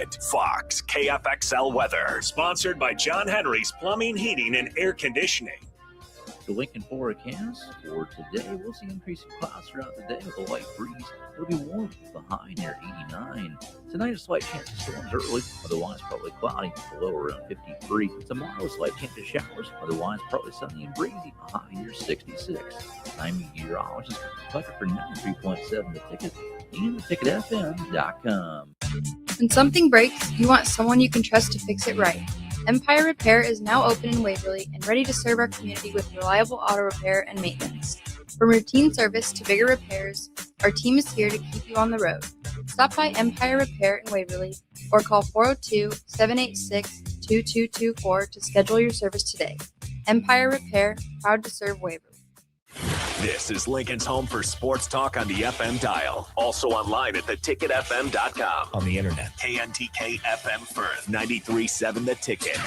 equipment. Fox KFXL weather. Sponsored by John Henry's Plumbing, Heating, and Air Conditioning. The Lincoln forecast for today, we'll see increasing clouds throughout the day with a light breeze. It'll be warm with a high near 89. Tonight, a slight chance of storms early, otherwise probably cloudy, with a low around 53. Tomorrow, a slight chance of showers, otherwise probably sunny and breezy, a high near 66. I'm meteorologist Tucker for 93.7 The Ticket and theticketfm.com. When something breaks, you want someone you can trust to fix it right. Empire Repair is now open in Waverly and ready to serve our community with reliable auto repair and maintenance. From routine service to bigger repairs, our team is here to keep you on the road. Stop by Empire Repair in Waverly or call 402-786-2224 to schedule your service today. Empire Repair, proud to serve Waverly. This is Lincoln's home for sports talk on the FM dial. Also online at theticketfm.com. On the internet, KNTK FM Firth, 93.7 The Ticket.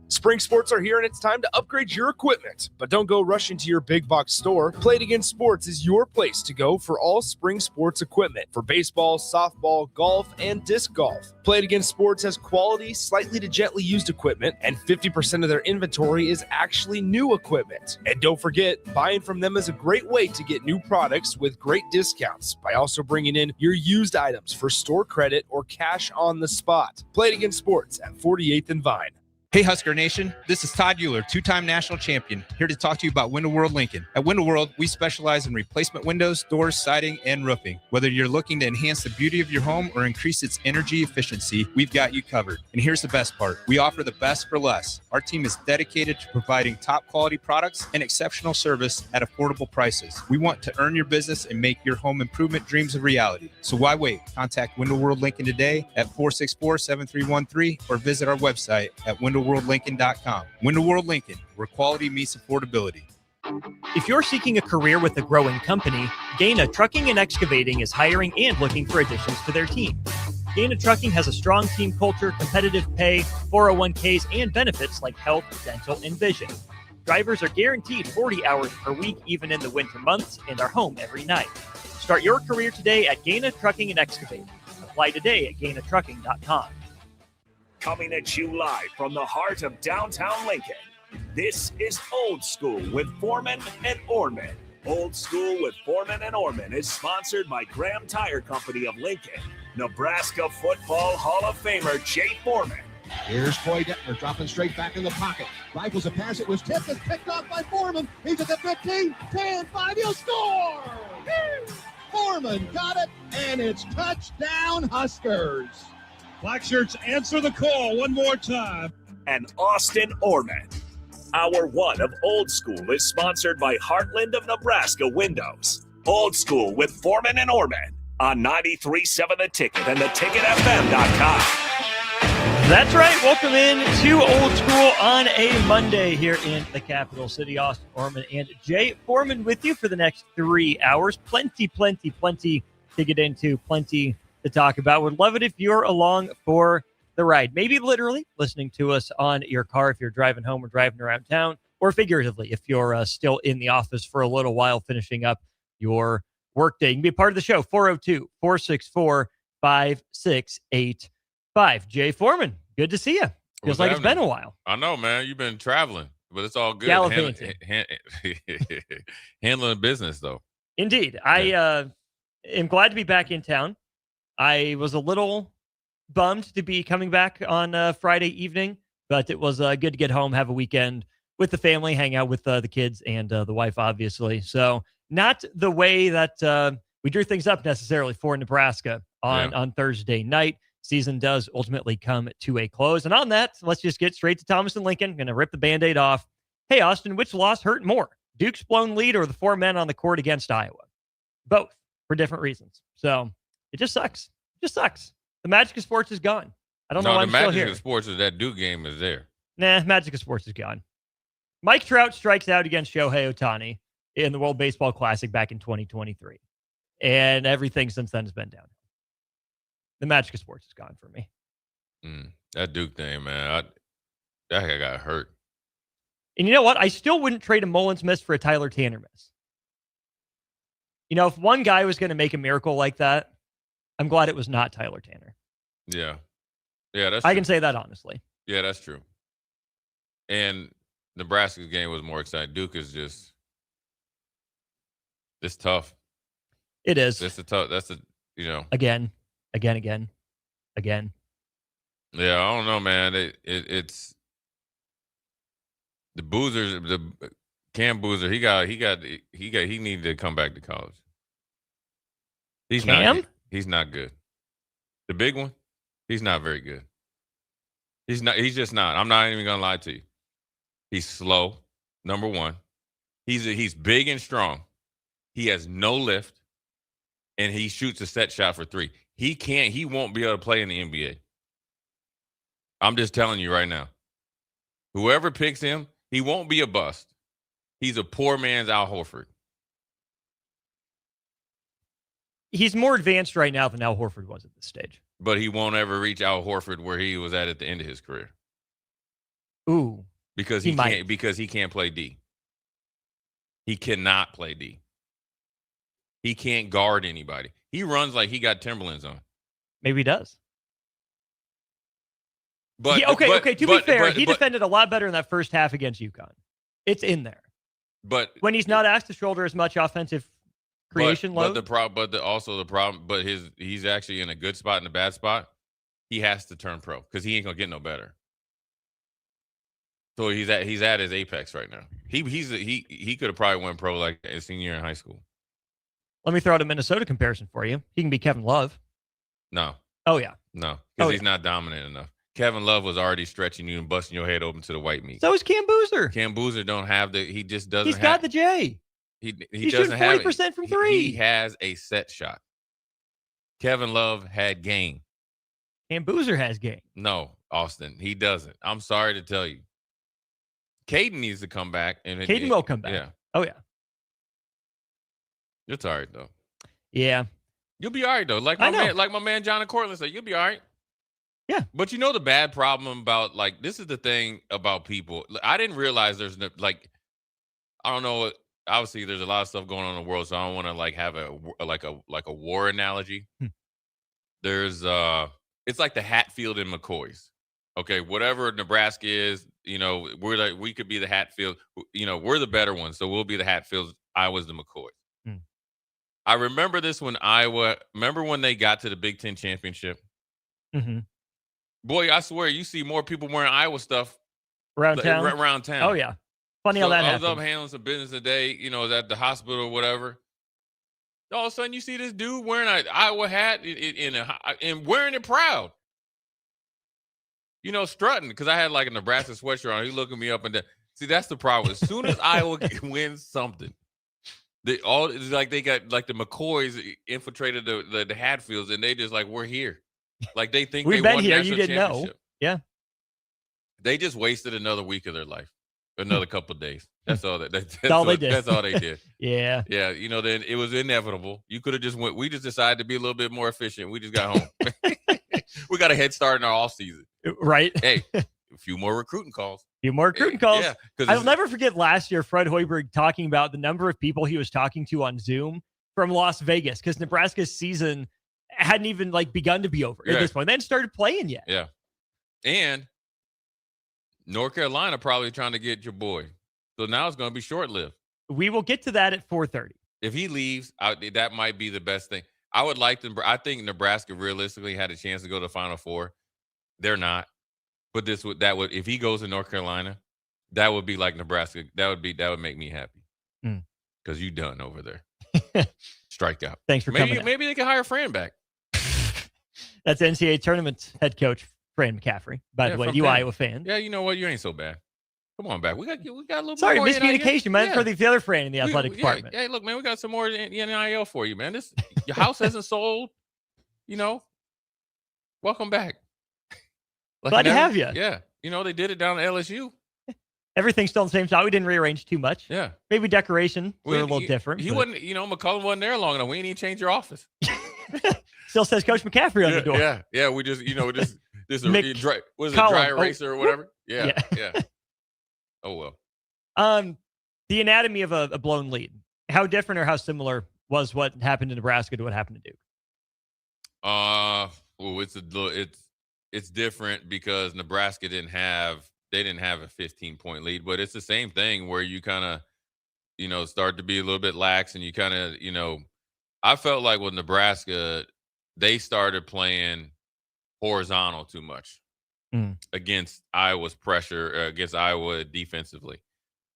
Spring sports are here, and it's time to upgrade your equipment. But don't go rushing to your big box store. Play It Again Sports is your place to go for all spring sports equipment for baseball, softball, golf, and disc golf. Play It Again Sports has quality, slightly to gently used equipment, and 50% of their inventory is actually new equipment. And don't forget, buying from them is a great way to get new products with great discounts by also bringing in your used items for store credit or cash on the spot. Play It Again Sports at 48th and Vine. Hey Husker Nation, this is Todd Euler, two-time national champion, here to talk to you about Window World Lincoln. At Window World, we specialize in replacement windows, doors, siding, and roofing. Whether you're looking to enhance the beauty of your home or increase its energy efficiency, we've got you covered. And here's the best part. We offer the best for less. Our team is dedicated to providing top quality products and exceptional service at affordable prices. We want to earn your business and make your home improvement dreams a reality. So why wait? Contact Window World Lincoln today at 464-7313 or visit our website at WindowWorldLincoln.com. Window World Lincoln, where quality meets affordability. If you're seeking a career with a growing company, Gaina Trucking and Excavating is hiring and looking for additions to their team. Gaina Trucking has a strong team culture, competitive pay, 401ks, and benefits like health, dental, and vision. Drivers are guaranteed 40 hours per week, even in the winter months, and are home every night. Start your career today at Gaina Trucking and Excavating. Apply today at GainaTrucking.com. Coming at you live from the heart of downtown Lincoln. This is Old School with Foreman and Orman. Old School with Foreman and Orman is sponsored by Graham Tire Company of Lincoln, Nebraska Football Hall of Famer Jay Foreman. Here's Coy Detmer dropping straight back in the pocket. Rifles a pass. It was tipped and picked off by Foreman. He's at the 15, 10, 5. He'll score! Foreman got it, and it's touchdown Huskers. Black Shirts answer the call one more time. And Austin Orman. Hour one of Old School is sponsored by Heartland of Nebraska Windows. Old School with Foreman and Orman on 93.7 The Ticket and theticketfm.com. That's right. Welcome in to Old School on a Monday here in the capital city. Austin Orman and Jay Foreman with you for the next 3 hours. Plenty to get into, plenty to talk about. Would love it if you're along for the ride. Maybe literally listening to us on your car if you're driving home or driving around town, or figuratively if you're still in the office for a little while finishing up your workday. You can be a part of the show, 402-464-5685. Jay Foreman, good to see you. Feels like it's been a while. I know, man. You've been traveling, but it's all good. Handling business, though. Indeed. I am glad to be back in town. I was a little bummed to be coming back on Friday evening, but it was good to get home, have a weekend with the family, hang out with the kids and the wife, obviously. So not the way that we drew things up necessarily for Nebraska on Thursday night. Season does ultimately come to a close. And on that, let's just get straight to Thomas and Lincoln. Going to rip the Band-Aid off. Hey, Austin, which loss hurt more? Duke's blown lead or the 4 men on the court against Iowa? Both, for different reasons. So it just sucks. It just sucks. The magic of sports is gone. I don't know why I'm still here. The magic of sports is that Duke game is there. Nah, magic of sports is gone. Mike Trout strikes out against Shohei Ohtani in the World Baseball Classic back in 2023. And everything since then has been down. The magic of sports is gone for me. That Duke thing, man. That guy got hurt. And you know what? I still wouldn't trade a Mullins miss for a Tyler Tanner miss. You know, if one guy was going to make a miracle like that, I'm glad it was not Tyler Tanner. Yeah. Yeah, that's I true. can say that honestly. Yeah, that's true. And Nebraska's game was more exciting. Duke is just it's tough. It is. It's a tough. That's a Again. Yeah, I don't know, man. It's the Boozers. The Cam Boozer. He needed to come back to college. He's Cam? not. He's not good. The big one. He's not very good. He's not. He's just not. I'm not even gonna lie to you. He's slow. Number one. He's big and strong. He has no lift, and he shoots a set shot for three. He won't be able to play in the NBA. I'm just telling you right now. Whoever picks him, he won't be a bust. He's a poor man's Al Horford. He's more advanced right now than Al Horford was at this stage. But he won't ever reach Al Horford where he was at the end of his career. Ooh. Because he can't play D. He cannot play D. He can't guard anybody. He runs like he got Timberlands on. Maybe he does. But To be fair, he defended a lot better in that first half against UConn. It's in there. But when he's not asked to shoulder as much offensive creation load. But he's actually in a good spot and a bad spot. He has to turn pro because he ain't gonna get no better. So he's at his apex right now. He could have probably went pro like a senior year in high school. Let me throw out a Minnesota comparison for you. He can be Kevin Love. No. Oh yeah. No, because he's not dominant enough. Kevin Love was already stretching you and busting your head open to the white meat. So is Cam Boozer. Cam Boozer don't have the. He just doesn't. He's got the J. He's shooting 40% from three. He has a set shot. Kevin Love had game. Cam Boozer has game. No, Austin, he doesn't. I'm sorry to tell you. Caden needs to come back. Caden will come back. Yeah. Oh yeah. It's all right though. Yeah. You'll be all right though. Like my man John and Cortland said, you'll be all right. Yeah. But you know the bad problem about this is the thing about people. I didn't realize there's I don't know. Obviously, there's a lot of stuff going on in the world, so I don't want to have a war analogy. There's it's like the Hatfield and McCoys. Okay, whatever Nebraska is, we could be the Hatfield. We're the better ones, so we'll be the Hatfields. Iowa's the McCoys. I remember this when remember when they got to the Big Ten championship? Mm-hmm. Boy, I swear, you see more people wearing Iowa stuff around town. Oh, yeah. Funny how that happened. I was up handling some business today, at the hospital or whatever. All of a sudden, you see this dude wearing an Iowa hat and wearing it proud. Strutting, because I had a Nebraska sweatshirt on. He looking me up and down. See, that's the problem. As soon as Iowa wins something, they got the McCoys infiltrated the Hatfields, and they just we're here. They think we've they been won here. national You didn't know. Yeah. They just wasted another week of their life, another couple of days. That's all that. That's all they did. That's all they did. Yeah. Yeah. Then it was inevitable. You could have just went. We just decided to be a little bit more efficient. We just got home. We got a head start in our off season. Right. Hey, a few more recruiting calls. Calls. Yeah. I'll never forget last year, Fred Hoiberg talking about the number of people he was talking to on Zoom from Las Vegas because Nebraska's season hadn't even begun to be over at this point. They hadn't started playing yet. Yeah. And North Carolina probably trying to get your boy. So now it's going to be short-lived. We will get to that at 4:30. If he leaves, that might be the best thing. I would like to. I think Nebraska realistically had a chance to go to the Final Four. They're not. But if he goes to North Carolina, that would be like Nebraska. That would make me happy. Because you done over there. Strike out. Thanks for coming. Maybe they can hire Fran back. That's NCAA tournament head coach Fran McCaffrey. By the way, you Iowa fan. Yeah, you know what? You ain't so bad. Come on back. We got a little. Sorry, more miscommunication, man. Yeah. For the other Fran in the athletic department. Hey, look, man, we got some more NIL for you, man. Your house hasn't sold. Welcome back. Glad to have you. Yeah, they did it down at LSU. Everything's still on the same time. We didn't rearrange too much. Yeah. Maybe decoration were a little different. He wasn't, McCullum wasn't there long enough. We didn't even change your office. Still says Coach McCaffrey on the door. Yeah. Yeah. We just, this dry eraser or whatever? Yeah. Oh, well. The anatomy of a blown lead. How different or how similar was what happened in Nebraska to what happened to Duke? it's different because Nebraska didn't have a 15-point lead, but it's the same thing where you kind of, start to be a little bit lax and you kind of, I felt like with Nebraska, they started playing horizontal too much against Iowa's pressure, against Iowa defensively.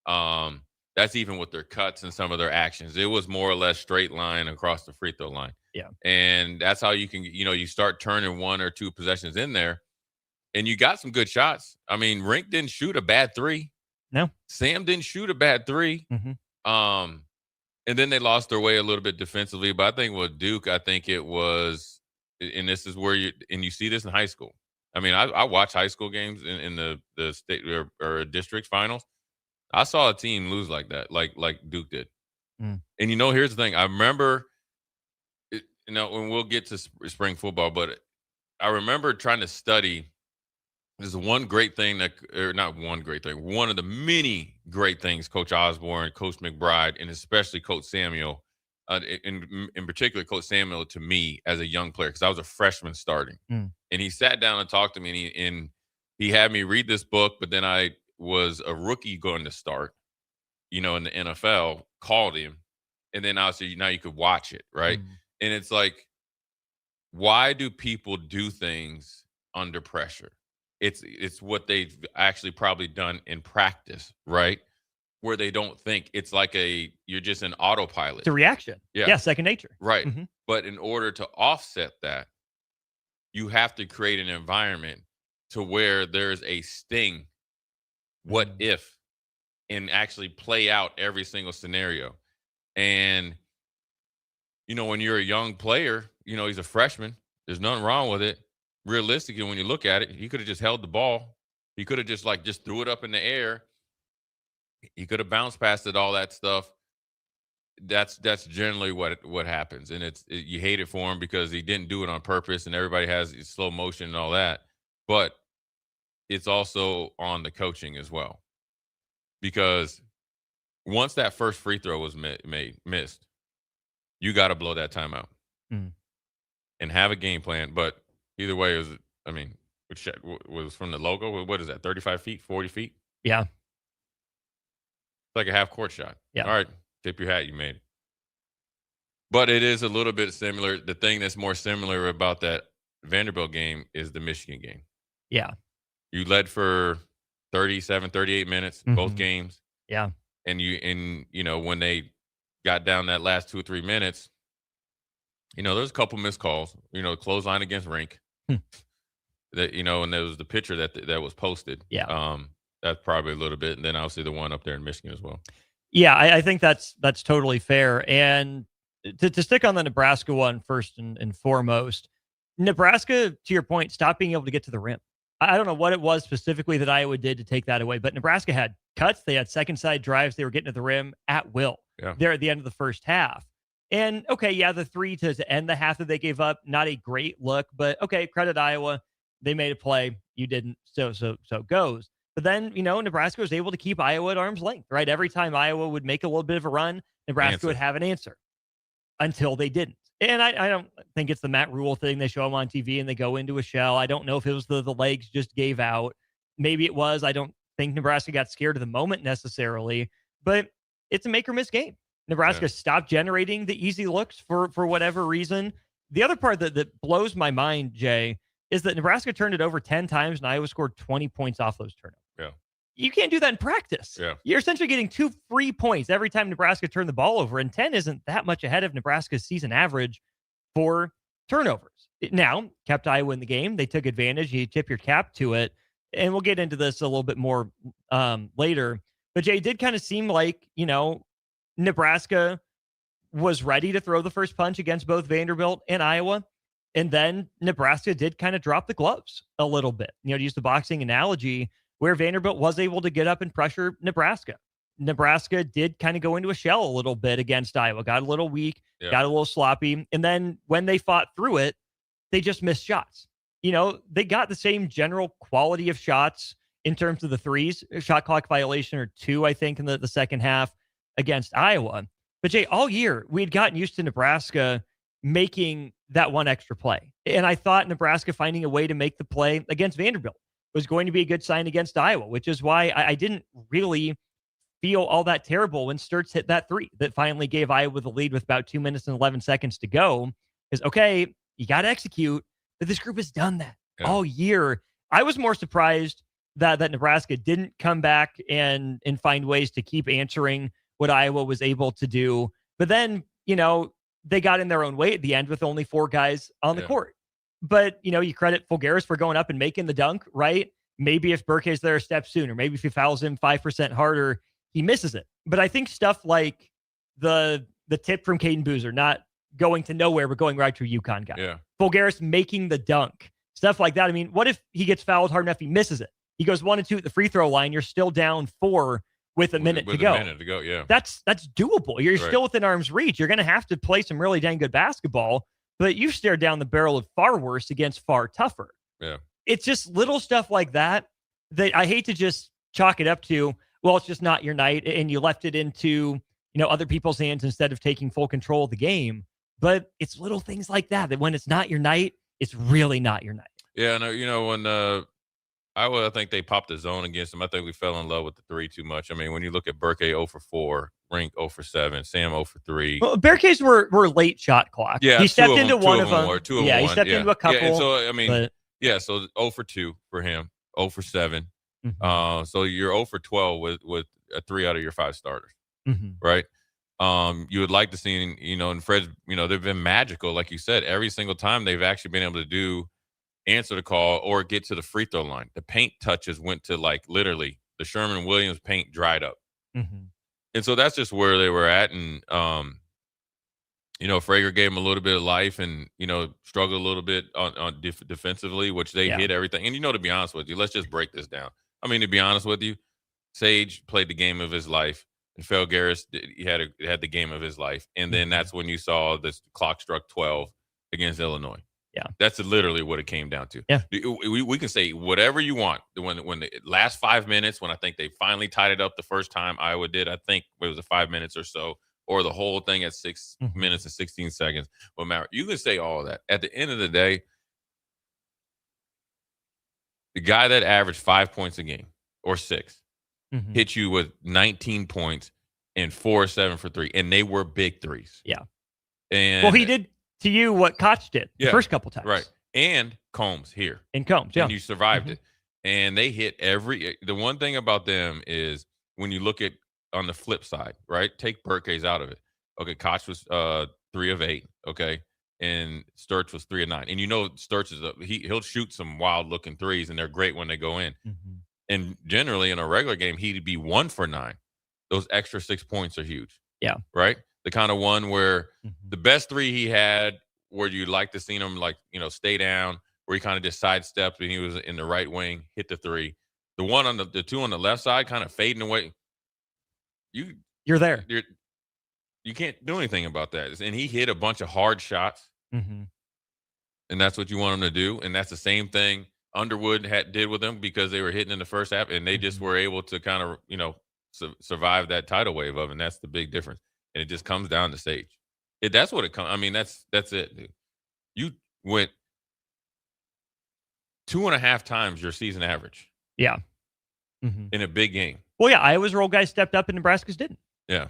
That's even with their cuts and some of their actions. It was more or less straight line across the free throw line. Yeah. And that's how you can, you start turning one or two possessions in there and you got some good shots. I mean, Rink didn't shoot a bad three. No. Sam didn't shoot a bad three. And then they lost their way a little bit defensively. But I think with Duke, I think it was, and this is where you see this in high school. I mean, I watch high school games in the state or district finals. I saw a team lose like that, like Duke did. And here's the thing. I remember, when we'll get to spring football, but I remember trying to study. There's one great thing not one great thing, one of the many great things Coach Osborne, Coach McBride, and especially Coach Samuel, in particular Coach Samuel to me as a young player, because I was a freshman starting. And he sat down and talked to me, and he had me read this book, but then I was a rookie going to start, in the NFL, called him, and then obviously now you could watch it, right? And it's like, why do people do things under pressure? It's what they've actually probably done in practice, right? Where they don't think. It's like you're just an autopilot. It's a reaction. Yeah, second nature. Right. But in order to offset that, you have to create an environment to where there's a sting, what if, and actually play out every single scenario. And, when you're a young player, he's a freshman, there's nothing wrong with it. Realistically, when you look at it, he could have just held the ball. He could have just threw it up in the air. He could have bounced past it, all that stuff. That's generally what happens. And you hate it for him because he didn't do it on purpose and everybody has slow motion and all that. But it's also on the coaching as well. Because once that first free throw was missed, you got to blow that timeout and have a game plan. But either way, it was from the logo. What is that, 35 feet, 40 feet? Yeah. It's like a half-court shot. Yeah. All right, tip your hat, you made it. But it is a little bit similar. The thing that's more similar about that Vanderbilt game is the Michigan game. Yeah. You led for 37, 38 minutes, both games. Yeah. And when they got down that last 2 or 3 minutes, there's a couple missed calls. Clothesline against Rink. That and there was the picture that was posted. Yeah. That's probably a little bit, and then obviously the one up there in Michigan as well. Yeah, I think that's totally fair. And to stick on the Nebraska one first and foremost, Nebraska, to your point, stopped being able to get to the rim. I don't know what it was specifically that Iowa did to take that away, but Nebraska had cuts. They had second side drives. They were getting to the rim at will there at the end of the first half. And okay, yeah, the three to end the half that they gave up, not a great look, but okay, credit Iowa. They made a play. You didn't. So goes. But then, Nebraska was able to keep Iowa at arm's length, right? Every time Iowa would make a little bit of a run, Nebraska would have an answer until they didn't. And I don't think it's the Matt Rule thing. They show them on TV and they go into a shell. I don't know if it was the legs just gave out. Maybe it was. I don't think Nebraska got scared of the moment necessarily, but it's a make or miss game. Nebraska stopped generating the easy looks for whatever reason. The other part that blows my mind, Jay, is that Nebraska turned it over 10 times and Iowa scored 20 points off those turnovers. Yeah. You can't do that in practice. Yeah. You're essentially getting 2 free points every time Nebraska turned the ball over, and 10 isn't that much ahead of Nebraska's season average for turnovers. It now kept Iowa in the game. They took advantage. You tip your cap to it, and we'll get into this a little bit more later. But Jay, did kind of seem like, Nebraska was ready to throw the first punch against both Vanderbilt and Iowa. And then Nebraska did kind of drop the gloves a little bit, to use the boxing analogy, where Vanderbilt was able to get up and pressure Nebraska. Nebraska did kind of go into a shell a little bit against Iowa, got a little weak, got a little sloppy. And then when they fought through it, they just missed shots. They got the same general quality of shots in terms of the threes, shot clock violation or 2, I think, in the second half against Iowa. But Jay, all year we had gotten used to Nebraska making that one extra play. And I thought Nebraska finding a way to make the play against Vanderbilt was going to be a good sign against Iowa, which is why I didn't really feel all that terrible when Sturts hit that three that finally gave Iowa the lead with about 2 minutes and 11 seconds to go. Is okay, you got to execute, but this group has done that all year. I was more surprised that Nebraska didn't come back and find ways to keep answering what Iowa was able to do. But then, they got in their own way at the end with only 4 guys on the court. But, you credit Fulgaris for going up and making the dunk, right? Maybe if Burke's there a step sooner, maybe if he fouls him 5% harder, he misses it. But I think stuff like the tip from Caden Boozer, not going to nowhere, but going right to a UConn guy. Yeah. Fulgaris making the dunk, stuff like that. I mean, what if he gets fouled hard enough, he misses it? He goes 1 and 2 at the free throw line. You're still down 4 with a minute to go. Yeah. That's doable. You're still within arm's reach. You're going to have to play some really dang good basketball, but you've stared down the barrel of far worse against far tougher. Yeah. It's just little stuff like that I hate to just chalk it up to, well, it's just not your night, and you left it into, other people's hands instead of taking full control of the game. But it's little things like that when it's not your night, it's really not your night. Yeah, no, when I think they popped the zone against them. I think we fell in love with the 3 too much. I mean, when you look at Burke 0 for 4, Rink 0 for 7, Sam 0 for 3. Well, Burke's were late shot clock. Yeah, he stepped into one of them. He stepped into a couple. Yeah, so I mean, so 0 for 2 for him, 0 for 7. Mm-hmm. So you're 0 for 12 with 3 out of your 5 starters, right? You would like to see, and Fred's, they've been magical, like you said, every single time they've actually been able to answer the call or get to the free throw line. The paint touches went to literally the Sherman Williams paint dried up. And so that's just where they were at. And, Frager gave him a little bit of life and, struggled a little bit on defensively, which they hit everything. And, to be honest with you, let's just break this down. I mean, to be honest with you, Sage played the game of his life. And Felgaris, he had the game of his life. And then that's when you saw this clock struck 12 against Illinois. Yeah. That's literally what it came down to. Yeah. We can say whatever you want. When the last 5 minutes, when I think they finally tied it up the first time Iowa did, I think it was 5 minutes or so, or the whole thing at 6 minutes and 16 seconds. Well, Matt, you can say all of that. At the end of the day, the guy that averaged 5 points a game or 6 hit you with 19 points and 4 or 7 for 3, and they were big threes. Yeah. And he did to you what Koch did the first couple times. Right. And Combs here. And Combs, And you survived it. And they hit the one thing about them is when you look at on the flip side, right? Take Burke's out of it. Okay, Koch was 3 of 8, okay? And Sturts was 3 of 9. And Sturts is he'll shoot some wild looking threes, and they're great when they go in. And generally in a regular game, he'd be 1 for 9. Those extra 6 points are huge. Yeah. Right? The kind of one where the best 3 he had, where you'd like to see him stay down, where he kind of just sidestepped when he was in the right wing, hit the 3. The one on the 2 on the left side kind of fading away. You're there. You can't do anything about that. And he hit a bunch of hard shots. And that's what you want him to do. And that's the same thing Underwood did with them because they were hitting in the first half, and they just were able to kind of, survive that tidal wave of, and that's the big difference. And it just comes down to Sage. That's what it comes. I mean, that's it, dude. You went 2.5 times your season average. Yeah. In a big game. Well, yeah, Iowa's role guys stepped up and Nebraska's didn't. Yeah.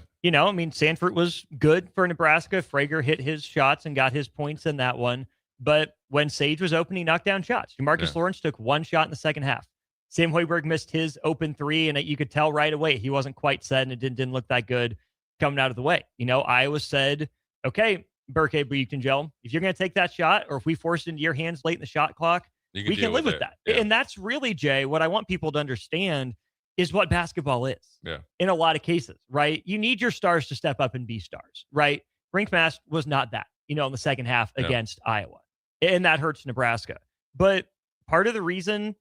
Sanford was good for Nebraska. Frager hit his shots and got his points in that one. But when Sage was open, he knocked down shots. Marcus Lawrence took 1 shot in the second half. Sam Hoiberg missed his open 3, and you could tell right away he wasn't quite set, and it didn't look that good coming out of the way. Iowa said, okay, Burke Buchengel, if you're going to take that shot, or if we force it into your hands late in the shot clock, we can live with that. Yeah. And that's really, Jay, what I want people to understand is what basketball is. Yeah. In a lot of cases, right? You need your stars to step up and be stars, right? Brinkmass was not that, in the second half against Iowa. And that hurts Nebraska. But part of the reason,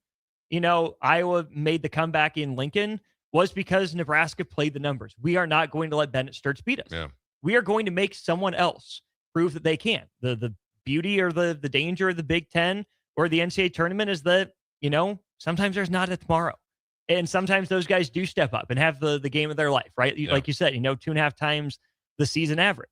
Iowa made the comeback in Lincoln was because Nebraska played the numbers. We are not going to let Bennett Sturts beat us. Yeah. We are going to make someone else prove that they can. The beauty or the danger of the Big Ten or the NCAA tournament is that, sometimes there's not a tomorrow. And sometimes those guys do step up and have the game of their life, right? Yeah. Like you said, 2.5 times the season average.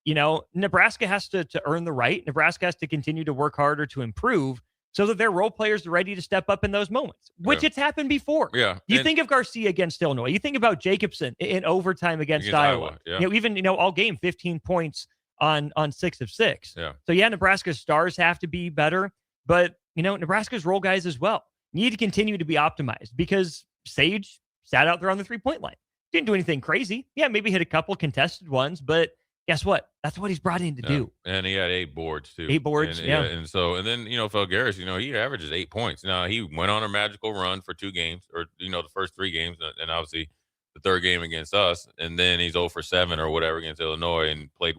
Nebraska has to earn the right. Nebraska has to continue to work harder to improve so that their role players are ready to step up in those moments, which it's happened before. Yeah. You think of Garcia against Illinois. You think about Jacobson in overtime against Iowa. Yeah. Even all game, 15 points on 6 of 6. Yeah. So, Nebraska's stars have to be better, but, Nebraska's role guys as well need to continue to be optimized because Sage sat out there on the 3-point line. Didn't do anything crazy. Yeah, maybe hit a couple contested ones, but guess what? That's what he's brought in to do. And he had 8 boards too. 8 boards, and, yeah. And then, Felgaris, he averages 8 points. Now, he went on a magical run for 2 games or, the first 3 games and obviously the third game against us. And then he's 0 for 7 or whatever against Illinois and played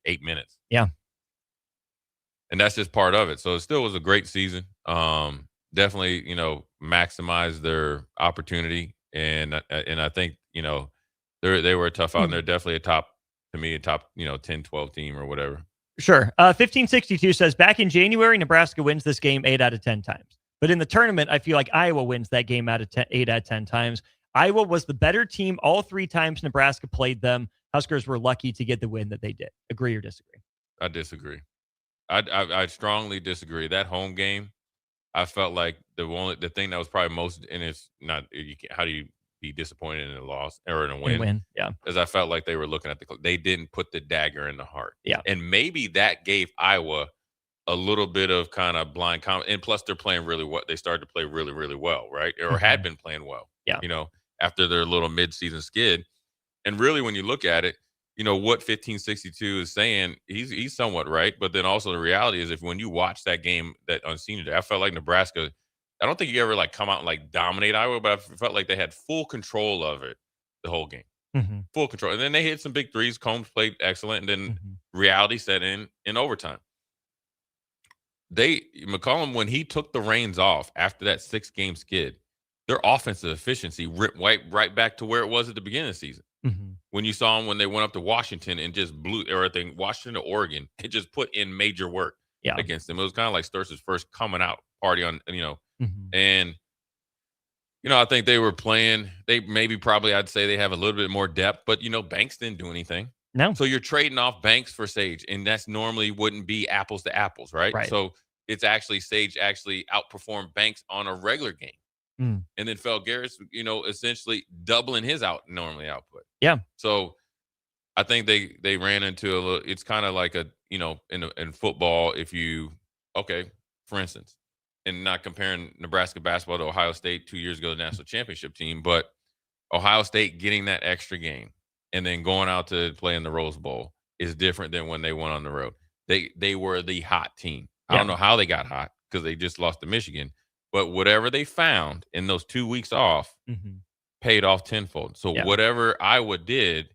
8 minutes. Yeah. And that's just part of it. So it still was a great season. Definitely, maximize their opportunity. And I think, they were a tough out and they're definitely a top 10, 12 team or whatever. Sure. 1562 says back in January, Nebraska wins this game 8 out of 10 times. But in the tournament, I feel like Iowa wins that game 8 out of 10 times. Iowa was the better team all 3 times Nebraska played them. Huskers were lucky to get the win that they did. Agree or disagree? I disagree. I strongly disagree. That home game, I felt like the thing that was probably most, and it's not, how do you be disappointed in a loss or in a win? Yeah. Because I felt like they were looking at they didn't put the dagger in the heart. Yeah. And maybe that gave Iowa a little bit of kind of blind comment. And plus they're playing really well. They started to play really, really well, right? Or had been playing well. Yeah. After their little mid-season skid. And really when you look at it, what 1562 is saying, he's somewhat right. But then also the reality is when you watch that game that on senior day, I felt like Nebraska, I don't think you ever come out and dominate Iowa, but I felt like they had full control of it the whole game. Full control. And then they hit some big threes. Combs played excellent. And then reality set in overtime. McCollum, when he took the reins off after that 6-game skid, their offensive efficiency ripped right back to where it was at the beginning of the season. When you saw them when they went up to Washington and just blew everything, Washington to Oregon, it just put in major work against them. It was kind of like Sturtz's first coming out party on, and, I think they were playing, I'd say they have a little bit more depth, but, Banks didn't do anything. No. So you're trading off Banks for Sage, and that's normally wouldn't be apples to apples, right? So it's actually Sage actually outperformed Banks on a regular game. And then Felgaris, essentially doubling his normally output. Yeah. So I think they ran into a little, it's kind of like in football, for instance, and not comparing Nebraska basketball to Ohio State 2 years ago, the national championship team, but Ohio State getting that extra game and then going out to play in the Rose Bowl is different than when they went on the road. They were the hot team. I don't know how they got hot because they just lost to Michigan. But whatever they found in those 2 weeks off paid off tenfold. So whatever Iowa did,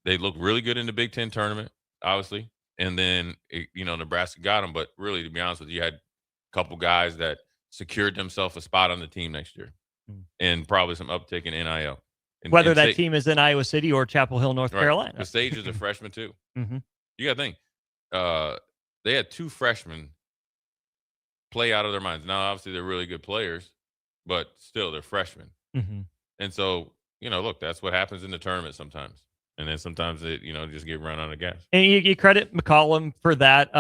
they looked really good in the Big Ten tournament, obviously. And then, Nebraska got them. But really, to be honest with you had a couple guys that secured themselves a spot on the team next year and probably some uptick in NIL. Whether that team is in Iowa City or Chapel Hill, North Carolina. The Sage is a freshman, too. You got to think. They had 2 freshmen play out of their minds. Now, obviously, they're really good players, but still, they're freshmen. And so, look, that's what happens in the tournament sometimes. And then sometimes it, just get run out of gas. And you credit McCollum for that.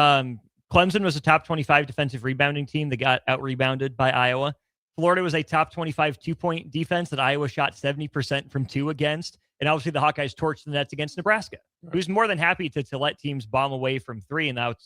Clemson was a top 25 defensive rebounding team that got out-rebounded by Iowa. Florida was a top 25 2-point defense that Iowa shot 70% from 2 against. And obviously, the Hawkeyes torched the nets against Nebraska, who's more than happy to let teams bomb away from 3. And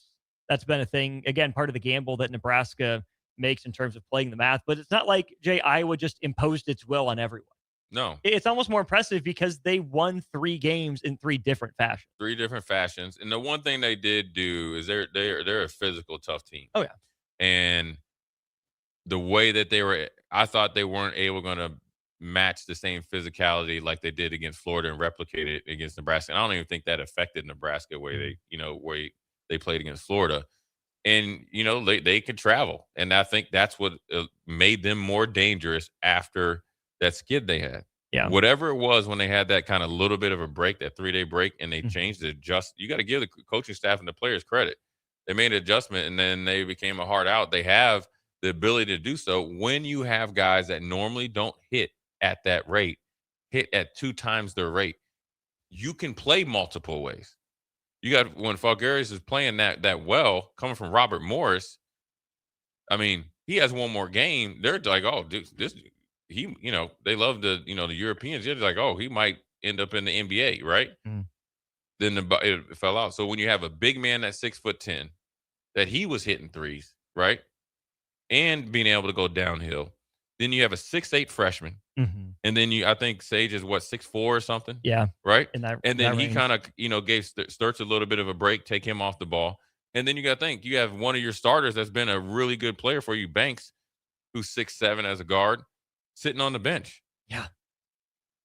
that's been a thing, again, part of the gamble that Nebraska makes in terms of playing the math. But it's not like, Iowa just imposed its will on everyone. No. It's almost more impressive because they won 3 games in 3 different fashions. 3 different fashions. And the one thing they did do is they're a physical, tough team. Oh, yeah. And the way that I thought they weren't going to match the same physicality like they did against Florida and replicate it against Nebraska. And I don't even think that affected Nebraska where they played against Florida. And, they could travel. And I think that's what made them more dangerous after that skid they had. Yeah. Whatever it was when they had that kind of little bit of a break, that 3-day break, and they changed it. You got to give the coaching staff and the players credit. They made an adjustment, and then they became a hard out. They have the ability to do so when you have guys that normally don't hit at that rate, hit at 2 times their rate. You can play multiple ways. You got when Falgaris is playing that well, coming from Robert Morris. I mean, he has one more game. They're like, oh, this he, they love the Europeans. They're like, oh, he might end up in the NBA, right? Mm. Then it fell out. So when you have a big man that's 6'10", that he was hitting threes, right, and being able to go downhill, then you have a 6'8" freshman, and then I think Sage is 6'4" or something, Yeah, right? in that, and then that he range. kind of gave Sturts a little bit of a break, take him off the ball, and then you got to think you have one of your starters that's been a really good player for you, Banks, who's 6'7" as a guard, sitting on the bench. Yeah,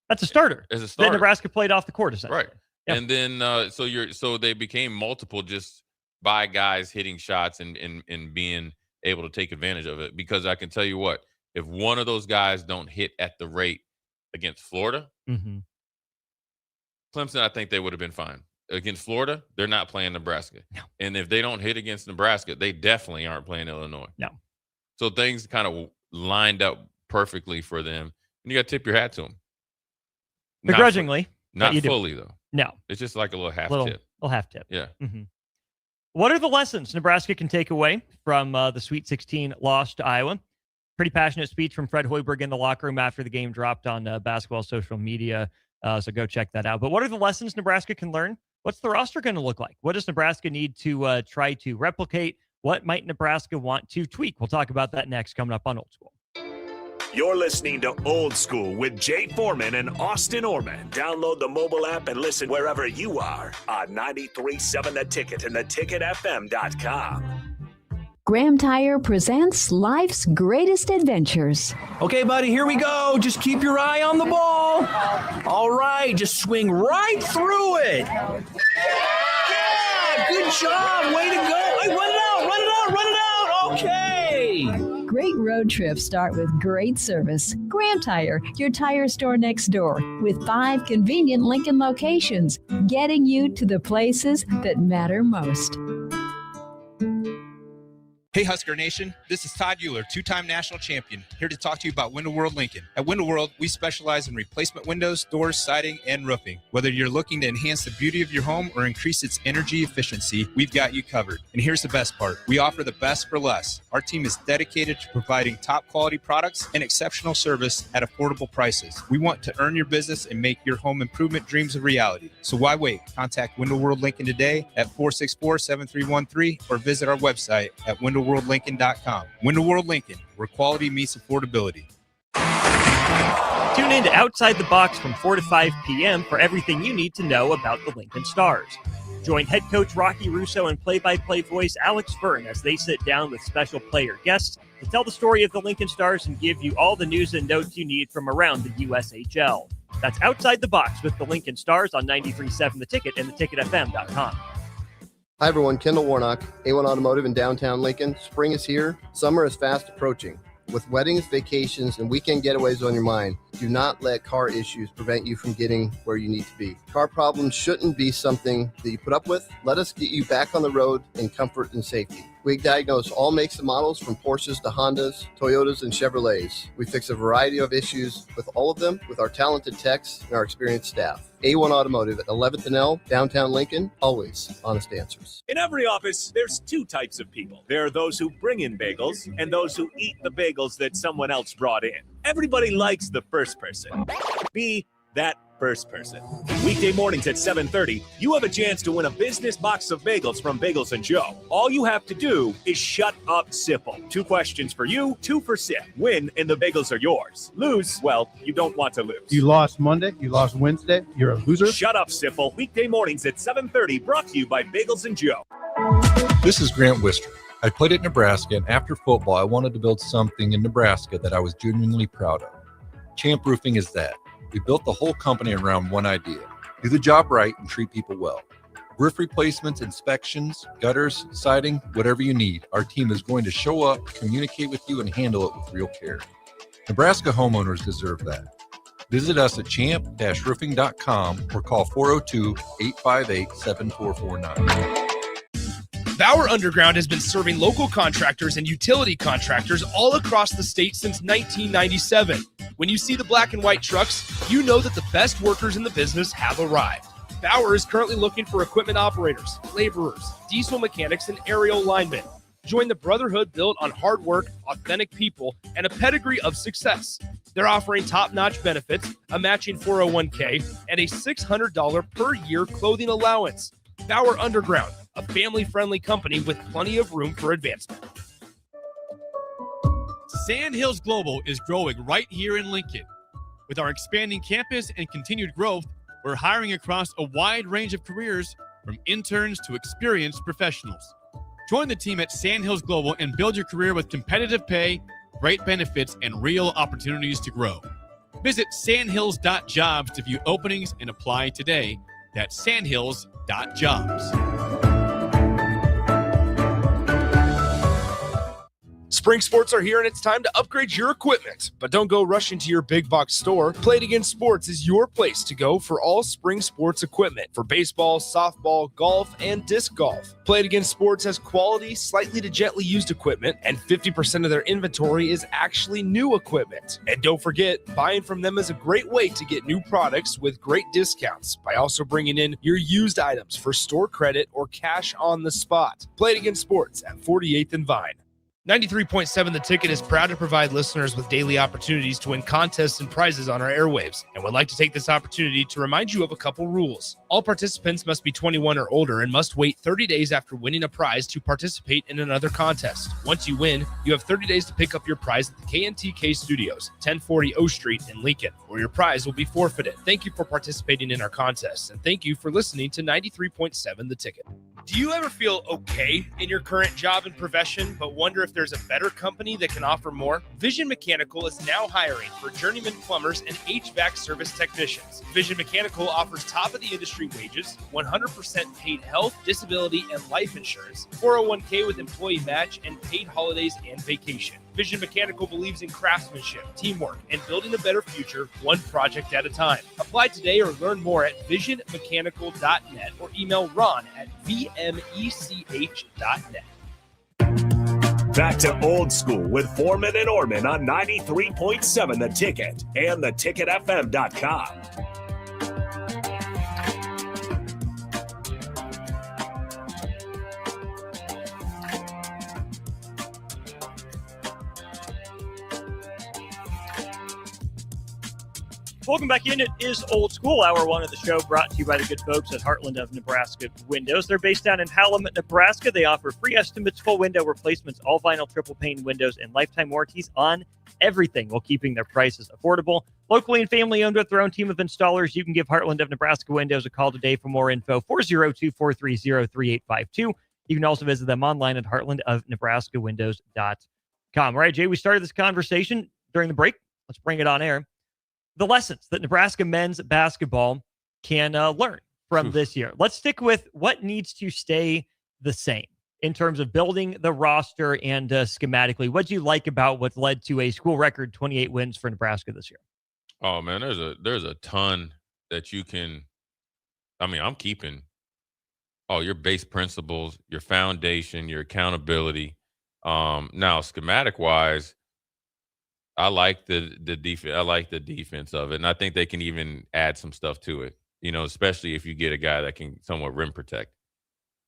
that's a starter. As a starter, that Nebraska played off the court, essentially. Right. Yep. And then so they became multiple just by guys hitting shots and being able to take advantage of it. Because I can tell you what, if one of those guys don't hit at the rate against Florida, Clemson, I think they would have been fine. Against Florida, they're not playing Nebraska. No. And if they don't hit against Nebraska, they definitely aren't playing Illinois. No. So things kind of lined up perfectly for them. And you got to tip your hat to them. Begrudgingly. Not fully, though. No. It's just like a little half tip. Little half tip. Yeah. What are the lessons Nebraska can take away from the Sweet 16 loss to Iowa? Pretty passionate speech from Fred Hoiberg in the locker room after the game dropped on basketball social media. So go check that out. But what are the lessons Nebraska can learn? What's the roster going to look like? What does Nebraska need to try to replicate? What might Nebraska want to tweak? We'll talk about that next, coming up on Old School. You're listening to Old School with Jay Foreman and Austin Orman. Download the mobile app and listen wherever you are on 93.7 The Ticket and theticketfm.com. Graham Tire presents life's greatest adventures. Okay, buddy, here we go. Just keep your eye on the ball. All right, just swing right through it. Yeah, good job. Way to go. Hey, run it out. Okay. Great road trips start with great service. Graham Tire, your tire store next door, with 5 convenient Lincoln locations, getting you to the places that matter most. Hey Husker Nation, this is Todd Euler, 2-time national champion, here to talk to you about Window World Lincoln. At Window World, we specialize in replacement windows, doors, siding, and roofing. Whether you're looking to enhance the beauty of your home or increase its energy efficiency, we've got you covered. And here's the best part. We offer the best for less. Our team is dedicated to providing top quality products and exceptional service at affordable prices. We want to earn your business and make your home improvement dreams a reality. So why wait? Contact Window World Lincoln today at 464-7313 or visit our website at windowworldlincoln.com. Window World Lincoln, where quality meets affordability. Tune in to Outside the Box from 4 to 5 p.m. for everything you need to know about the Lincoln Stars. Join head coach Rocky Russo and play-by-play voice Alex Fern as they sit down with special player guests to tell the story of the Lincoln Stars and give you all the news and notes you need from around the USHL. That's Outside the Box with the Lincoln Stars on 93.7 The Ticket and theticketfm.com. Hi everyone, Kendall Warnock, A1 Automotive in downtown Lincoln. Spring is here, summer is fast approaching. With weddings, vacations, and weekend getaways on your mind, do not let car issues prevent you from getting where you need to be. Car problems shouldn't be something that you put up with. Let us get you back on the road in comfort and safety. We diagnose all makes and models from Porsches to Hondas, Toyotas, and Chevrolets. We fix a variety of issues with all of them with our talented techs and our experienced staff. A1 Automotive at 11th and L, downtown Lincoln, always honest answers. In every office, there's 2 types of people. There are those who bring in bagels and those who eat the bagels that someone else brought in. Everybody likes the first person. Be that first person. Weekday mornings at 7:30, you have a chance to win a business box of bagels from Bagels & Joe. All you have to do is shut up, Sipple. 2 questions for you, 2 for Sip. Win, and the bagels are yours. Lose, well, you don't want to lose. You lost Monday, you lost Wednesday, you're a loser. Shut up, Sipple. Weekday mornings at 7:30, brought to you by Bagels & Joe. This is Grant Wister. I played at Nebraska, and after football, I wanted to build something in Nebraska that I was genuinely proud of. Champ Roofing is that. We built the whole company around one idea: do the job right and treat people well. Roof replacements, inspections, gutters, siding, whatever you need, our team is going to show up, communicate with you, and handle it with real care. Nebraska homeowners deserve that. Visit us at champ-roofing.com or call 402-858-7449. Bauer Underground has been serving local contractors and utility contractors all across the state since 1997. When you see the black and white trucks, you know that the best workers in the business have arrived. Bauer is currently looking for equipment operators, laborers, diesel mechanics, and aerial linemen. Join the brotherhood built on hard work, authentic people, and a pedigree of success. They're offering top-notch benefits, a matching 401k, and a $600 per year clothing allowance. Bauer Underground, a family-friendly company with plenty of room for advancement. Sandhills Global is growing right here in Lincoln. With our expanding campus and continued growth, we're hiring across a wide range of careers, from interns to experienced professionals. Join the team at Sandhills Global and build your career with competitive pay, great benefits, and real opportunities to grow. Visit sandhills.jobs to view openings and apply today. That's sandhills.jobs. Spring Sports are here, and it's time to upgrade your equipment. But don't go rushing to your big box store. Play It Again Sports is your place to go for all spring sports equipment for baseball, softball, golf, and disc golf. Play It Again Sports has quality, slightly to gently used equipment, and 50% of their inventory is actually new equipment. And don't forget, buying from them is a great way to get new products with great discounts by also bringing in your used items for store credit or cash on the spot. Play It Again Sports at 48th and Vine. 93.7 The Ticket is proud to provide listeners with daily opportunities to win contests and prizes on our airwaves, and would like to take this opportunity to remind you of a couple rules. All participants must be 21 or older and must wait 30 days after winning a prize to participate in another contest. Once you win, you have 30 days to pick up your prize at the KNTK Studios, 1040 O Street in Lincoln, where your prize will be forfeited. Thank you for participating in our contests, and thank you for listening to 93.7 The Ticket. Do you ever feel okay in your current job and profession, but wonder if there's a better company that can offer more? Vision Mechanical is now hiring for journeyman plumbers and HVAC service technicians. Vision Mechanical offers top-of-the-industry wages, 100% paid health, disability, and life insurance, 401k with employee match, and paid holidays and vacation. Vision Mechanical believes in craftsmanship, teamwork, and building a better future one project at a time. Apply today or learn more at visionmechanical.net or email Ron at vmech.net. Back to Old School with Foreman and Orman on 93.7 The Ticket and theticketfm.com. Welcome back in. It is Old School, hour one of the show, brought to you by the good folks at Heartland of Nebraska Windows. They're based down in Hallam, Nebraska. They offer free estimates, full window replacements, all vinyl triple pane windows, and lifetime warranties on everything while keeping their prices affordable. Locally and family owned with their own team of installers, you can give Heartland of Nebraska Windows a call today for more info, 402-430-3852. You can also visit them online at heartlandofnebraskawindows.com. All right, Jay, we started this conversation during the break. Let's bring it on air. The lessons that Nebraska men's basketball can learn from this year. Let's stick with what needs to stay the same in terms of building the roster and schematically. What do you like about what's led to a school record 28 wins for Nebraska this year? Oh man, there's a ton that you can. I mean, I'm keeping your base principles, your foundation, your accountability. Now schematic wise, I like the defense. I like the defense of it, and I think they can even add some stuff to it. You know, especially if you get a guy that can somewhat rim protect,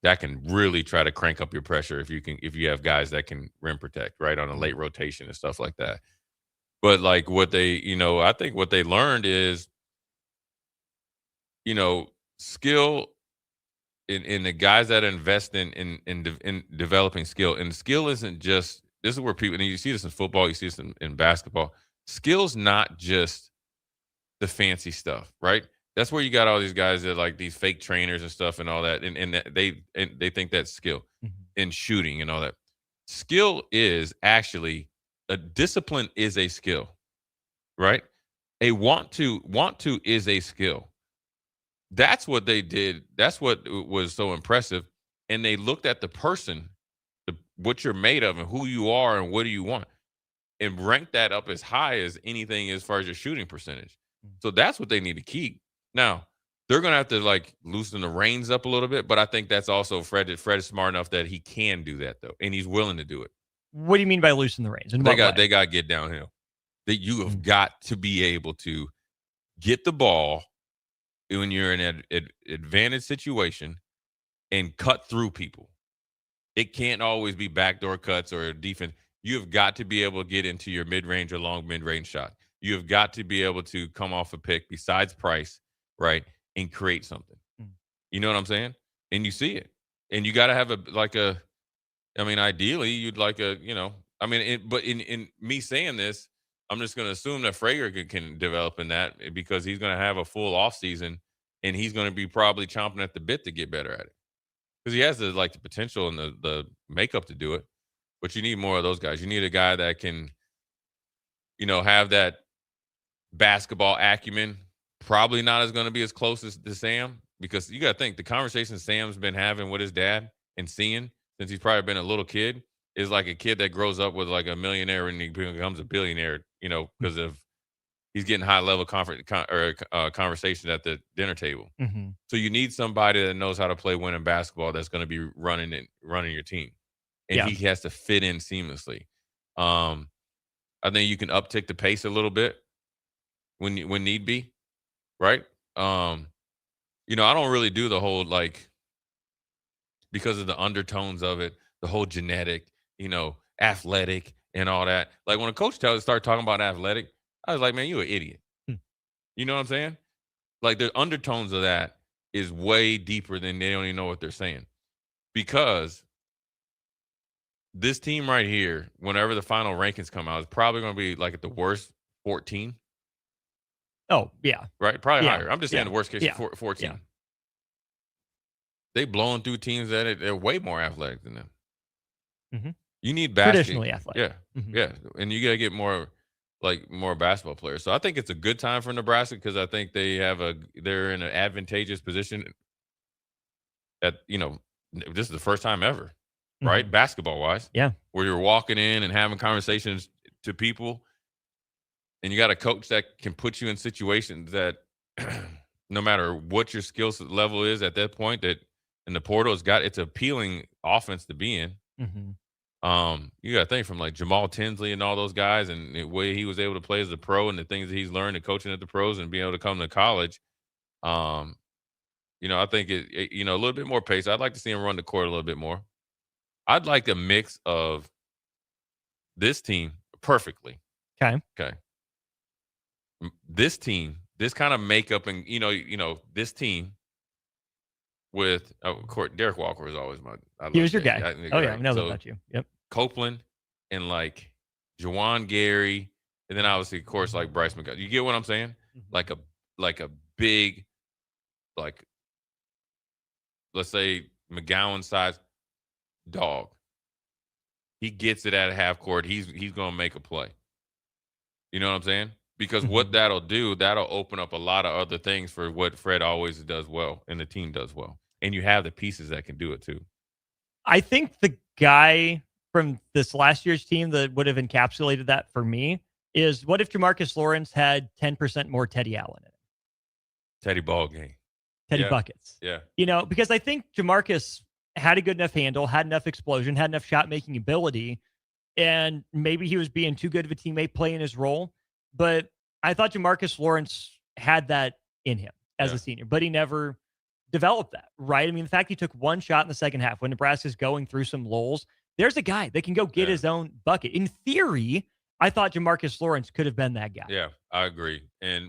that can really try to crank up your pressure. If you have guys that can rim protect, right, on a late rotation and stuff like that. But like what they, I think what they learned is, skill in the guys that invest in developing skill, and skill isn't just. This is where people, and you see this in football, you see this in basketball. Skill's not just the fancy stuff, right? That's where you got all these guys that like these fake trainers and stuff and all that, and they think that's skill in shooting and all that. Skill is actually a discipline is a skill, right? A want to is a skill. That's what they did. That's what was so impressive. And they looked at the person, what you're made of and who you are and what do you want, and rank that up as high as anything as far as your shooting percentage. So that's what they need to keep. Now, they're going to have to like loosen the reins up a little bit, but I think that's also Fred is smart enough that he can do that though, and he's willing to do it. What do you mean by loosen the reins? They got to get downhill. That you have got to be able to get the ball when you're in an advantage situation and cut through people. It can't always be backdoor cuts or defense. You have got to be able to get into your mid-range or long mid-range shot. You have got to be able to come off a pick besides price, right, and create something. You know what I'm saying? And you see it. And you got to have ideally you'd like but in me saying this, I'm just going to assume that Frager can develop in that because he's going to have a full offseason and he's going to be probably chomping at the bit to get better at it. Because he has the potential and the makeup to do it. But you need more of those guys. You need a guy that can, have that basketball acumen. Probably not as going to be as close as to Sam, because you got to think the conversation Sam's been having with his dad and seeing since he's probably been a little kid is like a kid that grows up with like a millionaire and he becomes a billionaire, because of he's getting high level conversation at the dinner table. Mm-hmm. So you need somebody that knows how to play winning basketball that's going to be running your team. And he has to fit in seamlessly. I think you can uptick the pace a little bit when need be, right? I don't really do the whole because of the undertones of it, the whole genetic, athletic and all that. Like when a coach start talking about athletic, I was like, man, you're an idiot. You know what I'm saying? Like the undertones of that is way deeper than they don't even know what they're saying. Because this team right here, whenever the final rankings come out, is probably going to be like at the worst 14. Oh, yeah. Right? Probably higher. I'm just saying the worst case 14. Yeah. They blowing through teams that they're way more athletic than them. Mm-hmm. You need basketball. Traditionally athletic. Yeah. Mm-hmm. Yeah. And you got to get more basketball players. So I think it's a good time for Nebraska because I think they're in an advantageous position this is the first time ever, right? Mm-hmm. Basketball wise. Yeah. Where you're walking in and having conversations to people and you got a coach that can put you in situations that no matter what your skill level is at that point that in the portal it's appealing offense to be in. Mm-hmm. You got to think from like Jamal Tinsley and all those guys and the way he was able to play as a pro and the things that he's learned and coaching at the pros and being able to come to college. I think a little bit more pace. I'd like to see him run the court a little bit more. I'd like a mix of this team perfectly. Okay. This team, this kind of makeup and, this team with Derek Walker was always he was your guy. I know that about you. Yep. Copeland and like Juwan Gary, and then obviously, of course, like Bryce McGuire. You get what I'm saying? Mm-hmm. Like a big, like let's say McGowan size dog. He gets it at half court. He's gonna make a play. You know what I'm saying? Because what that'll do, that'll open up a lot of other things for what Fred always does well and the team does well. And you have the pieces that can do it too. I think the guy from this last year's team that would have encapsulated that for me is what if Jamarcus Lawrence had 10% more Teddy Allen in it? Teddy ball game. Teddy buckets. Yeah. Because I think Jamarcus had a good enough handle, had enough explosion, had enough shot making ability, and maybe he was being too good of a teammate playing his role. But I thought Jamarcus Lawrence had that in him as a senior, but he never developed that, right? I mean, the fact he took one shot in the second half when Nebraska's going through some lulls, there's a guy that can go get his own bucket. In theory, I thought Jamarcus Lawrence could have been that guy. Yeah, I agree.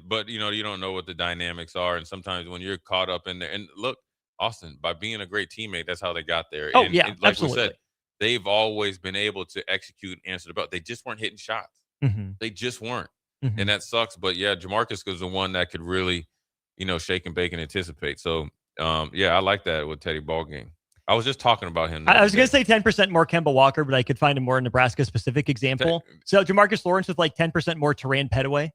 But you don't know what the dynamics are. And sometimes when you're caught up in there, and look, Austin, by being a great teammate, that's how they got there. Oh, and, yeah, and like absolutely. we said, they've always been able to execute and answer the bell. They just weren't hitting shots. Mm-hmm. They just weren't. Mm-hmm. And that sucks. But yeah, Jamarcus was the one that could really, shake and bake and anticipate. So I like that with Teddy Ballgame. I was just talking about him. I was going to say 10% more Kemba Walker, but I could find a more Nebraska-specific example. So Jamarcus Lawrence with like 10% more Teran Petaway.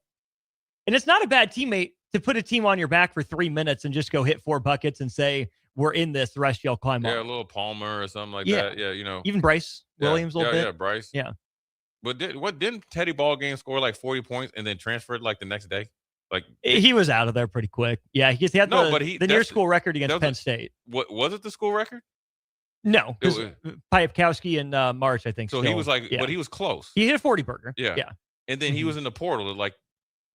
And it's not a bad teammate to put a team on your back for 3 minutes and just go hit 4 buckets and say, we're in this, the rest of y'all climb up. Yeah, a little Palmer or something like that. Yeah, Even Bryce Williams a little bit. Yeah, Bryce. Yeah. But didn't Teddy Ballgame score like 40 points and then transferred like the next day? Like he was out of there pretty quick. Yeah, he had the near school record against Penn State. What was it? The school record? No, because Piapkowski and March, I think. So he was but he was close. He hit a 40 burger. Yeah. And then he was in the portal at like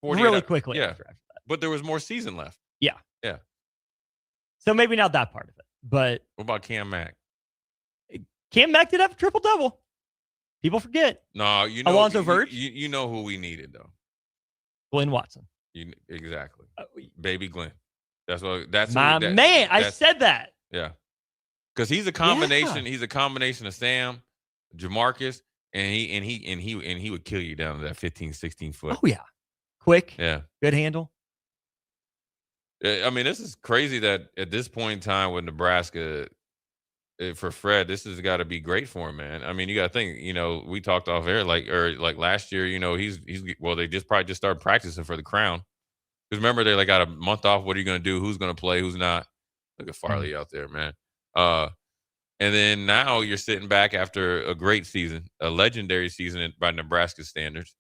40 really quickly. Yeah, but there was more season left. Yeah. So maybe not that part of it. But what about Cam Mack? Cam Mack did have a triple-double. People forget. No, you know, Alonzo Verge? You know who we needed, though. Glenn Watson. Exactly. Baby Glenn. That's my man. I said that. Yeah. Because he's a combination. Yeah. He's a combination of Sam, Jamarcus, and he would kill you down to that 15, 16 foot. Oh, yeah. Quick. Yeah. Good handle. I mean, this is crazy that at this point in time with Nebraska, for Fred, this has got to be great for him, man. I mean, you got to think, we talked off air, like last year, they probably just started practicing for the crown. Because remember, they got a month off. What are you going to do? Who's going to play? Who's not? Look at Farley out there, man. And then now you're sitting back after a great season, a legendary season by Nebraska standards.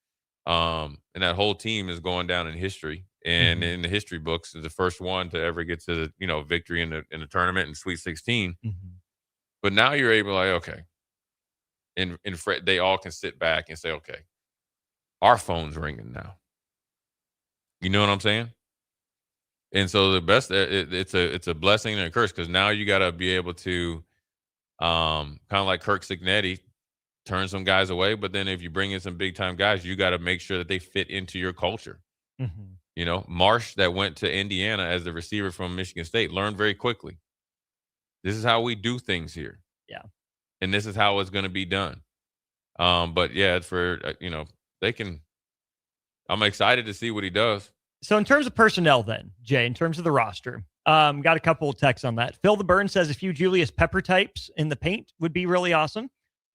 And that whole team is going down in history and in the history books is the first one to ever get to the, victory in the tournament in Sweet 16. But now you're able to okay. And Fred, they all can sit back and say, okay, our phone's ringing now. You know what I'm saying? And so the best, it's a blessing and a curse because now you got to be able to, kind of like Kirk Cignetti, turn some guys away. But then if you bring in some big time guys, you got to make sure that they fit into your culture. Marsh that went to Indiana as the receiver from Michigan State learned very quickly. This is how we do things here. Yeah. And this is how it's going to be done. But yeah, it's for, they can, I'm excited to see what he does. So in terms of personnel then, Jay, in terms of the roster, got a couple of texts on that. Phil the Burn says a few Julius Pepper types in the paint would be really awesome.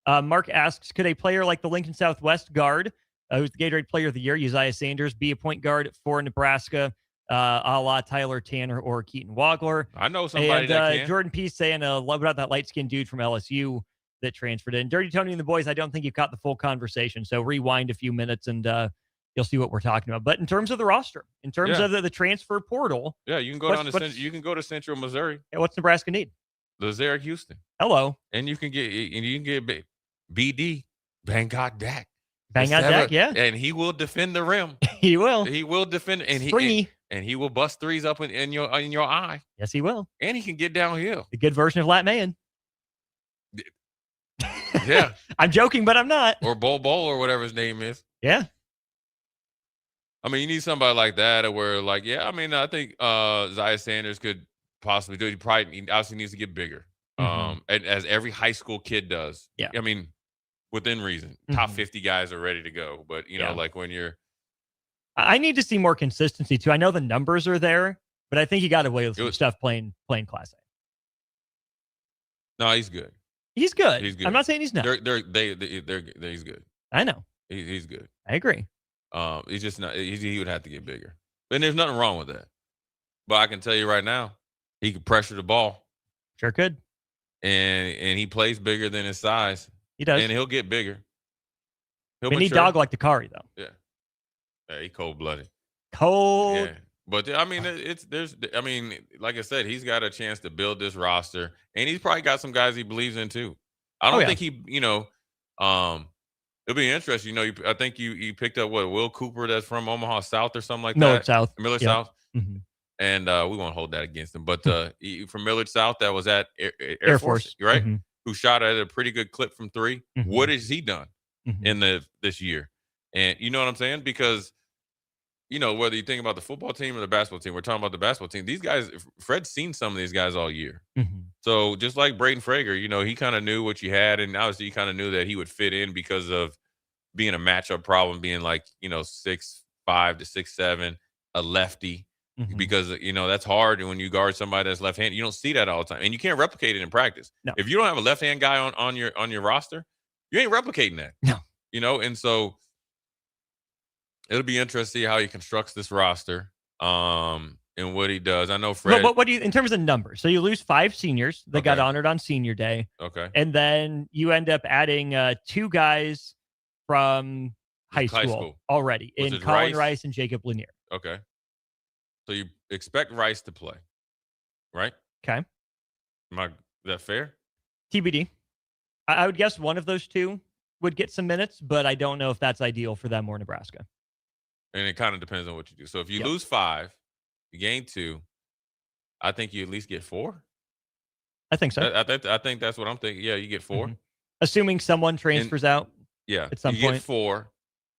Mark asks, could a player like the Lincoln Southwest guard, who's the Gatorade Player of the Year, Uzziah Sanders, be a point guard for Nebraska, a la Tyler Tanner or Keaton Wagler? I know somebody that can. Jordan P. saying, love about that light-skinned dude from LSU that transferred in. Dirty Tony and the boys, I don't think you've got the full conversation, so rewind a few minutes and you'll see what we're talking about. But in terms of the roster, in terms of the transfer portal. Yeah, you can go you can go to Central Missouri. What's Nebraska need? Lazarick Houston. Hello. And you can get BD, Banggot Dak. Banggot Dak, yeah. And he will defend the rim. He will. He will defend and he will bust threes up in your eye. Yes, he will. And he can get downhill. A good version of Lat Man. Yeah. I'm joking, but I'm not. Or Bol or whatever his name is. Yeah. I mean, you need somebody like that where, I think Uzziah Sanders could possibly do it. He obviously needs to get bigger, and as every high school kid does. Yeah. I mean, within reason. Top 50 guys are ready to go. But, like when you're. I need to see more consistency, too. I know the numbers are there, but I think you got away with some stuff playing Class A. No, he's good. He's good. He's good. I'm not saying he's not. He's good. I know. He's good. I agree. He's just not. He would have to get bigger, and there's nothing wrong with that. But I can tell you right now, he could pressure the ball. Sure could. And he plays bigger than his size. He does, and he'll get bigger. We need dog like Dakari though. Yeah, he cold blooded. Cold. Yeah. But I mean, like I said, he's got a chance to build this roster, and he's probably got some guys he believes in too. I don't think he, it'll be interesting. I think you picked up Will Cooper that's from Omaha South or something like Millard that. South. Millard South. And we won't hold that against him. But from Millard South that was at Air Force, right? Who shot at a pretty good clip from three. What has he done in this year? And you know what I'm saying? Because whether you think about the football team or the basketball team, we're talking about the basketball team. These guys, Fred's seen some of these guys all year. So just like Braden Frager, he kind of knew what you had, and obviously he kind of knew that he would fit in because of being a matchup problem, being 6'5" to 6'7", a lefty. Because that's hard when you guard somebody that's left-handed. You don't see that all the time, and you can't replicate it in practice. No. If you don't have a left-hand guy on your roster, you ain't replicating that. No. And so it'll be interesting to see how he constructs this roster, and what he does. I know Fred. What do you in terms of numbers? So you lose 5 seniors that got honored on Senior Day. Okay. And then you end up adding 2 guys from high school already in Colin Rice and Jacob Lanier. Okay. So you expect Rice to play, right? Okay. Is that fair? TBD. I would guess one of those 2 would get some minutes, but I don't know if that's ideal for them or Nebraska. And it kind of depends on what you do. So if you lose 5, you gain 2, I think you at least get 4. I think so. I think that's what I'm thinking. Yeah, you get 4. Assuming someone transfers out. Yeah, at some you point. get 4,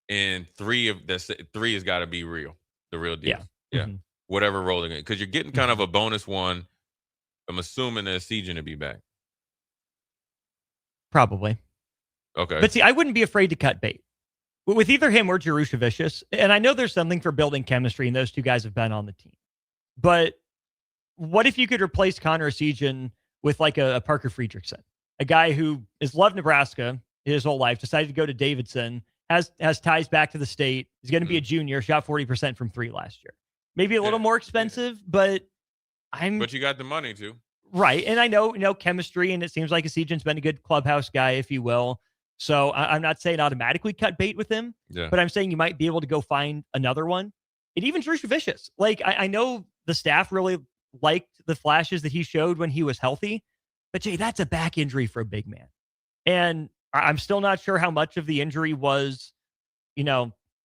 and 3 has got to be real, the real deal. Yeah. Whatever role they're in, because you're getting kind of a bonus one. I'm assuming that Sejan to be back. Probably. Okay. But see, I wouldn't be afraid to cut bait with either him or Jerusha. And I know there's something for building chemistry, and those two guys have been on the team. But what if you could replace Connor Sejan with like a Parker Friedrichsen, a guy who has loved Nebraska his whole life, decided to go to Davidson, has ties back to the state, is going to be a junior, shot 40% from 3 last year. Maybe a little more expensive, but But you got the money too. Right. And I know, chemistry, and it seems like Sejan's been a good clubhouse guy, if you will. So I'm not saying automatically cut bait with him, but I'm saying you might be able to go find another one. And even Jerusha. Like, I know the staff really liked the flashes that he showed when he was healthy, but Jay, that's a back injury for a big man. And I'm still not sure how much of the injury was,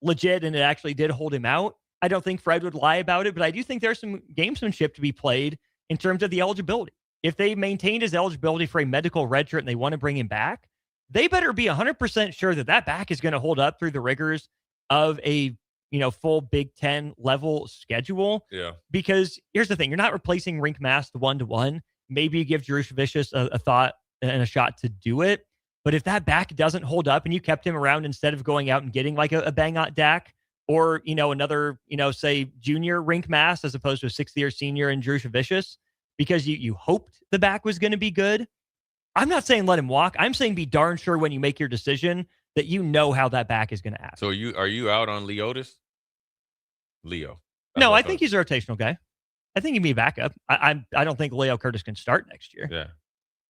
legit and it actually did hold him out. I don't think Fred would lie about it, but I do think there's some gamesmanship to be played in terms of the eligibility. If they maintained his eligibility for a medical redshirt and they want to bring him back, they better be 100% sure that back is going to hold up through the rigors of a, full Big Ten level schedule. Yeah. Because here's the thing, you're not replacing Rink Mast 1-to-1. Maybe you give Jerusha a thought and a shot to do it. But if that back doesn't hold up and you kept him around instead of going out and getting like a Bangot Dak or, another, say junior Rink Mast as opposed to a 6th-year senior in Jerusha because you hoped the back was going to be good. I'm not saying let him walk. I'm saying be darn sure when you make your decision that you know how that back is going to act. So are you out on Leotis? Leo. No, I think he's a rotational guy. I think he'd be a backup. I don't think Leo Curtis can start next year. Yeah.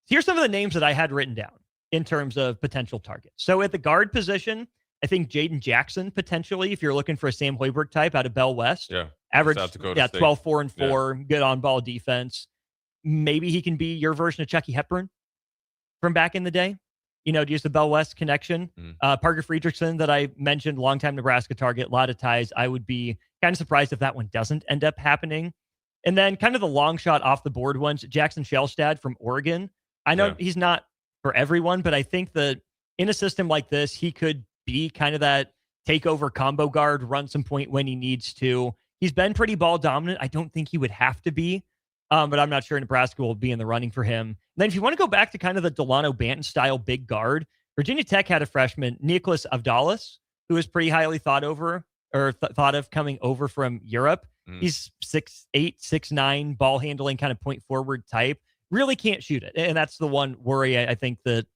Here's some of the names that I had written down in terms of potential targets. So at the guard position, I think Jaden Jackson, potentially, if you're looking for a Sam Hoiberg type out of Bell West. Yeah. Average, South Dakota State. 12-4-4, good on-ball defense. Maybe he can be your version of Chucky Hepburn from back in the day. To use the Bell West connection. Parker Friedrichsen that I mentioned, longtime Nebraska target, a lot of ties. I would be kind of surprised if that one doesn't end up happening. And then kind of the long shot off the board ones, Jackson Shellstad from Oregon. I know he's not for everyone, but I think that in a system like this, he could be kind of that takeover combo guard, run some point when he needs to. He's been pretty ball dominant. I don't think he would have to be, but I'm not sure Nebraska will be in the running for him. And then if you want to go back to kind of the Delano Banton style big guard, Virginia Tech had a freshman, Nicholas Avdalis, who was pretty highly thought of coming over from Europe. He's 6'8", 6'9", ball handling kind of point forward type. Really can't shoot it. And that's the one worry I think that,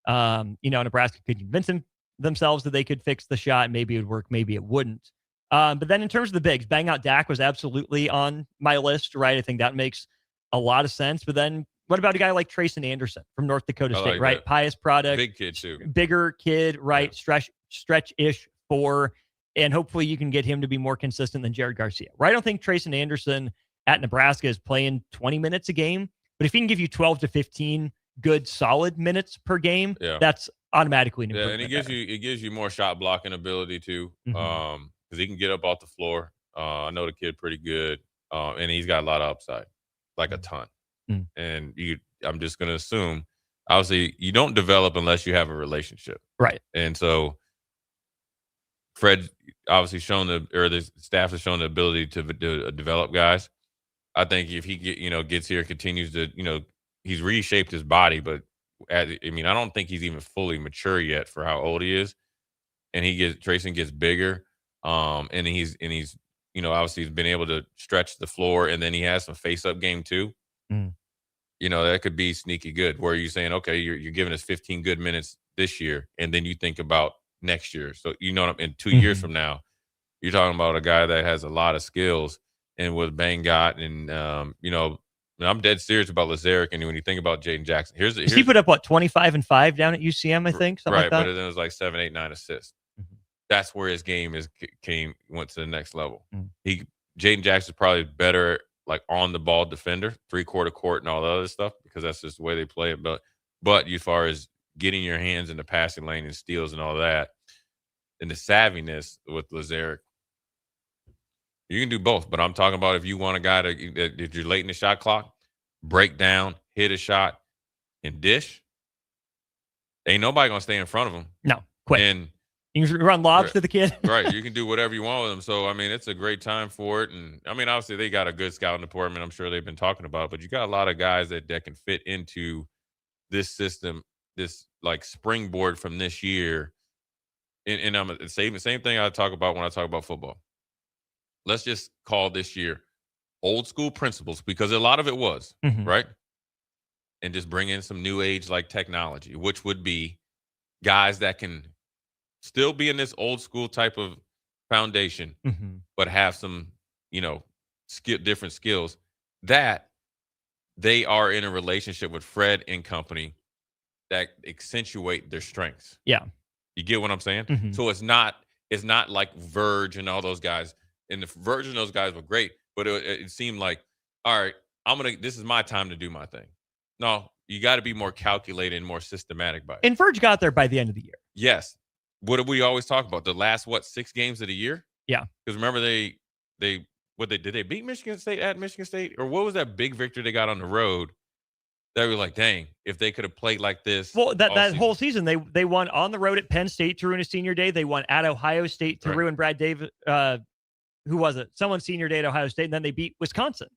Nebraska could convince themselves that they could fix the shot. Maybe it would work. Maybe it wouldn't. But then in terms of the bigs, Bangot Dak was absolutely on my list, right? I think that makes a lot of sense. But then what about a guy like Trayson Anderson from North Dakota State, like right? that. Pious product. Big kid too. Bigger kid, right? Yeah. Stretch-ish 4. And hopefully you can get him to be more consistent than Jared Garcia, right? I don't think Trayson Anderson at Nebraska is playing 20 minutes a game. But if he can give you 12 to 15 good, solid minutes per game, that's automatically an improvement. And it gives you more shot blocking ability too, because he can get up off the floor. I know the kid pretty good, and he's got a lot of upside, like a ton. And I'm just going to assume, obviously, you don't develop unless you have a relationship, right? And so Fred obviously the staff has shown the ability to develop guys. I think if he gets here, continues to, he's reshaped his body, but I don't think he's even fully mature yet for how old he is. And Trayson gets bigger. And he's obviously he's been able to stretch the floor, and then he has some face up game too. That could be sneaky good where you're saying, okay, you're giving us 15 good minutes this year. And then you think about next year. So, in 2 years from now, you're talking about a guy that has a lot of skills. And with Bangot and, I'm dead serious about Lazarick. And when you think about Jaden Jackson, here's he put up, 25 and 5 down at UCM, I think? Something like that? Right, but then it was like 7, 8, 9 assists. That's where his game went to the next level. Jaden Jackson's probably better, like on the ball defender, 3/4 court and all the other stuff, because that's just the way they play it. But as far as getting your hands in the passing lane and steals and all that, and the savviness with Lazarick, You can do both, but I'm talking about if you want a guy if you're late in the shot clock, break down, hit a shot, and dish, ain't nobody going to stay in front of him. No, quick. And you can run lobs to the kid. Right. You can do whatever you want with them. So, I mean, it's a great time for it. And, I mean, obviously, they got a good scouting department. I'm sure they've been talking about it. But you got a lot of guys that can fit into this system, this, like, springboard from this year. And I'm the same thing I talk about when I talk about football. Let's just call this year old school principles, because a lot of it was, right? And just bring in some new age like technology, which would be guys that can still be in this old school type of foundation, but have some, different skills that they are in a relationship with Fred and company that accentuate their strengths. Yeah. You get what I'm saying? So it's not like Verge and all those guys. And the Verge and those guys were great, but it seemed like, all right, this is my time to do my thing. No, you got to be more calculated and more systematic by it. And Verge got there by the end of the year. Yes. What do we always talk about? The last, 6 games of the year? Yeah. Because remember did they beat Michigan State at Michigan State? Or what was that big victory they got on the road? They were like, dang, if they could have played like this. Well, that whole season, they won on the road at Penn State to ruin his senior day. They won at Ohio State to ruin Brad Davis. Who was it? Someone's senior day at Ohio State, and then they beat Wisconsin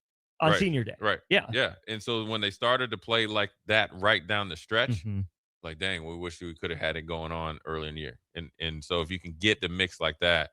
on senior day. Right. Yeah. Yeah. And so when they started to play like that right down the stretch, like, dang, we wish we could have had it going on early in the year. And so if you can get the mix like that,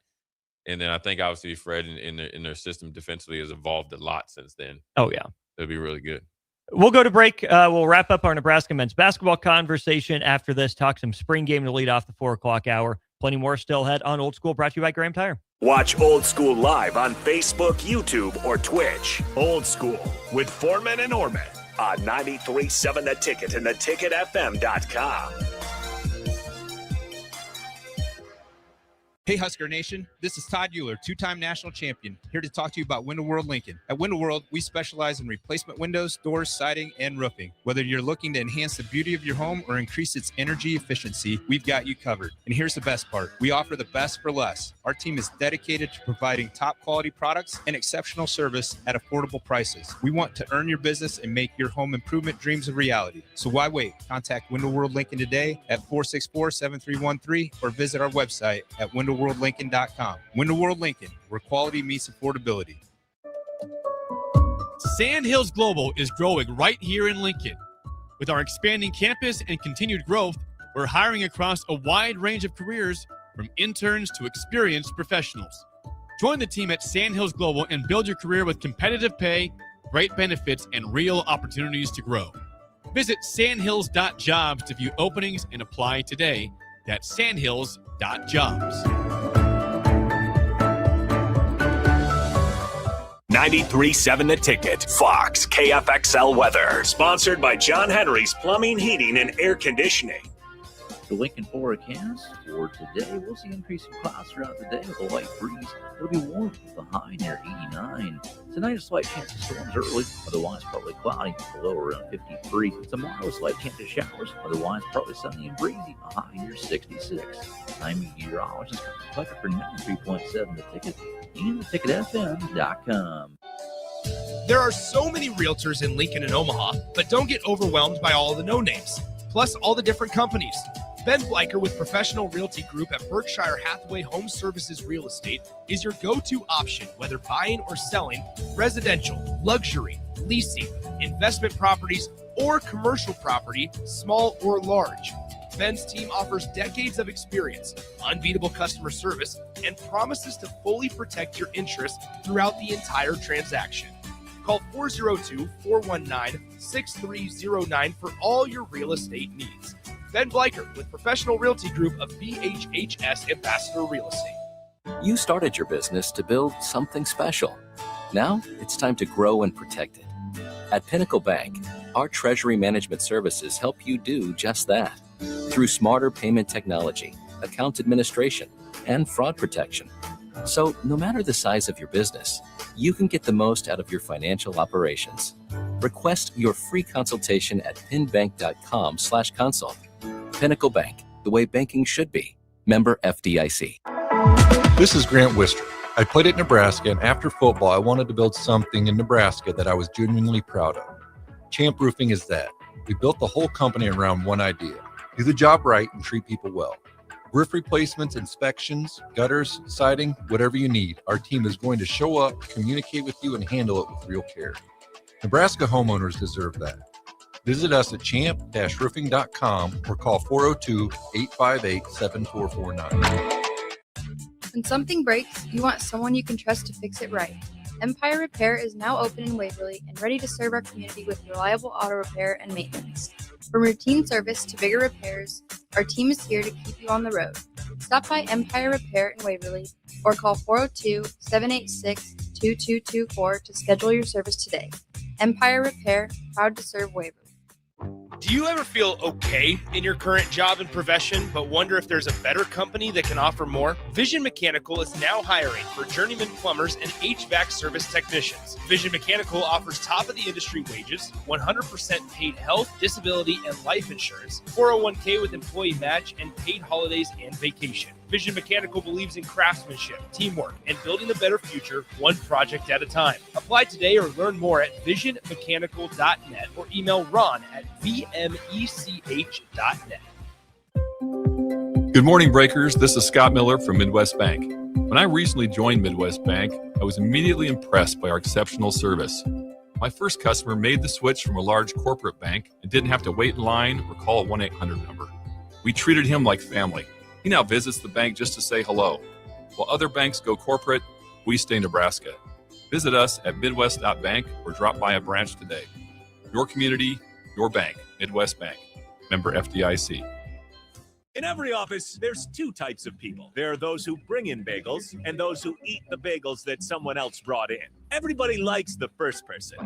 and then I think obviously Fred in their system defensively has evolved a lot since then. Oh, yeah. It'll be really good. We'll go to break. We'll wrap up our Nebraska men's basketball conversation after this. Talk some spring game to lead off the 4 o'clock hour. Plenty more still ahead on Old School, brought to you by Graham Tire. Watch Old School live on Facebook, YouTube, or Twitch. Old School with Foreman and Orman on 93.7 The Ticket and theticketfm.com. Hey, Husker Nation, this is Todd Euler, 2-time national champion, here to talk to you about Window World Lincoln. At Window World, we specialize in replacement windows, doors, siding, and roofing. Whether you're looking to enhance the beauty of your home or increase its energy efficiency, we've got you covered. And here's the best part. We offer the best for less. Our team is dedicated to providing top quality products and exceptional service at affordable prices. We want to earn your business and make your home improvement dreams a reality. So why wait? Contact Window World Lincoln today at 464-7313 or visit our website at windowworldlincoln.com. Window World Lincoln, where quality meets affordability. Sandhills Global is growing right here in Lincoln. With our expanding campus and continued growth, we're hiring across a wide range of careers, from interns to experienced professionals. Join the team at Sandhills Global and build your career with competitive pay, great benefits, and real opportunities to grow. Visit sandhills.jobs to view openings and apply today. That's sandhills.jobs. 93.7 The Ticket, Fox, KFXL weather. Sponsored by John Henry's Plumbing, Heating, and Air Conditioning. The Lincoln forecast for today, we'll see increasing clouds throughout the day with a light breeze. It'll be warm with a high near 89. Tonight, a slight chance of storms early, otherwise partly cloudy, a low around 53. Tomorrow, a slight chance of showers, otherwise partly sunny and breezy, a high near 66. I'm meteorologist Tucker for 93.7 The Ticket and theticketfm.com. There are so many realtors in Lincoln and Omaha, but don't get overwhelmed by all of the no-names, plus all the different companies. Ben Bleicher with Professional Realty Group at Berkshire Hathaway Home Services Real Estate is your go-to option, whether buying or selling residential, luxury, leasing, investment properties, or commercial property, small or large. Ben's team offers decades of experience, unbeatable customer service, and promises to fully protect your interests throughout the entire transaction. Call 402-419-6309 for all your real estate needs. Ben Bleicher with Professional Realty Group of BHHS Ambassador Real Estate. You started your business to build something special. Now it's time to grow and protect it. At Pinnacle Bank, our treasury management services help you do just that. Through smarter payment technology, account administration, and fraud protection. So no matter the size of your business, you can get the most out of your financial operations. Request your free consultation at pinbank.com/consult. Pinnacle Bank, the way banking should be. Member FDIC. This is Grant Wister. I played at Nebraska, and after football, I wanted to build something in Nebraska that I was genuinely proud of. Champ Roofing is that. We built the whole company around one idea: do the job right and treat people well. Roof replacements, inspections, gutters, siding, whatever you need, our team is going to show up, communicate with you, and handle it with real care. Nebraska homeowners deserve that. Visit us at champ-roofing.com or call 402-858-7449. When something breaks, you want someone you can trust to fix it right. Empire Repair is now open in Waverly and ready to serve our community with reliable auto repair and maintenance. From routine service to bigger repairs, our team is here to keep you on the road. Stop by Empire Repair in Waverly or call 402-786-2224 to schedule your service today. Empire Repair, proud to serve Waverly. Do you ever feel okay in your current job and profession, but wonder if there's a better company that can offer more? Vision Mechanical is now hiring for journeyman plumbers and HVAC service technicians. Vision Mechanical offers top-of-the-industry wages, 100% paid health, disability, and life insurance, 401k with employee match, and paid holidays and vacation. Vision Mechanical believes in craftsmanship, teamwork, and building a better future one project at a time. Apply today or learn more at visionmechanical.net or email Ron at vmech.net. Good morning, Breakers. This is Scott Miller from Midwest Bank. When I recently joined Midwest Bank, I was immediately impressed by our exceptional service. My first customer made the switch from a large corporate bank and didn't have to wait in line or call a 1-800 number. We treated him like family. He now visits the bank just to say hello. While other banks go corporate, we stay Nebraska. Visit us at midwest.bank or drop by a branch today. Your community, your bank. Midwest Bank. Member FDIC. In every office, there's two types of people. There are those who bring in bagels and those who eat the bagels that someone else brought in. Everybody likes the first person.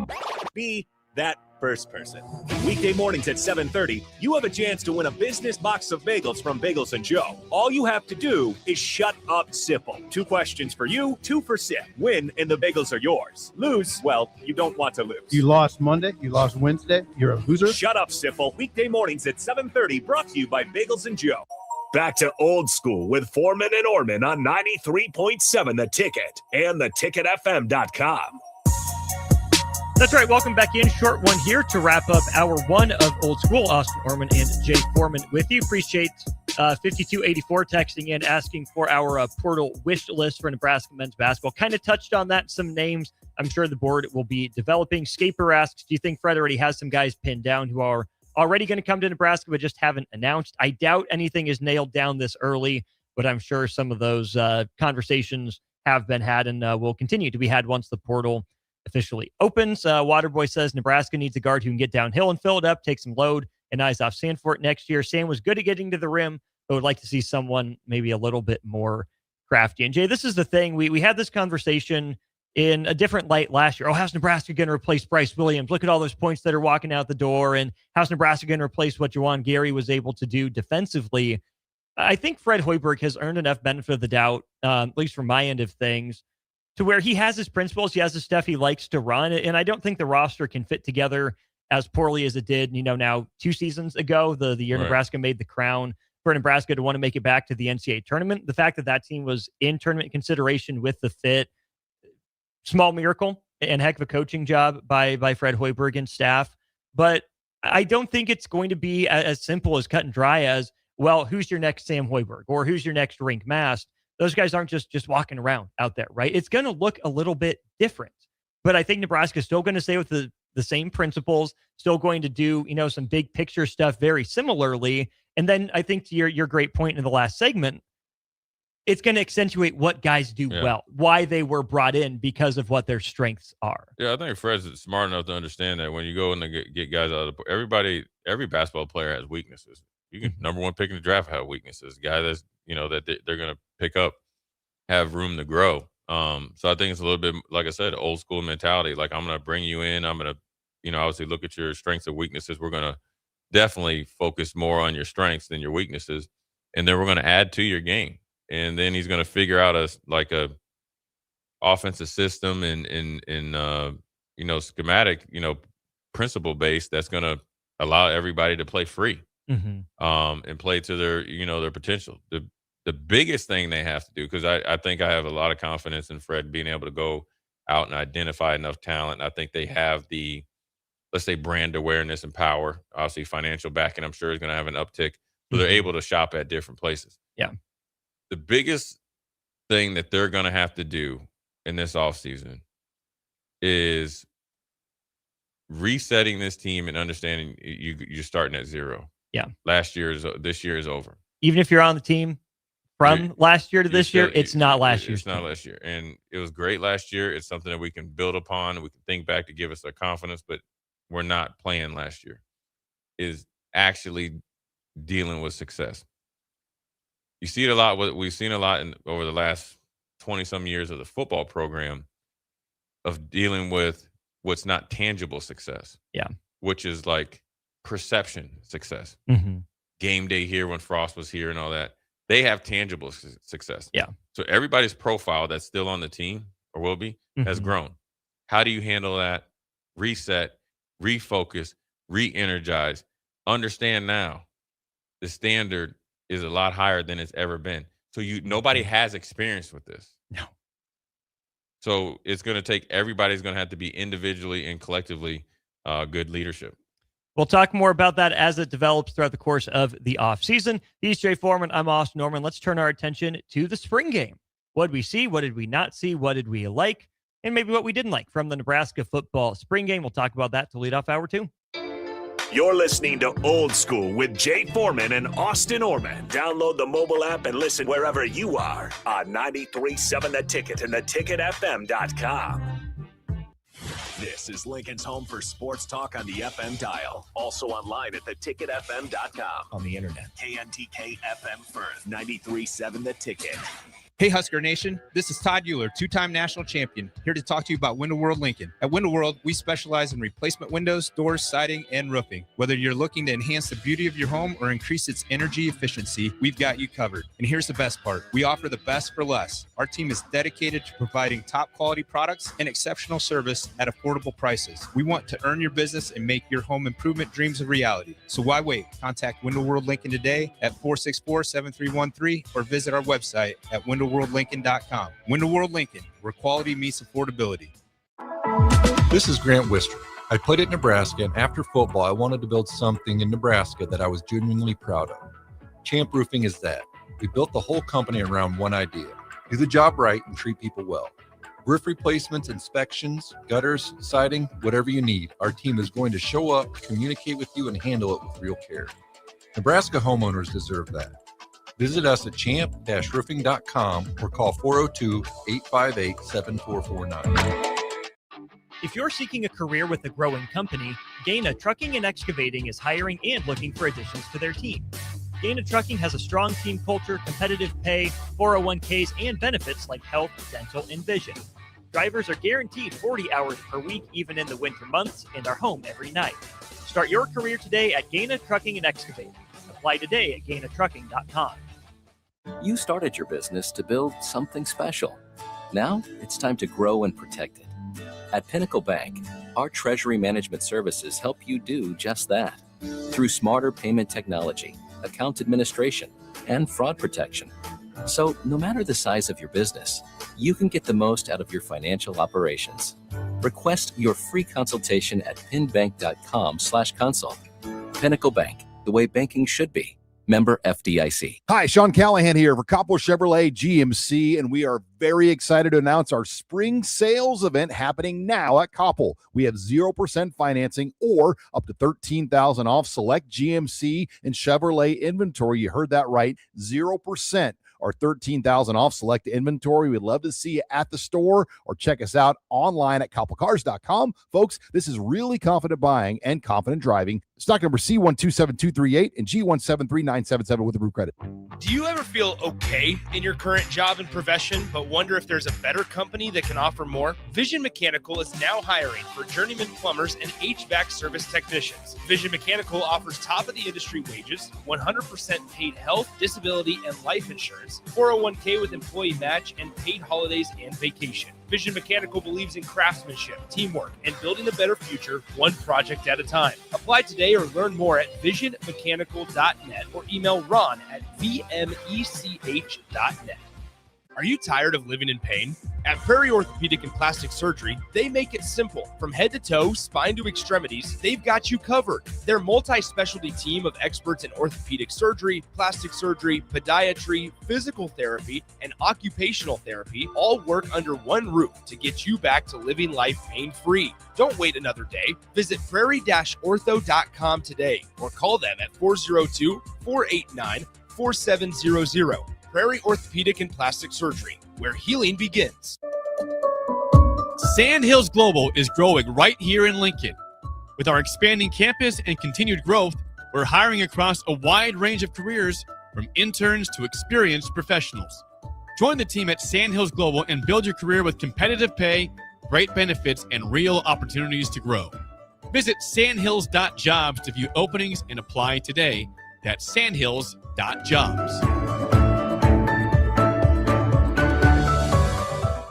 Be that first person. Weekday mornings at 7:30, you have a chance to win a business box of bagels from Bagels & Joe. All you have to do is shut up, Sipple. 2 questions for you, 2 for Sip. Win, and the bagels are yours. Lose, well, you don't want to lose. You lost Monday, you lost Wednesday, you're a loser. Shut up, Sipple. Weekday mornings at 7:30, brought to you by Bagels & Joe. Back to Old School with Foreman and Orman on 93.7 The Ticket and theticketfm.com. That's right. Welcome back in. Short one here to wrap up hour 1 of Old School. Austin Orman and Jay Foreman with you. Appreciate 5284 texting in, asking for our portal wish list for Nebraska men's basketball. Kind of touched on that, some names I'm sure the board will be developing. Scaper asks, do you think Fred already has some guys pinned down who are already going to come to Nebraska but just haven't announced? I doubt anything is nailed down this early, but I'm sure some of those conversations have been had and will continue to be had once the portal officially opens. Waterboy says Nebraska needs a guard who can get downhill and fill it up, take some load, and eyes off Sanford next year. Sam was good at getting to the rim, but would like to see someone maybe a little bit more crafty. And Jay, this is the thing. We had this conversation in a different light last year. Oh, how's Nebraska going to replace Bryce Williams? Look at all those points that are walking out the door. And how's Nebraska going to replace what Juwan Gary was able to do defensively? I think Fred Hoiberg has earned enough benefit of the doubt, at least from my end of things, to where he has his principles, he has the stuff he likes to run, and I don't think the roster can fit together as poorly as it did, now 2 seasons ago, the year Nebraska made the crown, for Nebraska to want to make it back to the NCAA tournament. The fact that team was in tournament consideration with the fit, small miracle and heck of a coaching job by Fred Hoiberg and staff, but I don't think it's going to be as simple as cut and dry as, well, who's your next Sam Hoiberg or who's your next Rink Mast? Those guys aren't just walking around out there, right? It's going to look a little bit different. But I think Nebraska is still going to stay with the same principles, still going to do, some big picture stuff very similarly. And then I think to your great point in the last segment, it's going to accentuate what guys do well, why they were brought in because of what their strengths are. Yeah, I think Fred's smart enough to understand that when you go in to get guys out of the every basketball player has weaknesses. You can number 1 pick in the draft have weaknesses. Guy that's that they're going to pick up have room to grow. So I think it's a little bit, like I said, old school mentality. Like, I'm going to bring you in. I'm going to, obviously look at your strengths and weaknesses. We're going to definitely focus more on your strengths than your weaknesses. And then we're going to add to your game. And then he's going to figure out a offensive system and schematic, principle based that's going to allow everybody to play free. Mm-hmm. And play to their, their potential. The biggest thing they have to do, because I think I have a lot of confidence in Fred being able to go out and identify enough talent. I think they have the, let's say, brand awareness and power. Obviously, financial backing, I'm sure, is going to have an uptick. So they're able to shop at different places. Yeah. The biggest thing that they're going to have to do in this offseason is resetting this team and understanding you're starting at zero. Yeah. This year is over. Even if you're on the team from last year to this year, it's not last year. It's not last year. And it was great last year. It's something that we can build upon. We can think back to give us our confidence, but we're not playing last year. Is actually dealing with success. You see it a lot. We've seen a lot over the last 20-some years of the football program of dealing with what's not tangible success. Yeah. Which is like perception success. Mm-hmm. Game day here when Frost was here and all that. They have tangible success. Yeah. So everybody's profile that's still on the team or will be has grown. How do you handle that? Reset, refocus, re-energize. Understand now the standard is a lot higher than it's ever been. So nobody has experience with this. No. So it's going to take, everybody's going to have to be individually and collectively good leadership. We'll talk more about that as it develops throughout the course of the offseason. He's Jay Foreman. I'm Austin Norman. Let's turn our attention to the spring game. What did we see? What did we not see? What did we like? And maybe what we didn't like from the Nebraska football spring game. We'll talk about that to lead off hour 2. You're listening to Old School with Jay Foreman and Austin Orman. Download the mobile app and listen wherever you are on 93.7 The Ticket and theticketfm.com. This is Lincoln's home for sports talk on the FM dial. Also online at theticketfm.com. On the internet. KNTK FM Firth, 93.7 The Ticket. Hey, Husker Nation. This is Todd Euler, two-time national champion, here to talk to you about Window World Lincoln. At Window World, we specialize in replacement windows, doors, siding, and roofing. Whether you're looking to enhance the beauty of your home or increase its energy efficiency, we've got you covered. And here's the best part. We offer the best for less. Our team is dedicated to providing top-quality products and exceptional service at affordable prices. We want to earn your business and make your home improvement dreams a reality. So why wait? Contact Window World Lincoln today at 464-7313 or visit our website at WindowWorldLincoln.com. Window World Lincoln, where quality meets affordability. This is Grant Wister. I played at Nebraska, and after football, I wanted to build something in Nebraska that I was genuinely proud of. Champ Roofing is that. We built the whole company around one idea: do the job right and treat people well. Roof replacements, inspections, gutters, siding, whatever you need, our team is going to show up, communicate with you, and handle it with real care. Nebraska homeowners deserve that. Visit us at champ-roofing.com or call 402-858-7449. If you're seeking a career with a growing company, Gaina Trucking and Excavating is hiring and looking for additions to their team. Gaina Trucking has a strong team culture, competitive pay, 401ks, and benefits like health, dental, and vision. Drivers are guaranteed 40 hours per week, even in the winter months, and are home every night. Start your career today at Gaina Trucking and Excavating. Apply today at GainaTrucking.com. You started your business to build something special. Now it's time to grow and protect it. At Pinnacle Bank, our treasury management services help you do just that. Through smarter payment technology, account administration, and fraud protection. So no matter the size of your business, you can get the most out of your financial operations. Request your free consultation at pinbank.com/consult. Pinnacle Bank, the way banking should be. Member FDIC. Hi, Sean Callahan here for Copple Chevrolet GMC, and we are very excited to announce our spring sales event happening now at Copple. We have 0% financing or up to $13,000 off select GMC and Chevrolet inventory. You heard that right, 0%. Or $13,000 off select inventory. We'd love to see you at the store or check us out online at copplecars.com. Folks, this is really confident buying and confident driving. Stock number C127238 and G173977 with approved credit. Do you ever feel okay in your current job and profession, but wonder if there's a better company that can offer more? Vision Mechanical is now hiring for journeyman plumbers and HVAC service technicians. Vision Mechanical offers top-of-the-industry wages, 100% paid health, disability, and life insurance, 401k with employee match, and paid holidays and vacation. Vision Mechanical believes in craftsmanship, teamwork, and building a better future one project at a time. Apply today or learn more at visionmechanical.net or email Ron at vmech.net. Are you tired of living in pain? At Prairie Orthopedic and Plastic Surgery, they make it simple. From head to toe, spine to extremities, they've got you covered. Their multi-specialty team of experts in orthopedic surgery, plastic surgery, podiatry, physical therapy, and occupational therapy all work under one roof to get you back to living life pain-free. Don't wait another day. Visit prairie-ortho.com today or call them at 402-489-4700. Prairie Orthopedic and Plastic Surgery, where healing begins. Sandhills Global is growing right here in Lincoln. With our expanding campus and continued growth, we're hiring across a wide range of careers, from interns to experienced professionals. Join the team at Sandhills Global and build your career with competitive pay, great benefits, and real opportunities to grow. Visit sandhills.jobs to view openings and apply today. That's sandhills.jobs.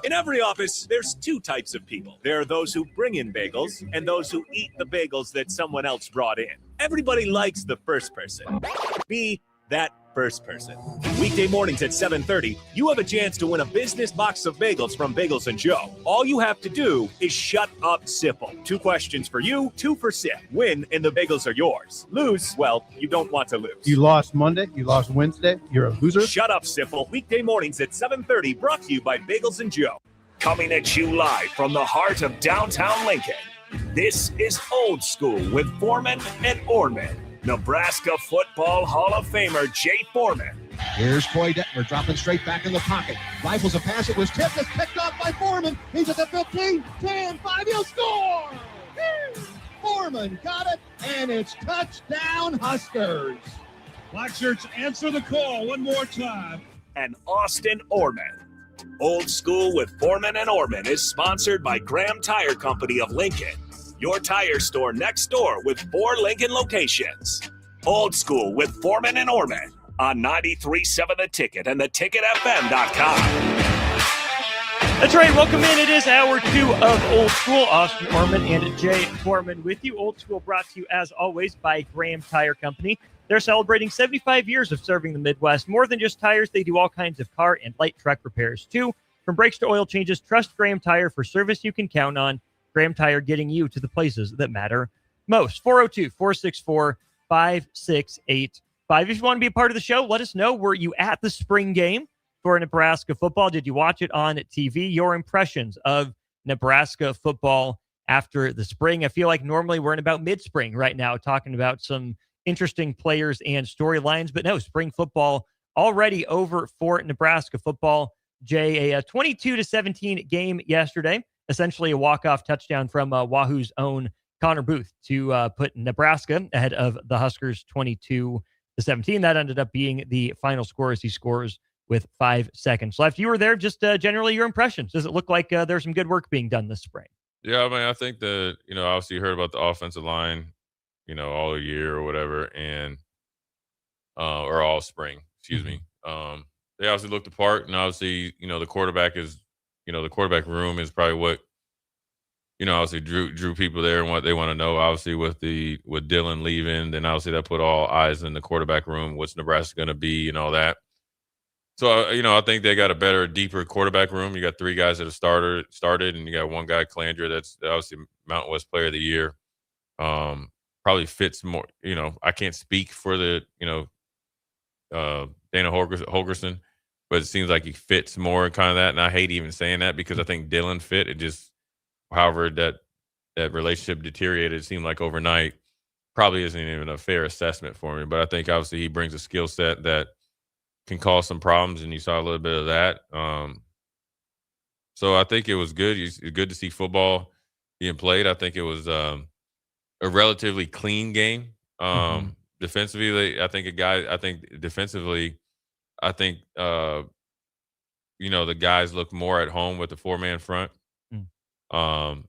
In every office, there's two types of people. There are those who bring in bagels and those who eat the bagels that someone else brought in. Everybody likes the first person. Be that first person. Weekday mornings at 7:30, you have a chance to win a business box of bagels from Bagels & Joe. All you have to do is shut up, Sipple. 2 questions for you, 2 for Sip. Win, and the bagels are yours. Lose, well, you don't want to lose. You lost Monday, you lost Wednesday, you're a loser. Shut up, Sipple. Weekday mornings at 7:30, brought to you by Bagels & Joe. Coming at you live from the heart of downtown Lincoln. This is Old School with Foreman and Orman. Nebraska Football Hall of Famer Jay Foreman. Here's Troy Detmer dropping straight back in the pocket. Rifles a pass. It was tipped. It's picked off by Foreman. He's at the 15, 10, 5. He'll score! Foreman got it, and it's touchdown Huskers. Black shirts, answer the call one more time. And Austin Orman. Old School with Foreman and Orman is sponsored by Graham Tire Company of Lincoln. Your tire store next door with 4 Lincoln locations. Old School with Foreman and Orman on 93.7 The Ticket and theticketfm.com. That's right. Welcome in. It is hour 2 of Old School. Austin Orman and Jay Foreman with you. Old School brought to you, as always, by Graham Tire Company. They're celebrating 75 years of serving the Midwest. More than just tires, they do all kinds of car and light truck repairs, too. From brakes to oil changes, trust Graham Tire for service you can count on. Graham Tire, getting you to the places that matter most. 402-464-5685. If you want to be a part of the show, let us know. Were you at the spring game for Nebraska football? Did you watch it on TV? Your impressions of Nebraska football after the spring. I feel like normally we're in about mid-spring right now, talking about some interesting players and storylines. But no, spring football already over for Nebraska football. Jay, a 22-17 game yesterday. Essentially a walk-off touchdown from Wahoo's own Connor Booth to put Nebraska ahead of the Huskers 22-17. That ended up being the final score as he scores with 5 seconds left. You were there, just generally your impressions. Does it look like there's some good work being done this spring? Yeah, I mean, I think that, obviously you heard about the offensive line, all year or whatever, and or all spring, excuse me. They obviously looked the part, and obviously, the quarterback is, the quarterback room is probably what, obviously drew people there and what they want to know. Obviously, with Dylan leaving, then obviously that put all eyes in the quarterback room. What's Nebraska going to be and all that. So, I think they got a better, deeper quarterback room. You got 3 guys that have started, and you got 1 guy, Calandra, that's obviously Mountain West Player of the Year. Probably fits more. I can't speak for the, Dana Holgerson. But it seems like he fits more kind of that. And I hate even saying that because I think Dylan fit. It just, however, that relationship deteriorated, it seemed like overnight, probably isn't even a fair assessment for me. But I think obviously he brings a skill set that can cause some problems. And you saw a little bit of that. So I think it was good. It's good to see football being played. I think it was a relatively clean game. Defensively, I think defensively, the guys look more at home with the 4-man front. And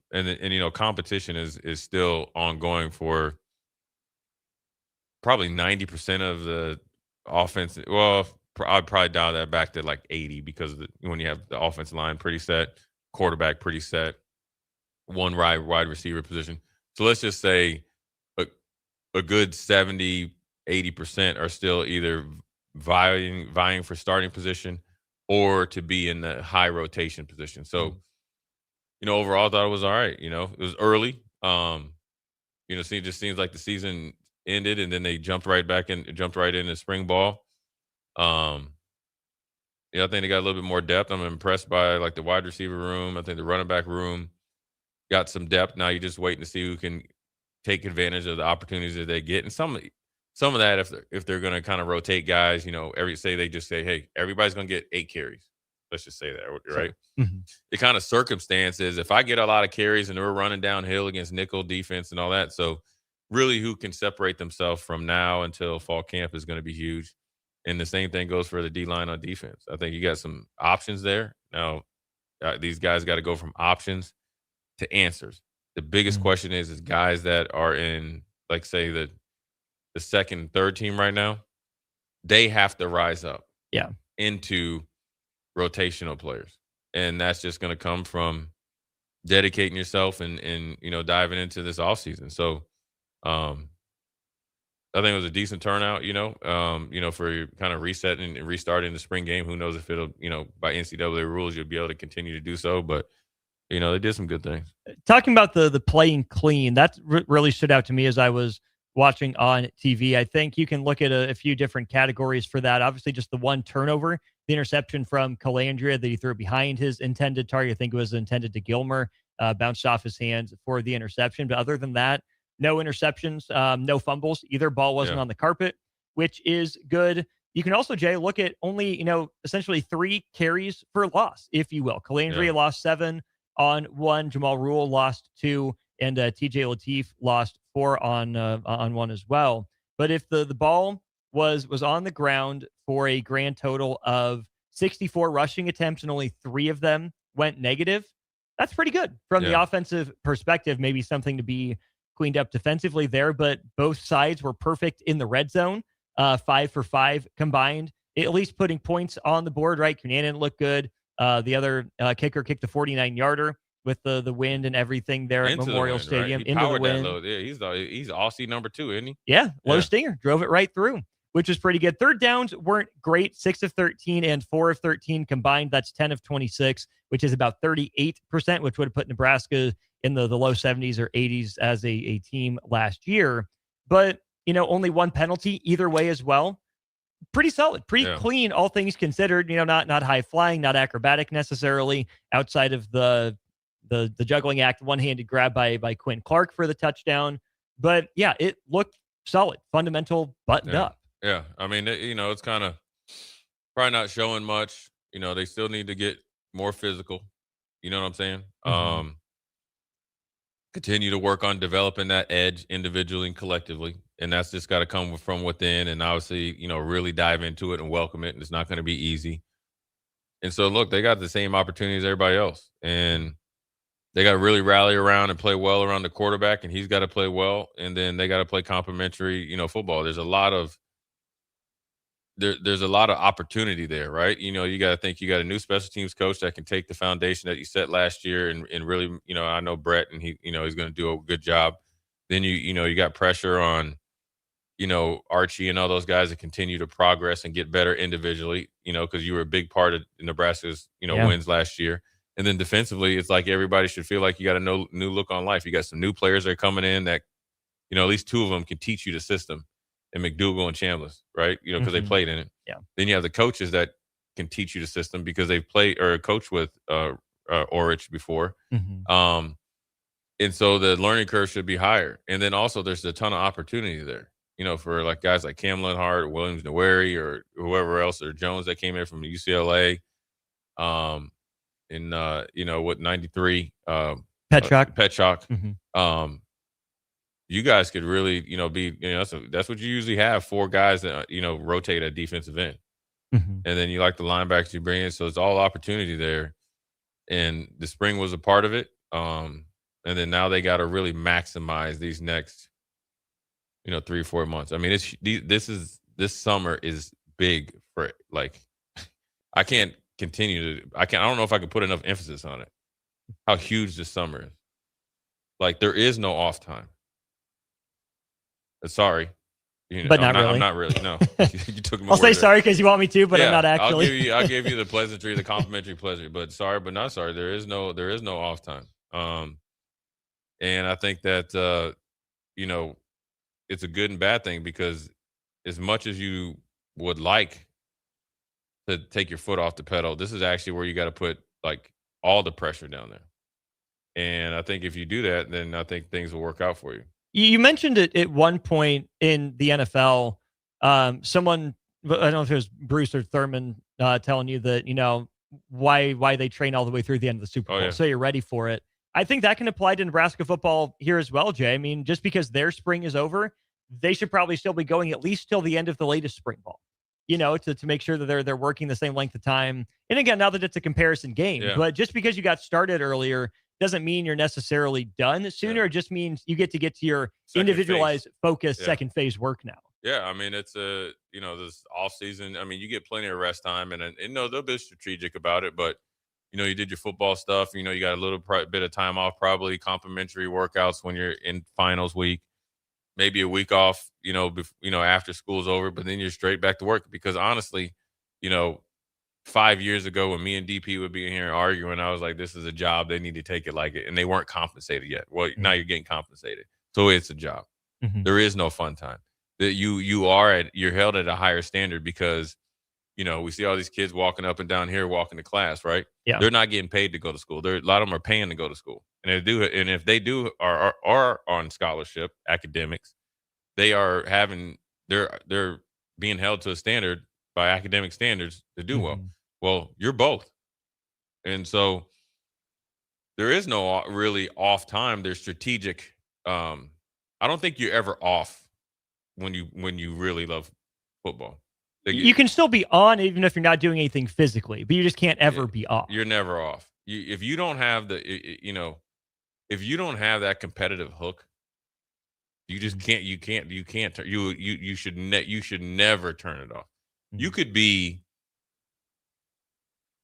competition is still ongoing for probably 90% of the offense. Well, I'd probably dial that back to like 80 because when you have the offensive line pretty set, quarterback pretty set, one wide receiver position. So let's just say a good 70-80% are still either vying for starting position or to be in the high rotation position. So, overall I thought it was all right. It was early. It just seems like the season ended and then they jumped right into spring ball. I think they got a little bit more depth. I'm impressed by like the wide receiver room. I think the running back room got some depth. Now you're just waiting to see who can take advantage of the opportunities that they get. And some of that, if they're going to kind of rotate guys, they just say, hey, everybody's going to get 8 carries. Let's just say that, right? Mm-hmm. The kind of circumstance is if I get a lot of carries and we're running downhill against nickel defense and all that. So really who can separate themselves from now until fall camp is going to be huge. And the same thing goes for the D-line on defense. I think you got some options there. Now, these guys got to go from options to answers. The biggest question is guys that are in, like, say, the second, third team right now, they have to rise up into rotational players. And that's just going to come from dedicating yourself and diving into this offseason. So I think it was a decent turnout, for kind of resetting and restarting the spring game. Who knows if it'll, by NCAA rules, you'll be able to continue to do so. But they did some good things. Talking about the playing clean, that really stood out to me as I was watching on TV. I think you can look at a few different categories for that. Obviously, just the one turnover, the interception from Calandria that he threw behind his intended target. I think it was intended to Gilmer, bounced off his hands for the interception. But other than that, no interceptions, no fumbles. Either ball wasn't on the carpet, which is good. You can also, Jay, look at only, essentially 3 carries for loss, if you will. Calandria lost 7 on 1. Jamal Rule lost 2, and TJ Lateef lost 4 on 1 as well. But if the ball was on the ground for a grand total of 64 rushing attempts and only 3 of them went negative, that's pretty good from the offensive perspective. Maybe something to be cleaned up defensively there, but both sides were perfect in the red zone, 5 for 5 combined, at least putting points on the board, right? Cunanan looked good. The other kicker kicked a 49-yarder with the wind and everything there at Memorial Stadium. Right? Into the wind. He's Aussie number 2, isn't he? Yeah, low stinger. Drove it right through, which was pretty good. Third downs weren't great. 6 of 13 and 4 of 13 combined. That's 10 of 26, which is about 38%, which would have put Nebraska in the low 70s or 80s as a team last year. But, only 1 penalty either way as well. Pretty solid, pretty clean, all things considered. Not high flying, not acrobatic necessarily, outside of the juggling act, one-handed grab by Quinn Clark for the touchdown. But yeah, it looked solid, fundamental, buttoned up. Yeah, I mean, it's kind of probably not showing much. They still need to get more physical. You know what I'm saying? Mm-hmm. Continue to work on developing that edge individually and collectively. And that's just got to come from within. And obviously, really dive into it and welcome it. And it's not going to be easy. And so, look, they got the same opportunity as everybody else. And they got to really rally around and play well around the quarterback. And he's got to play well. And then they got to play complementary, football. There's a lot of opportunity there, right? You got to think you got a new special teams coach that can take the foundation that you set last year and really, I know Brett and he's going to do a good job. Then you got pressure on, Archie and all those guys to continue to progress and get better individually, because you were a big part of Nebraska's, wins last year. And then defensively, it's like everybody should feel like you got a new look on life. You got some new players that are coming in that, at least 2 of them can teach you the system. And McDougal and Chambliss, right? Because they played in it. Yeah. Then you have the coaches that can teach you the system because they've played or coached with Orich before. Mm-hmm. And so the learning curve should be higher. And then also there's a ton of opportunity there, for like guys like Cam Lenhart or Williams Nweri or whoever else, or Jones that came in from UCLA. In 93. Petchak. Mm-hmm. You guys could really, be, that's what you usually have, 4 guys that, rotate at defensive end. Mm-hmm. And then you like the linebackers you bring in. So it's all opportunity there. And the spring was a part of it. And then now they got to really maximize these next, 3 or 4 months. I mean, this summer is big for it. Like, I don't know if I can put enough emphasis on it. how huge this summer is. Like, there is no off time. Sorry. But not really. I'm not really. No. You took my I'll say word there. sorry because you want me to, but I'm not actually. I'll give you the pleasantry, the complimentary pleasure. But sorry, but not sorry. There is no off time. And I think that it's a good and bad thing, because as much as you would like to take your foot off the pedal, this is actually where you got to put like all the pressure down there. And I think if you do that, then I think things will work out for you. You mentioned it at one point in the NFL. Someone, I don't know if it was Bruce or Thurman, telling you that, why they train all the way through the end of the Super Bowl. Yeah. So you're ready for it. I think that can apply to Nebraska football here as well, Jay. I mean, just because their spring is over, they should probably still be going at least till the end of the latest spring ball, to make sure that they're working the same length of time. And again, now that it's a comparison game, but just because you got started earlier doesn't mean you're necessarily done sooner. It just means you get to your Second individualized, focused second phase work now. Yeah, I mean, it's this off season. I mean, you get plenty of rest time, and they'll be strategic about it. But you did your football stuff. You got a little bit of time off, probably complimentary workouts when you're in finals week. Maybe a week off, after school's over. But then you're straight back to work, because honestly, 5 years ago when me and DP would be in here arguing, I was like, this is a job. They need to take it like it. And they weren't compensated yet. Well, now you're getting compensated. So it's a job. There is no fun time. That you're held at a higher standard, because, we see all these kids walking up and down here, walking to class, right? Yeah. They're not getting paid to go to school. A lot of them are paying to go to school. And if they do are on scholarship, academics, they're being held to a standard by academic standards to do well. Well, you're both. And so there is no really off time. There's strategic. I don't think you're ever off when you really love football. You can still be on even if you're not doing anything physically, but you just can't ever be off. You're never off. If you don't have if you don't have that competitive hook, you just can't. You should never turn it off. You could be,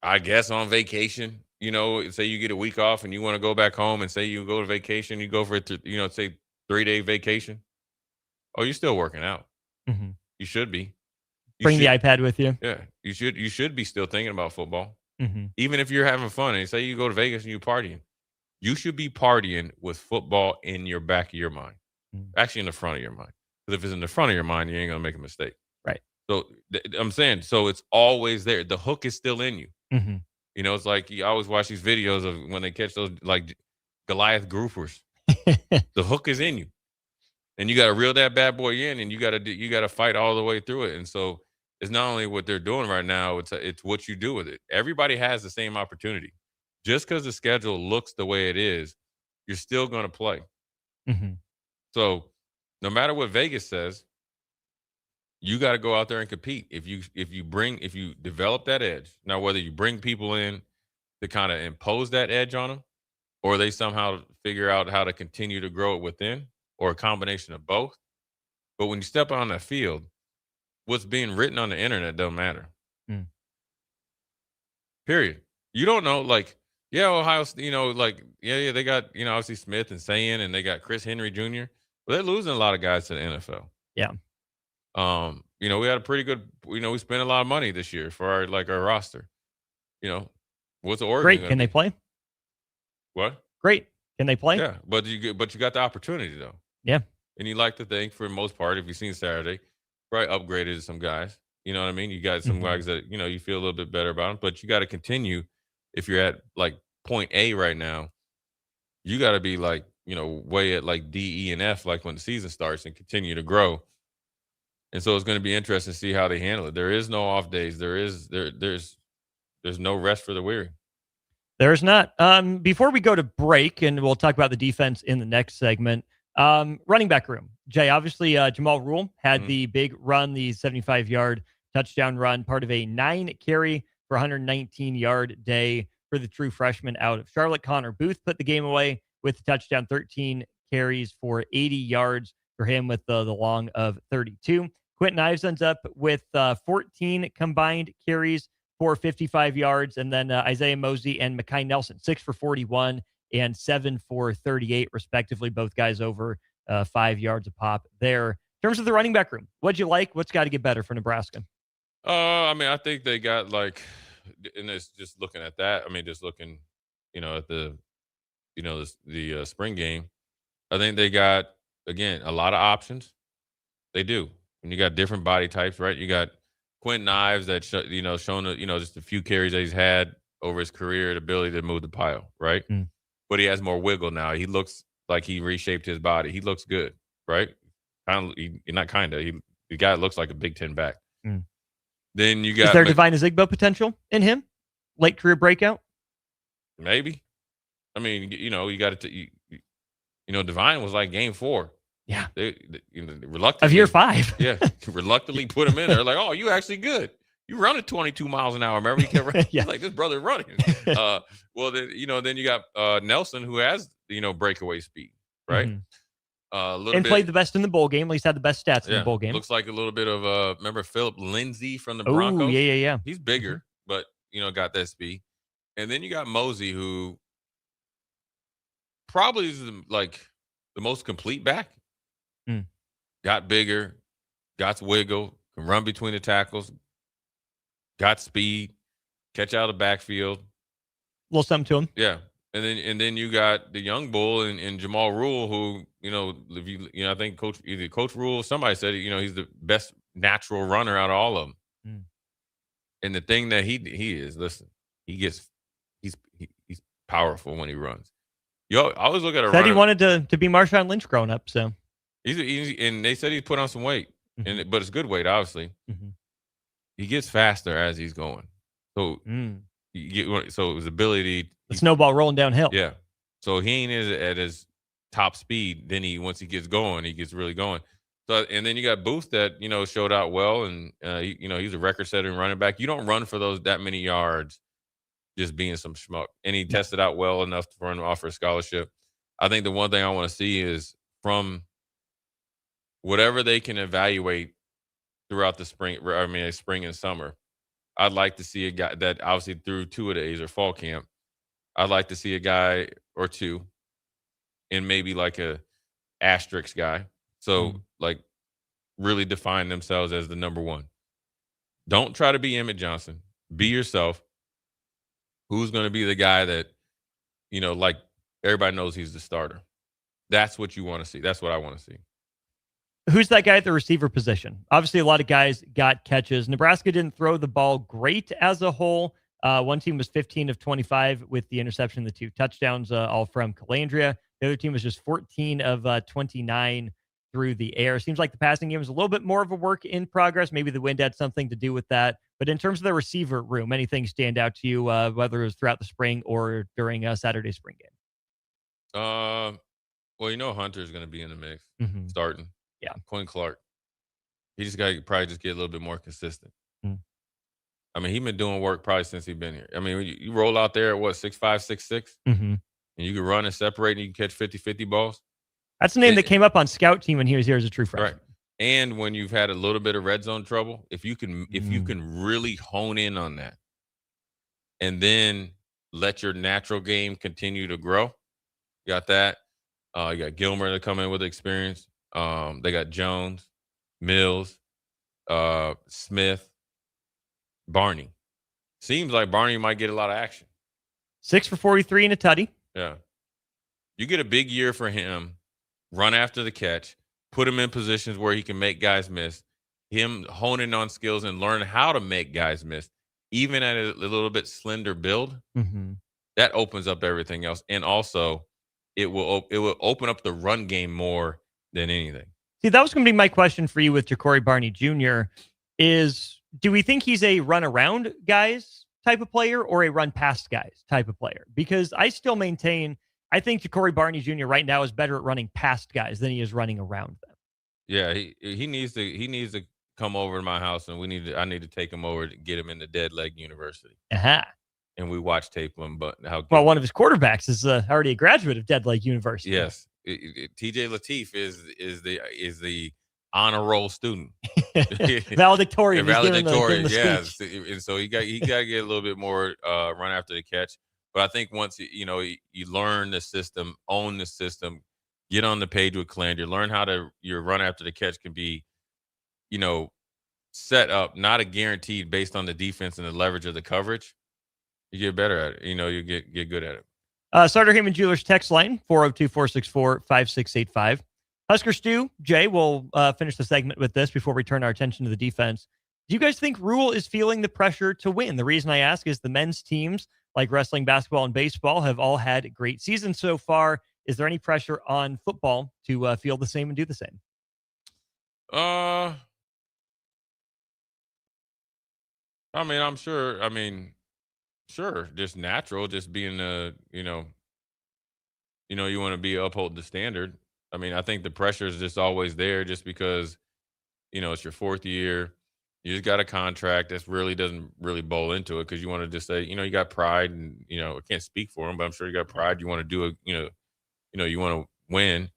I guess, on vacation. Say you get a week off and you want to go back home, and say you go to vacation, you go for say 3-day vacation. Oh, you're still working out. You should be. Bring the iPad with you. Yeah, you should be still thinking about football. Even if you're having fun, and say you go to Vegas and you're partying, you should be partying with football in your back of your mind. Actually, in the front of your mind. Because if it's in the front of your mind, you ain't gonna make a mistake. Right. So I'm saying, so it's always there. The hook is still in you. It's like you always watch these videos of when they catch those like Goliath groupers. The hook is in you, and you got to reel that bad boy in, and you got to fight all the way through it. And so it's not only what they're doing right now; it's what you do with it. Everybody has the same opportunity. Just because the schedule looks the way it is, you're still going to play. So no matter what Vegas says, you got to go out there and compete. If you develop that edge, now whether you bring people in to kind of impose that edge on them, or they somehow figure out how to continue to grow it within, or a combination of both. But when you step on that field, what's being written on the internet doesn't matter. Period. You don't know, like, Ohio, they got, obviously Smith and Sayin, and they got Chris Henry Jr., but they're losing a lot of guys to the NFL. Yeah. We had a pretty good, we spent a lot of money this year for our roster. What's the Oregon? Great. Can they play? What? Great. Can they play? Yeah, but you got the opportunity though. Yeah. And you like to think, for the most part, if you've seen Saturday, probably upgraded some guys. You know what I mean? You got some guys that, you feel a little bit better about them, but you got to continue. If you're at like point A right now, you got to be like, way at like D, E, and F, like when the season starts, and continue to grow. And so it's going to be interesting to see how they handle it. There is no off days. There's no rest for the weary. There's not. Before we go to break, and we'll talk about the defense in the next segment, running back room. Jay, obviously Jamal Rule had the big run, the 75-yard touchdown run, part of a 9-carry for 119-yard day for the true freshman out of Charlotte. Connor Booth put the game away with the touchdown, 13 carries for 80 yards for him with the long of 32. Quentin Ives ends up with 14 combined carries for 55 yards. And then Isaiah Mosey and Mekhi Nelson, 6 for 41 and 7 for 38, respectively. Both guys over 5 yards a pop there. In terms of the running back room, what'd you like? What's got to get better for Nebraska? I mean, I think they got like, and it's just looking at that. I mean, just looking, at the, the spring game. I think they got, again, a lot of options. They do. And you got different body types, right? You got Quentin Ives that, shown, just a few carries that he's had over his career, the ability to move the pile, right? But he has more wiggle now. He looks like he reshaped his body. He looks good, right? The guy looks like a Big Ten back. Then you got. Is there Divine Azigbo potential in him? Late career breakout? Maybe. I mean, you got to. Divine was like game 4. Yeah. They reluctantly of year 5. Yeah, reluctantly put him in there. Like, oh, you actually good. You run at 22 miles an hour. Remember, you kept running. Yeah. Like, this brother running. Well, then you got Nelson, who has breakaway speed, right? Played the best in the bowl game. At least had the best stats in the bowl game. Looks like a little bit of remember Philip Lindsay from the Broncos? Oh, yeah. He's bigger, but got that speed. And then you got Mosey, who probably is the most complete back. Got bigger, got wiggle, can run between the tackles, got speed, catch out of the backfield. A little something to him. Yeah. And then you got the young bull and Jamal Rule, who, I think Coach Rule, somebody said, he's the best natural runner out of all of them. And the thing that he is, listen, he's powerful when he runs. I always look at a runner. Said he wanted to be Marshawn Lynch growing up, so. And they said he put on some weight, but it's good weight, obviously. He gets faster as he's going. So his ability. The snowball rolling downhill. Yeah. So he ain't at his top speed. Then once he gets going, he gets really going. So, and then you got Booth that, showed out well. And, he's a record setting running back. You don't run for that many yards just being some schmuck. And he tested out well enough for him to offer a scholarship. I think the one thing I want to see is from whatever they can evaluate throughout the spring and summer, I'd like to see a guy that obviously through 2 of days or fall camp, I'd like to see a guy or two and maybe like a asterisk guy. So really define themselves as the number 1. Don't try to be Emmett Johnson. Be yourself. Who's going to be the guy that, everybody knows he's the starter. That's what you want to see. That's what I want to see. Who's that guy at the receiver position? Obviously, a lot of guys got catches. Nebraska didn't throw the ball great as a whole. One team was 15 of 25 with the interception, the 2 touchdowns, all from Calandria. The other team was just 14 of 29 through the air. Seems like the passing game was a little bit more of a work in progress. Maybe the wind had something to do with that. But in terms of the receiver room, anything stand out to you, whether it was throughout the spring or during Saturday's spring game? Well, Hunter's going to be in the mix starting. Yeah. Quinn Clark. He just got to probably just get a little bit more consistent. I mean, he's been doing work probably since he's been here. I mean, you roll out there at 6'5", 6'6", and you can run and separate and you can catch 50-50 balls. That's the name that came up on scout team when he was here as a true freshman. Right. And when you've had a little bit of red zone trouble, if you can really hone in on that and then let your natural game continue to grow, you got that. You got Gilmer to come in with experience. They got Jones, Mills, Smith, Barney. Seems like Barney might get a lot of action. 6 for 43 and a tutty. Yeah. You get a big year for him, run after the catch, put him in positions where he can make guys miss, him honing on skills and learn how to make guys miss, even at a little bit slender build. That opens up everything else. And also, it will open up the run game more than anything. See, that was going to be my question for you with Ja'Cory Barney Jr. is, do we think he's a run around guys type of player or a run past guys type of player? Because I still maintain, I think Ja'Cory Barney Jr. right now is better at running past guys than he is running around them. Yeah, he needs to come over to my house, and I need to take him over to get him into Dead Leg University. And we watch tape him, but one of his quarterbacks is already a graduate of Dead Leg University. Yes, TJ Lateef is the honor roll student. Valedictorian. Valedictorian, yeah. And so he got to get a little bit more run after the catch. But I think once you learn the system, own the system, get on the page with Calandria, learn how your run after the catch can be, set up, not a guaranteed based on the defense and the leverage of the coverage. You get better at it. You get good at it. Starter Heyman Jewelers text line 402-464-5685. Husker Stu, Jay, we'll finish the segment with this before we turn our attention to the defense. Do you guys think Rule is feeling the pressure to win? The reason I ask is the men's teams, like wrestling, basketball, and baseball, have all had great seasons so far. Is there any pressure on football to feel the same and do the same? I mean, I'm sure. Sure, just natural, just being you want to uphold the standard. I mean, I think the pressure is just always there, just because it's your fourth year. You just got a contract that really doesn't really bowl into it, because you want to just say, you got pride, and I can't speak for them, but I'm sure you got pride. You want to do it, you want to win,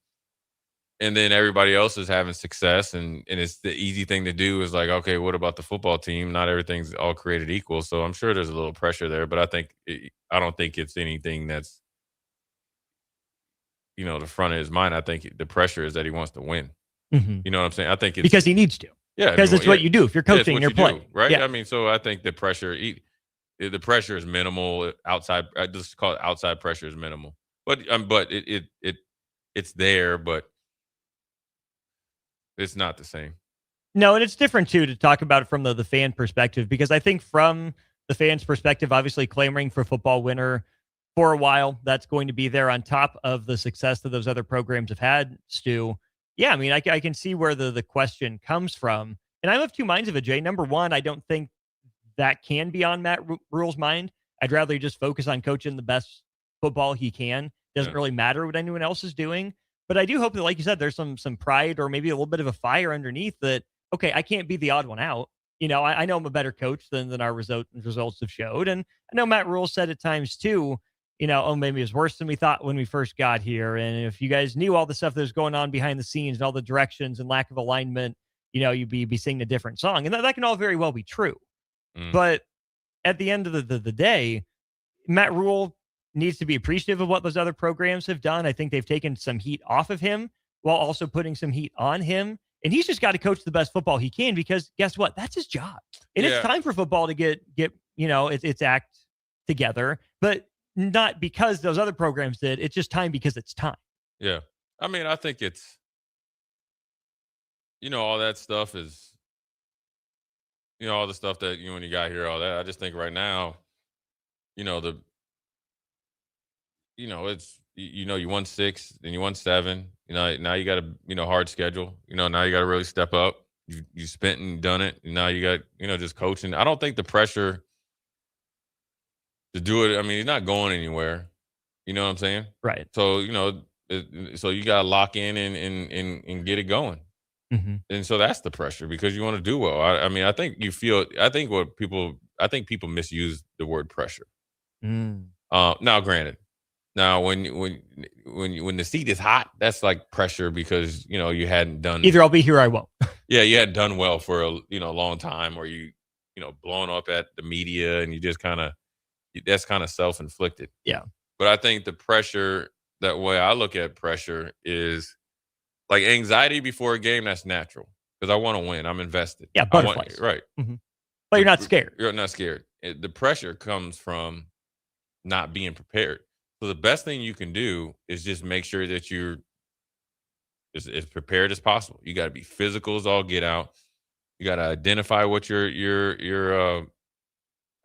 and then everybody else is having success, and it's the easy thing to do is like, okay, what about the football team? Not everything's all created equal, so I'm sure there's a little pressure there, but I don't think it's anything that's the front of his mind. I think the pressure is that he wants to win. Mm-hmm. You know what I'm saying? I think it's because he needs to. Yeah, because it's what you do. If you're coaching, you're playing, right? Yeah. I mean, so I think the pressure is minimal. Outside, I just call it outside pressure is minimal, but it's there, but it's not the same. No, and it's different too to talk about it from the fan perspective, because I think from the fans' perspective, obviously clamoring for football winner for a while, that's going to be there on top of the success that those other programs have had, Stu. Yeah, I mean, I can see where the question comes from. And I'm of two minds of it, Jay. Number one, I don't think that can be on Matt Rule's mind. I'd rather just focus on coaching the best football he can. Doesn't really matter what anyone else is doing. But I do hope that, like you said, there's some pride or maybe a little bit of a fire underneath that, okay, I can't be the odd one out. I know I'm a better coach than our results have showed. And I know Matt Rule said at times too, maybe it's worse than we thought when we first got here. And if you guys knew all the stuff that was going on behind the scenes and all the directions and lack of alignment, you'd be singing a different song. And that can all very well be true. But at the end of the day, Matt Rule needs to be appreciative of what those other programs have done. I think they've taken some heat off of him while also putting some heat on him. And he's just got to coach the best football he can, because guess what? That's his job. And it's time for football to get its act together. But not because those other programs did. It's just time because it's time. Yeah. I mean, I think it's, all that stuff is, all the stuff that when you got here, all that. I just think right now, it's, you won 6, then you won 7. Now you got a, hard schedule. Now you got to really step up. You spent and done it. And now you got, just coaching. I don't think the pressure to do it. I mean, he's not going anywhere. You know what I'm saying? Right. So, so you got to lock in and get it going. Mm-hmm. And so that's the pressure, because you want to do well. I mean, I think people misuse the word pressure. Now, granted, when the seat is hot, that's like pressure, because, you hadn't done either I'll be here or I won't. Yeah. You hadn't done well for a long time, or blown up at the media, and you just that's kind of self-inflicted. Yeah. But I think the pressure, that way I look at pressure, is like anxiety before a game. That's natural, because I want to win. I'm invested. Yeah, butterflies. Right. Mm-hmm. But you're not scared. You're not scared. The pressure comes from not being prepared. So the best thing you can do is just make sure that you're as prepared as possible. You got to be physical as all get out. You got to identify what your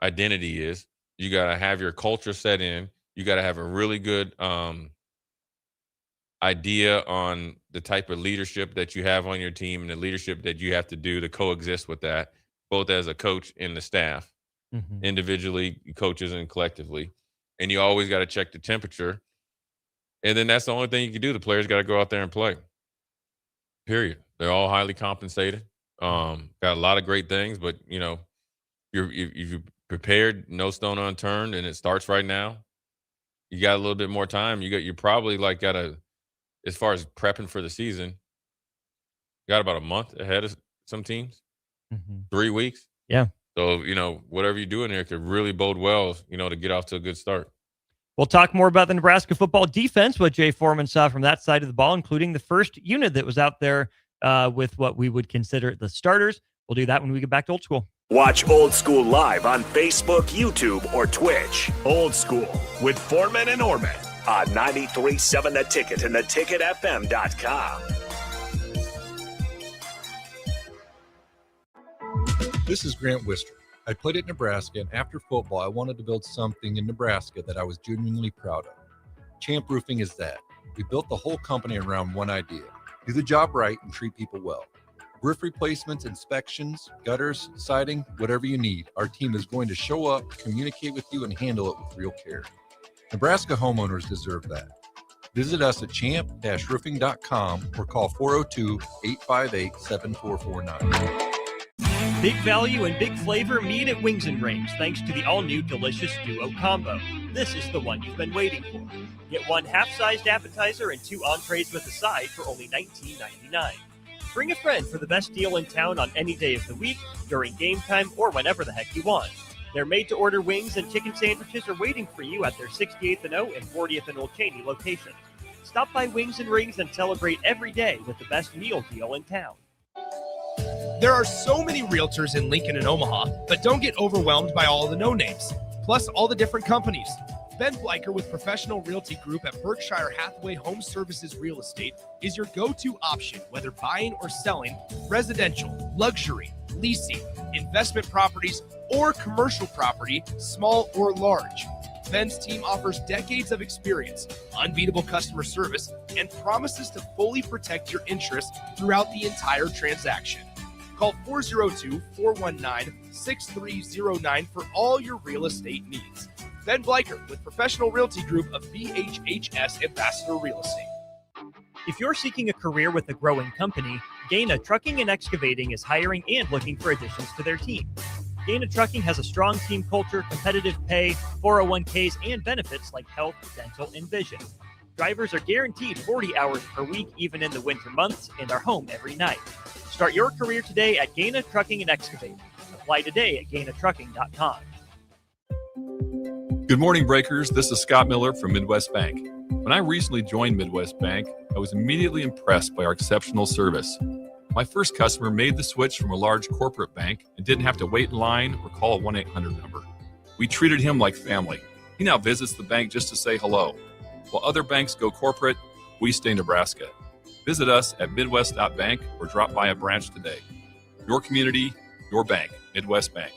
identity is. You got to have your culture set in. You got to have a really good idea on the type of leadership that you have on your team, and the leadership that you have to do to coexist with that, both as a coach and the staff, individually, coaches, and collectively. And you always got to check the temperature. And then that's the only thing you can do. The players got to go out there and play. Period. They're all highly compensated. Got a lot of great things, but you're prepared, no stone unturned, and it starts right now. You got a little bit more time. You probably got to, as far as prepping for the season, got about a month ahead of some teams. 3 weeks. Yeah. So, whatever you do in there could really bode well, to get off to a good start. We'll talk more about the Nebraska football defense, what Jay Foreman saw from that side of the ball, including the first unit that was out there with what we would consider the starters. We'll do that when we get back to Old School. Watch Old School live on Facebook, YouTube, or Twitch. Old School with Foreman and Orman on 93.7 The Ticket and theticketfm.com. This is Grant Wister. I played at Nebraska, and after football, I wanted to build something in Nebraska that I was genuinely proud of. Champ Roofing is that. We built the whole company around one idea: do the job right and treat people well. Roof replacements, inspections, gutters, siding, whatever you need, our team is going to show up, communicate with you, and handle it with real care. Nebraska homeowners deserve that. Visit us at champ-roofing.com or call 402-858-7449. Big value and big flavor meet at Wings and Rings, thanks to the all-new delicious Duo Combo. This is the one you've been waiting for. Get one half-sized appetizer and 2 entrees with a side for only $19.99. Bring a friend for the best deal in town on any day of the week, during game time, or whenever the heck you want. Their made-to-order wings and chicken sandwiches are waiting for you at their 68th and O and 40th and Old Cheney locations. Stop by Wings and Rings and celebrate every day with the best meal deal in town. There are so many realtors in Lincoln and Omaha, but don't get overwhelmed by all the no-names, plus all the different companies. Ben Bleicher with Professional Realty Group at Berkshire Hathaway Home Services Real Estate is your go-to option, whether buying or selling residential, luxury, leasing, investment properties, or commercial property, small or large. Ben's team offers decades of experience, unbeatable customer service, and promises to fully protect your interests throughout the entire transaction. Call 402-419-6309 for all your real estate needs. Ben Bleicher with Professional Realty Group of BHHS Ambassador Real Estate. If you're seeking a career with a growing company, Gaina Trucking and Excavating is hiring and looking for additions to their team. Gaina Trucking has a strong team culture, competitive pay, 401ks, and benefits like health, dental, and vision. Drivers are guaranteed 40 hours per week, even in the winter months, and are home every night. Start your career today at Gaina Trucking and Excavating. Apply today at GainaTrucking.com. Good morning, Breakers. This is Scott Miller from Midwest Bank. When I recently joined Midwest Bank, I was immediately impressed by our exceptional service. My first customer made the switch from a large corporate bank and didn't have to wait in line or call a 1-800 number. We treated him like family. He now visits the bank just to say hello. While other banks go corporate, we stay Nebraska. Visit us at midwest.bank or drop by a branch today. Your community, your bank. Midwest Bank.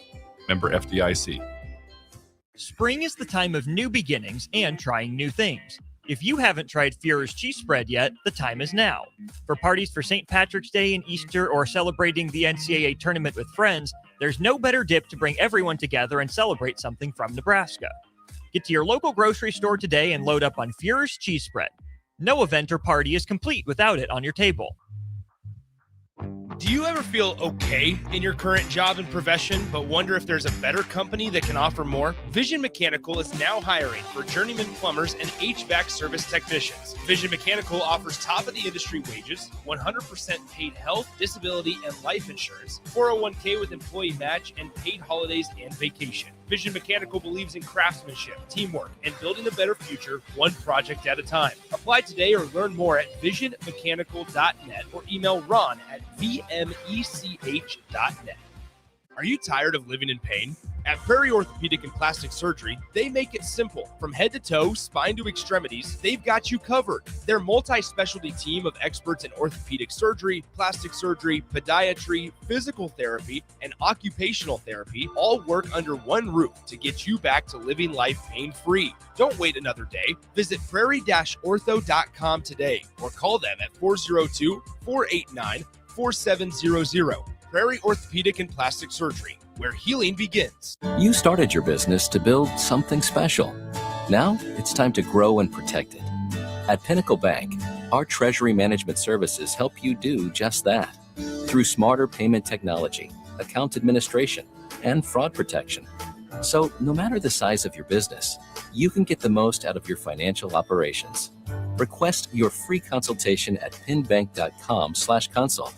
Member FDIC. Spring is the time of new beginnings and trying new things. If you haven't tried Führer's cheese spread yet, the time is now. For parties for St. Patrick's Day and Easter, or celebrating the NCAA tournament with friends, there's no better dip to bring everyone together and celebrate something from Nebraska. Get to your local grocery store today and load up on Führer's cheese spread. No event or party is complete without it on your table. Do you ever feel okay in your current job and profession, but wonder if there's a better company that can offer more? Vision Mechanical is now hiring for journeyman plumbers and HVAC service technicians. Vision Mechanical offers top-of-the-industry wages, 100% paid health, disability, and life insurance, 401k with employee match, and paid holidays and vacation. Vision Mechanical believes in craftsmanship, teamwork, and building a better future one project at a time. Apply today or learn more at visionmechanical.net or email Ron at vmech.net. Are you tired of living in pain? At Prairie Orthopedic and Plastic Surgery, they make it simple. From head to toe, spine to extremities, they've got you covered. Their multi-specialty team of experts in orthopedic surgery, plastic surgery, podiatry, physical therapy, and occupational therapy all work under one roof to get you back to living life pain-free. Don't wait another day. Visit prairie-ortho.com today or call them at 402-489-4700. Prairie Orthopedic and Plastic Surgery, where healing begins. You started your business to build something special. Now it's time to grow and protect it. At Pinnacle Bank, our treasury management services help you do just that. Through smarter payment technology, account administration, and fraud protection. So no matter the size of your business, you can get the most out of your financial operations. Request your free consultation at pinbank.com/consult.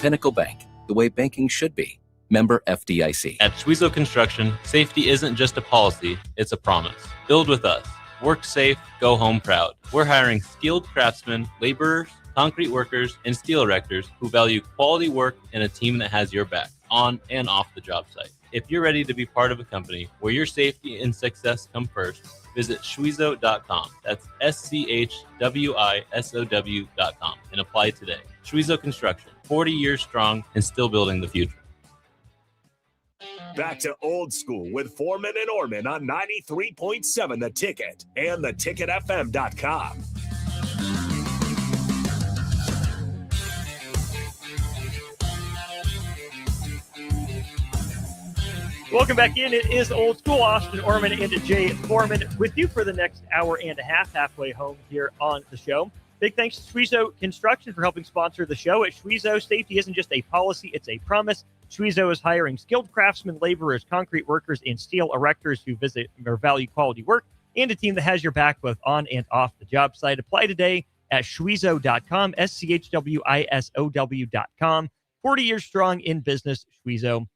Pinnacle Bank, the way banking should be. Member FDIC. At Schwezo Construction, safety isn't just a policy, it's a promise. Build with us. Work safe, go home proud. We're hiring skilled craftsmen, laborers, concrete workers, and steel erectors who value quality work and a team that has your back, on and off the job site. If you're ready to be part of a company where your safety and success come first, visit Schwezo.com. That's SCHWISOW.com and apply today. Schwezo Construction, 40 years strong and still building the future. Back to Old School with Foreman and Orman on 93.7 The Ticket and theticketfm.com. Welcome back in. It is Old School. Austin Orman and Jay Foreman with you for the next hour and a half, halfway home here on the show. Big thanks to Schwezo Construction for helping sponsor the show. At Schwezo, safety isn't just a policy, it's a promise. Schwezo is hiring skilled craftsmen, laborers, concrete workers, and steel erectors who visit or value quality work, and a team that has your back both on and off the job site. Apply today at Schwezo.com, SCHWISOW.com. 40 years strong in business, Schwezo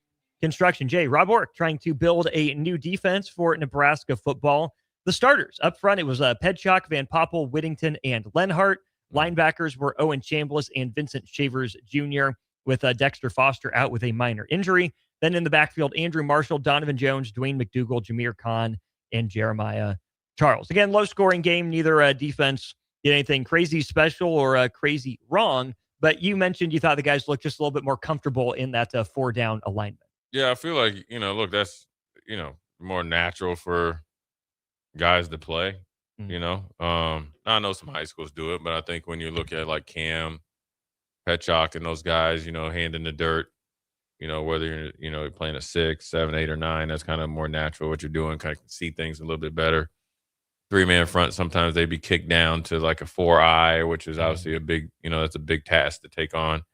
Construction. Jay, Rob Ork trying to build a new defense for Nebraska football. The starters up front, it was Pedchak, Van Poppel, Whittington, and Lenhart. Linebackers were Owen Chambliss and Vincent Shavers Jr., with Dexter Foster out with a minor injury. Then in the backfield, Andrew Marshall, Donovan Jones, Dwayne McDougal, Jameer Khan, and Jeremiah Charles. Again, low-scoring game. Neither defense did anything crazy special or crazy wrong, but you mentioned you thought the guys looked just a little bit more comfortable in that four-down alignment. Yeah, I feel like, look, that's, more natural for guys to play, I know some high schools do it, but I think when you look at like Cam, Petchak, and those guys, hand in the dirt, whether you're playing a 6, 7, 8, or 9, that's kind of more natural what you're doing, kind of see things a little bit better. 3-man front, sometimes they'd be kicked down to like a 4-eye, which is obviously a big, that's a big task to take on.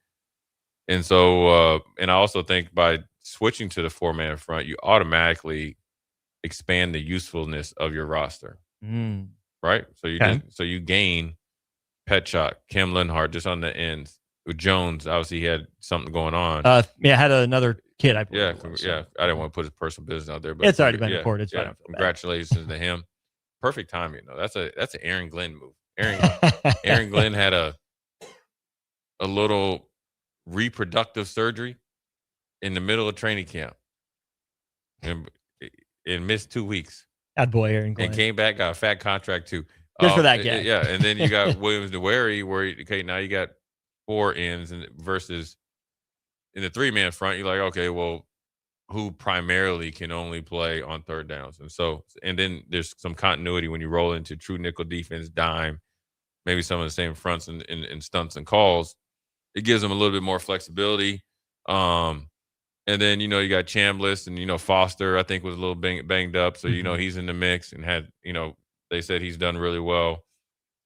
And so, and I also think by switching to the 4-man front, you automatically expand the usefulness of your roster, right? So you gain Petchak, Cam Lenhart just on the ends. With Jones, obviously he had something going on. Had another kid. I believe I didn't want to put his personal business out there, but it's already been reported. So I don't feel congratulations to him. Perfect timing though. That's an Aaron Glenn move. Aaron Glenn had a little reproductive surgery in the middle of training camp, and missed 2 weeks. Bad boy, Aaron Glenn. And came back, got a fat contract too. Good for that guy. Yeah, and then you got Williams DeWary, where now you got 4 ends, and versus in the 3-man front, you're like, okay, well, who primarily can only play on third downs? And then there's some continuity when you roll into true nickel defense, dime, maybe some of the same fronts and stunts and calls. It gives them a little bit more flexibility. And then, you got Chambliss and, Foster, I think, was a little banged up. So, he's in the mix and had, they said he's done really well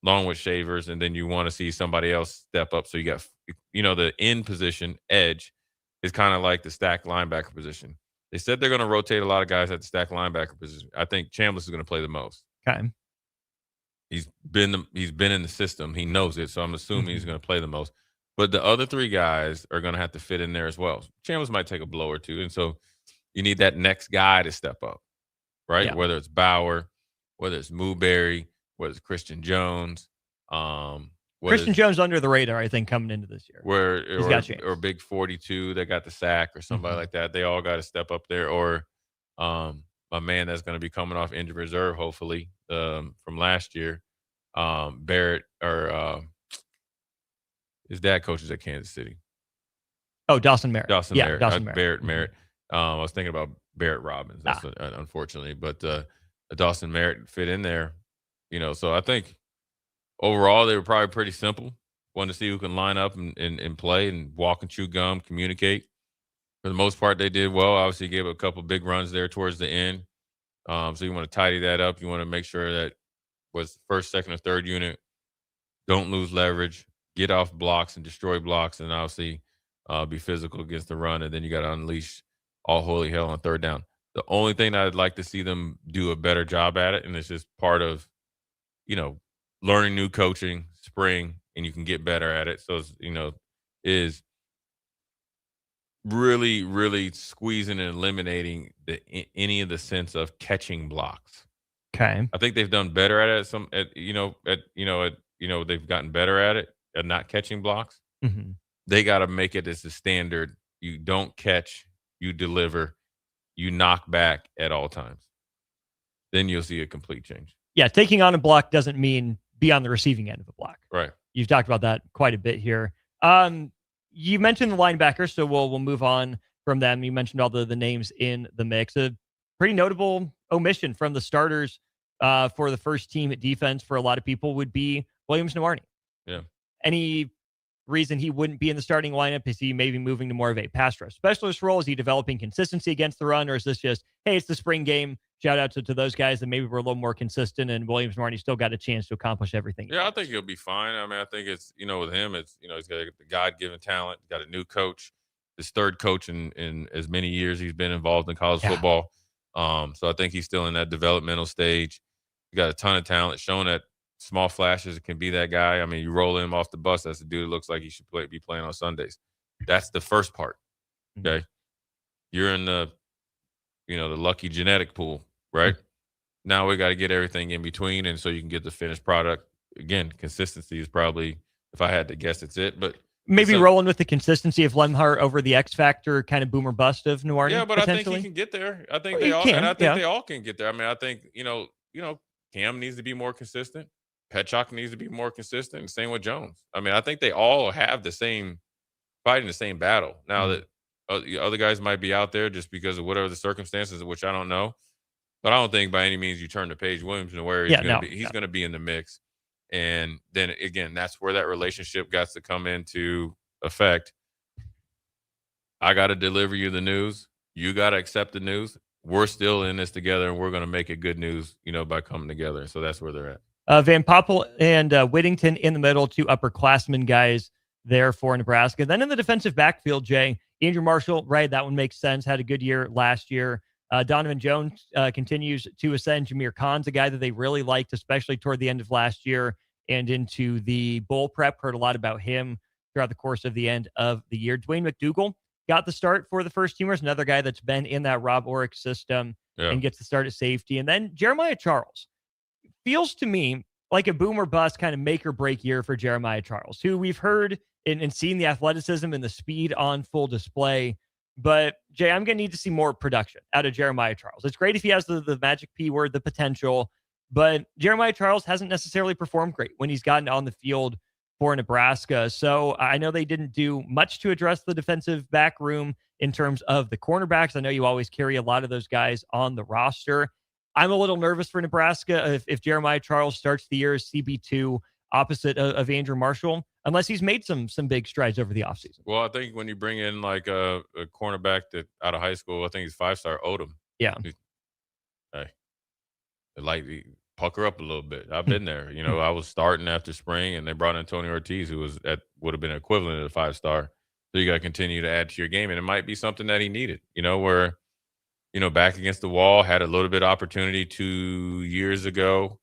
along with Shavers. And then you want to see somebody else step up. So you got, the end position, edge, is kind of like the stacked linebacker position. They said they're going to rotate a lot of guys at the stacked linebacker position. I think Chambliss is going to play the most. Okay. He's been in the system. He knows it. So I'm assuming he's going to play the most. But the other 3 guys are going to have to fit in there as well. Chambliss might take a blow or 2. And so you need that next guy to step up, right? Yeah. Whether it's Bauer, whether it's Mooberry, whether it's Christian Jones. Christian Jones under the radar, I think, coming into this year. Or Big 42 that got the sack or somebody like that. They all got to step up there. Or a man that's going to be coming off injured reserve, hopefully, from last year, Barrett, or his dad coaches at Kansas City. Oh, Dawson Merritt. Dawson Merritt. Merritt. Merritt. I was thinking about Barrett Robbins, unfortunately. But Dawson Merritt fit in there, So I think overall they were probably pretty simple. Wanted to see who can line up and play and walk and chew gum, communicate. For the most part, they did well. Obviously, gave a couple big runs there towards the end. So you want to tidy that up. You want to make sure that was first, second, or third unit don't lose leverage, get off blocks and destroy blocks, and obviously be physical against the run. And then you got to unleash all holy hell on third down. The only thing I'd like to see them do a better job at it, and it's just part of, learning new coaching, spring, and you can get better at it. So, is really, really squeezing and eliminating any of the sense of catching blocks. Okay. I think they've done better at it. They've gotten better at it at not catching blocks. Mm-hmm. They got to make it as the standard. You don't catch, you deliver, you knock back at all times. Then you'll see a complete change. Yeah, taking on a block doesn't mean be on the receiving end of a block. Right. You've talked about that quite a bit here. You mentioned the linebackers, so we'll move on from them. You mentioned all the names in the mix. A pretty notable omission from the starters for the first team at defense for a lot of people would be Williams-Nwaneri. Yeah. Any reason he wouldn't be in the starting lineup? Is he maybe moving to more of a pass rush specialist role? Is he developing consistency against the run? Or is this just, hey, it's the spring game, shout out to those guys that maybe were a little more consistent, and Williams-Nwaneri still got a chance to accomplish everything? Yeah, I think he'll be fine. I mean, I think it's, with him, it's, he's got the God-given talent, got a new coach, his third coach in as many years he's been involved in college football. So I think he's still in that developmental stage. He got a ton of talent, showing that small flashes can be that guy. I mean, you roll him off the bus, that's the dude that looks like he should be playing on Sundays. That's the first part. Okay. You're in the lucky genetic pool, right? Now we got to get everything in between, and so you can get the finished product. Again, consistency is probably, if I had to guess, it's it. But maybe rolling with the consistency of Lemhart over the X factor kind of boomer bust of Nwaneri. Yeah, but I think he can get there. I think they all can get there. I mean, I think Cam needs to be more consistent. Petchak needs to be more consistent. Same with Jones. I mean, I think they all have fighting the same battle. Now that other guys might be out there just because of whatever the circumstances, which I don't know. But I don't think by any means you turn the page. Williams-Nwaneri, he's going to be in the mix. And then, again, that's where that relationship got to come into effect. I got to deliver you the news. You got to accept the news. We're still in this together, and we're going to make it good news, by coming together. So that's where they're at. Van Poppel and Whittington in the middle, two upperclassmen guys there for Nebraska. Then in the defensive backfield, Jay, Andrew Marshall, right, that one makes sense. Had a good year last year. Donovan Jones continues to ascend. Jameer Khan's a guy that they really liked, especially toward the end of last year and into the bowl prep. Heard a lot about him throughout the course of the end of the year. Dwayne McDougal got the start for the first teamers, another guy that's been in that Rob Orrick system and gets the start at safety. And then Jeremiah Charles. Feels to me like a boom or bust kind of make or break year for Jeremiah Charles, who we've heard and seen the athleticism and the speed on full display. But, Jay, I'm going to need to see more production out of Jeremiah Charles. It's great if he has the magic P word, the potential, but Jeremiah Charles hasn't necessarily performed great when he's gotten on the field for Nebraska. So I know they didn't do much to address the defensive back room in terms of the cornerbacks. I know you always carry a lot of those guys on the roster. I'm a little nervous for Nebraska if Jeremiah Charles starts the year as CB2 opposite of Andrew Marshall, unless he's made some big strides over the offseason. Well, I think when you bring in like a cornerback that out of high school, I think he's 5-star Odom. Yeah. Hey, pucker up a little bit. I've been there. I was starting after spring, and they brought in Tony Ortiz, who would have been equivalent to the 5-star. So you got to continue to add to your game, and it might be something that he needed. Where back against the wall, had a little bit of opportunity 2 years ago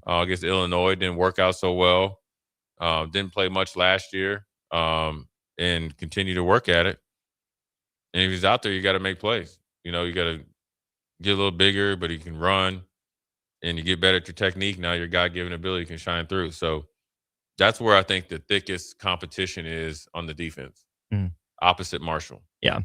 against Illinois. Didn't work out so well. Didn't play much last year and continue to work at it. And if he's out there, you got to make plays. You got to get a little bigger, but he can run. And you get better at your technique. Now your God-given ability can shine through. So that's where I think the thickest competition is on the defense, opposite Marshall. Yeah.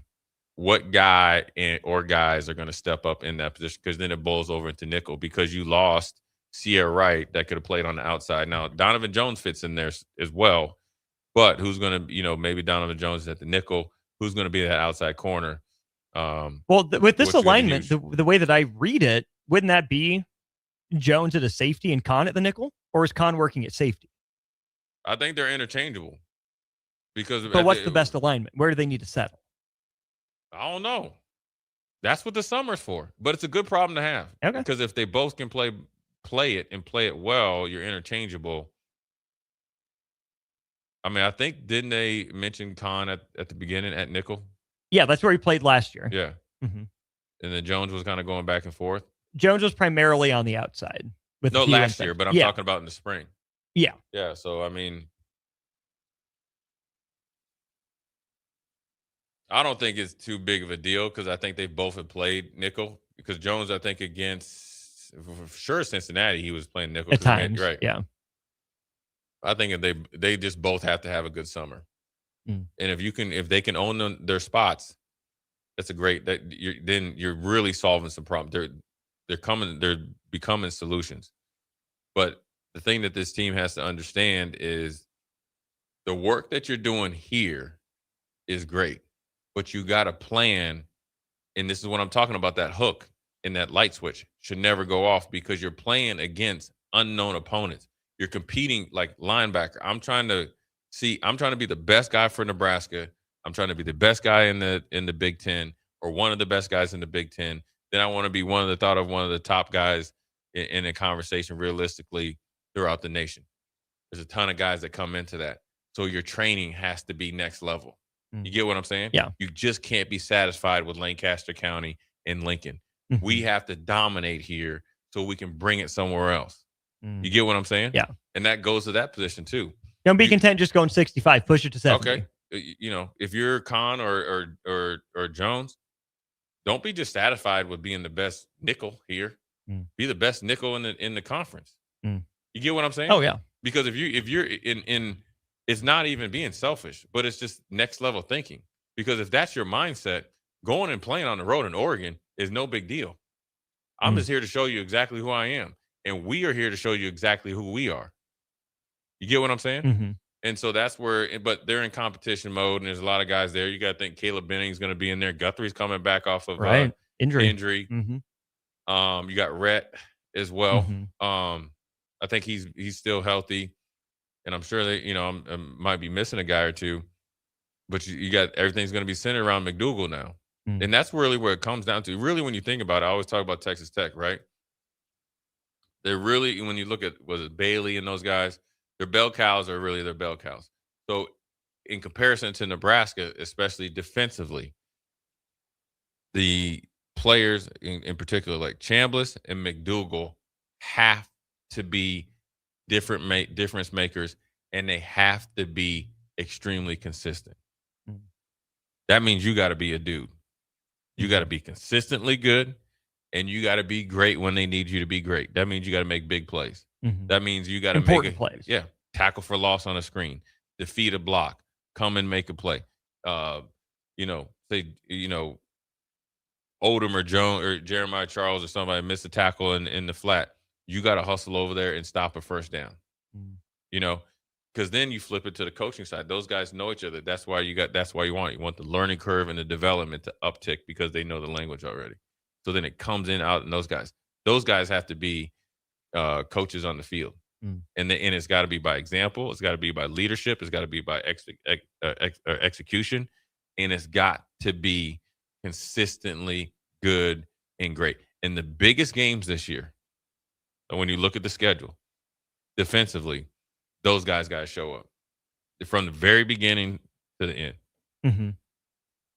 What guy or guys are going to step up in that position? Because then it boils over into nickel, because you lost Sierra Wright that could have played on the outside. Now, Donovan Jones fits in there as well, but who's going to, maybe Donovan Jones is at the nickel. Who's going to be that outside corner? With this alignment, the way that I read it, wouldn't that be Jones at a safety and Khan at the nickel? Or is Khan working at safety? I think they're interchangeable. But what's the best alignment? Where do they need to settle? I don't know. That's what the summer's for. But it's a good problem to have. Okay. Because if they both can play it and play it well, you're interchangeable. I mean, I think, didn't they mention Khan at the beginning at nickel? Yeah, that's where he played last year. Yeah. Mm-hmm. And then Jones was kind of going back and forth. Jones was primarily on the outside. Last year, but I'm talking about in the spring. Yeah. Yeah, so, I mean, I don't think it's too big of a deal because I think they both have played nickel. Because Jones, I think against for sure Cincinnati, he was playing nickel At times, right? yeah. I think if they just both have to have a good summer, Mm. and if they can own their spots, that's a great. Then you're really solving some problems. They're becoming solutions. But the thing that this team has to understand is the work that you're doing here is great, but you got to plan. And this is what I'm talking about. That hook and that light switch should never go off because you're playing against unknown opponents. You're competing like linebacker. I'm trying to be the best guy for Nebraska. I'm trying to be the best guy in the Big Ten or one of the best guys in the Big Ten. Then I want to be one of the top guys in a conversation realistically throughout the nation. There's a ton of guys that come into that. So your training has to be next level. You get what I'm saying? Yeah. You just can't be satisfied with Lancaster County and Lincoln. Mhm. We have to dominate here so we can bring it somewhere else. You get what I'm saying? Yeah. And that goes to that position too. Don't be content just going 65. Push it to 70. Okay. If you're Khan or Jones, don't be just satisfied with being the best nickel here. Be the best nickel in the conference. You get what I'm saying? Oh, yeah. Because if you're in it's not even being selfish, but it's just next level thinking. Because if that's your mindset, going and playing on the road in Oregon is no big deal. I'm just here to show you exactly who I am. And we are here to show you exactly who we are. You get what I'm saying? Mm-hmm. And so that's where, but they're in competition mode, and there's a lot of guys there. You got to think Caleb Benning's going to be in there. Guthrie's coming back off of injury. Mm-hmm. You got Rhett as well. Mm-hmm. I think he's still healthy, and I'm sure that I might be missing a guy or two, but you got everything's going to be centered around McDougal now, and that's really where it comes down to. Really, when you think about it, I always talk about Texas Tech, right? They're really, when you look at Bailey and those guys, their bell cows are really their bell cows. So in comparison to Nebraska, especially defensively, the players in particular like Chambliss and McDougal have to be difference makers, and they have to be extremely consistent. That means you got to be a dude. You got to be consistently good, and you got to be great when they need you to be great. That means you got to make big plays. That means you got to make plays. Yeah, tackle for loss on a screen, defeat a block, come and make a play. Odom or Jones or Jeremiah Charles or somebody missed a tackle in the flat. You got to hustle over there and stop a first down. Because then you flip it to the coaching side. Those guys know each other. That's why you want the learning curve and the development to uptick because they know the language already. So then it comes out, and those guys have to be coaches on the field, and it's got to be by example. It's got to be by leadership. It's got to be by execution, and it's got to be consistently good and great. And the biggest games this year, when you look at the schedule, defensively, those guys got to show up from the very beginning to the end. Mm-hmm.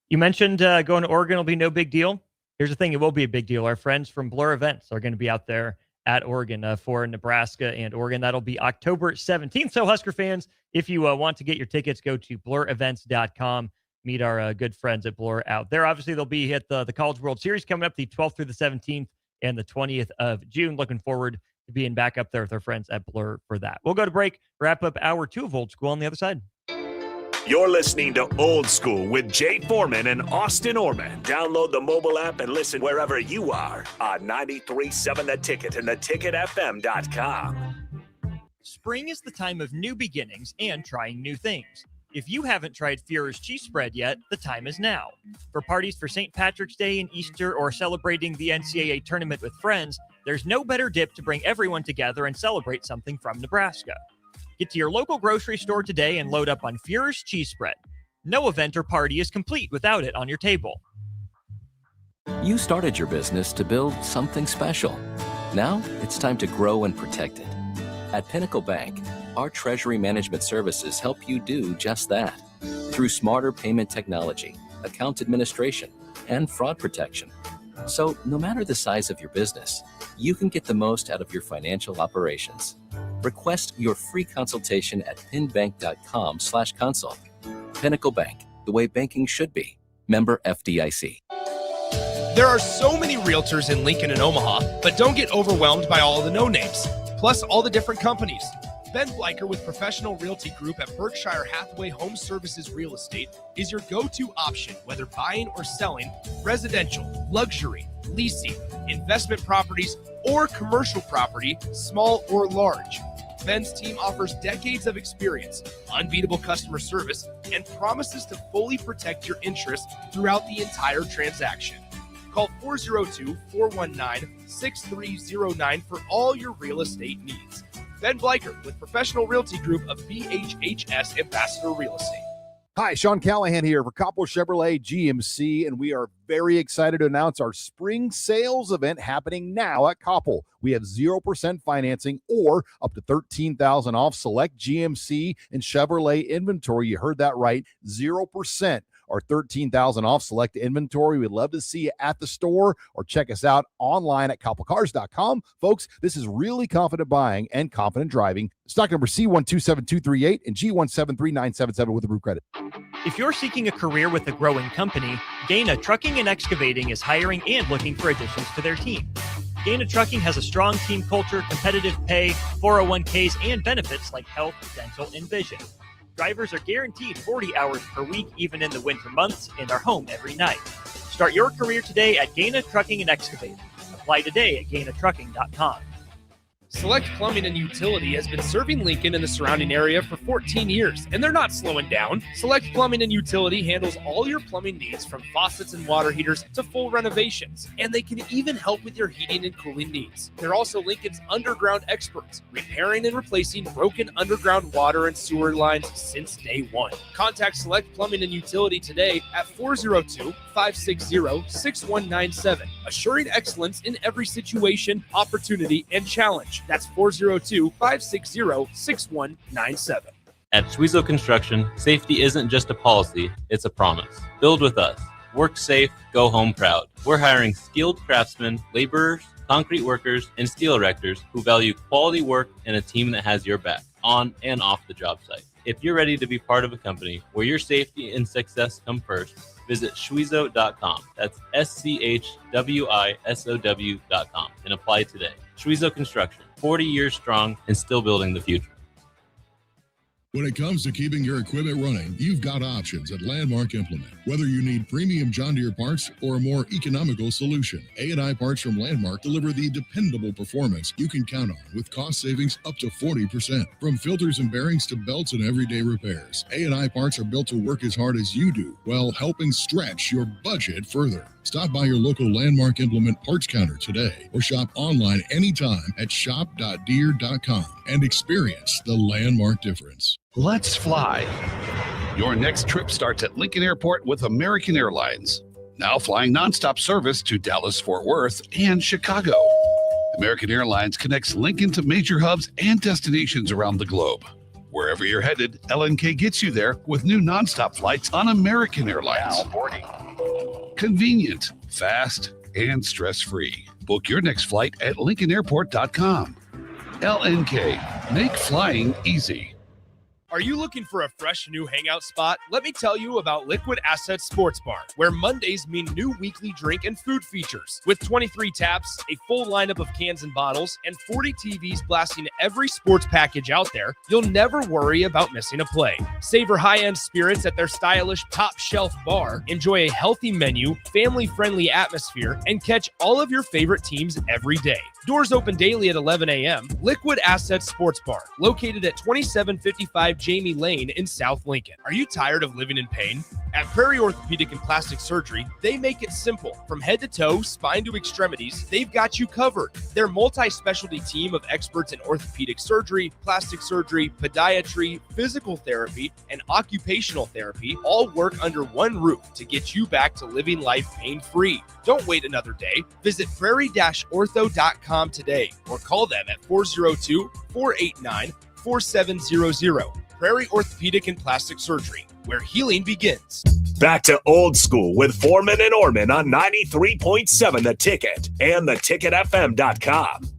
You mentioned going to Oregon will be no big deal. Here's the thing. It will be a big deal. Our friends from Blur Events are going to be out there at Oregon for Nebraska and Oregon. That'll be October 17th. So Husker fans, if you want to get your tickets, go to blurevents.com. Meet our good friends at Blur out there. Obviously, they'll be at the College World Series coming up the 12th through the 17th and the 20th of June. Looking forward to being back up there with our friends at Blur for that. We'll go to break, wrap up hour 2 of Old School on the other side. You're listening to Old School with Jay Foreman and Austin Orman. Download the mobile app and listen wherever you are on 93.7 The Ticket and theticketfm.com. Spring is the time of new beginnings and trying new things. If you haven't tried Führer's cheese spread yet, the time is now. For parties for St. Patrick's Day and Easter or celebrating the NCAA tournament with friends, there's no better dip to bring everyone together and celebrate something from Nebraska. Get to your local grocery store today and load up on Führer's cheese spread. No event or party is complete without it on your table. You started your business to build something special. Now it's time to grow and protect it. At Pinnacle Bank, our treasury management services help you do just that. Through smarter payment technology, account administration, and fraud protection. So no matter the size of your business, you can get the most out of your financial operations. Request your free consultation at pinbank.com/consult. Pinnacle Bank, the way banking should be. Member FDIC. There are so many realtors in Lincoln and Omaha, but don't get overwhelmed by all the no-names, plus all the different companies. Ben Bleicher with Professional Realty Group at Berkshire Hathaway Home Services Real Estate is your go-to option, whether buying or selling residential, luxury, leasing, investment properties, or commercial property, small or large. Ben's team offers decades of experience, unbeatable customer service, and promises to fully protect your interests throughout the entire transaction. Call 402-419-6309 for all your real estate needs. Ben Bleicher with Professional Realty Group of BHHS Ambassador Real Estate. Hi, Sean Callahan here for Coppell Chevrolet GMC, and we are very excited to announce our spring sales event happening now at Coppell. We have 0% financing or up to $13,000 off select GMC and Chevrolet inventory. You heard that right, 0%. Or $13,000 off select inventory. We'd love to see you at the store or check us out online at coppellcars.com. Folks, this is really confident buying and confident driving. Stock number C127238 and G173977 with approved credit. If you're seeking a career with a growing company, Gaina Trucking and Excavating is hiring and looking for additions to their team. Gaina Trucking has a strong team culture, competitive pay, 401ks, and benefits like health, dental, and vision. Drivers are guaranteed 40 hours per week, even in the winter months, and are home every night. Start your career today at Gaina Trucking and Excavating. Apply today at GainaTrucking.com. Select Plumbing and Utility has been serving Lincoln and the surrounding area for 14 years, and they're not slowing down. Select Plumbing and Utility handles all your plumbing needs, from faucets and water heaters to full renovations, and they can even help with your heating and cooling needs. They're also Lincoln's underground experts, repairing and replacing broken underground water and sewer lines since day one. Contact Select Plumbing and Utility today at 402-560-6197, assuring excellence in every situation, opportunity, and challenge. That's 402-560-6197. At Schwezo Construction, safety isn't just a policy, it's a promise. Build with us. Work safe, go home proud. We're hiring skilled craftsmen, laborers, concrete workers, and steel erectors who value quality work and a team that has your back, on and off the job site. If you're ready to be part of a company where your safety and success come first, visit Schwezo.com. That's SCHWISOW.com and apply today. Schwezo Construction, 40 years strong and still building the future. When it comes to keeping your equipment running, you've got options at Landmark Implement. Whether you need premium John Deere parts or a more economical solution, A&I Parts from Landmark deliver the dependable performance you can count on with cost savings up to 40%. From filters and bearings to belts and everyday repairs, A&I Parts are built to work as hard as you do while helping stretch your budget further. Stop by your local Landmark Implement parts counter today or shop online anytime at shop.deere.com and experience the Landmark difference. Let's fly. Your next trip starts at Lincoln Airport with American Airlines. Now flying nonstop service to Dallas, Fort Worth, and Chicago. American Airlines connects Lincoln to major hubs and destinations around the globe. Wherever you're headed, LNK gets you there with new nonstop flights on American Airlines. Now boarding. Convenient, fast, and stress-free. Book your next flight at LincolnAirport.com. LNK, make flying easy. Are you looking for a fresh new hangout spot? Let me tell you about Liquid Assets Sports Bar, where Mondays mean new weekly drink and food features. With 23 taps, a full lineup of cans and bottles, and 40 TVs blasting every sports package out there, you'll never worry about missing a play. Savor high-end spirits at their stylish top-shelf bar, enjoy a healthy menu, family-friendly atmosphere, and catch all of your favorite teams every day. Doors open daily at 11 a.m. Liquid Assets Sports Bar, located at 2755 Jamie Lane in South Lincoln. Are you tired of living in pain? At Prairie Orthopedic and Plastic Surgery, they make it simple. From head to toe, spine to extremities, they've got you covered. Their multi-specialty team of experts in orthopedic surgery, plastic surgery, podiatry, physical therapy, and occupational therapy all work under one roof to get you back to living life pain-free. Don't wait another day. Visit prairie-ortho.com today or call them at 402-489-4700. Prairie Orthopedic and Plastic Surgery, where healing begins. Back to Old School with Foreman and Orman on 93.7 The Ticket and theticketfm.com.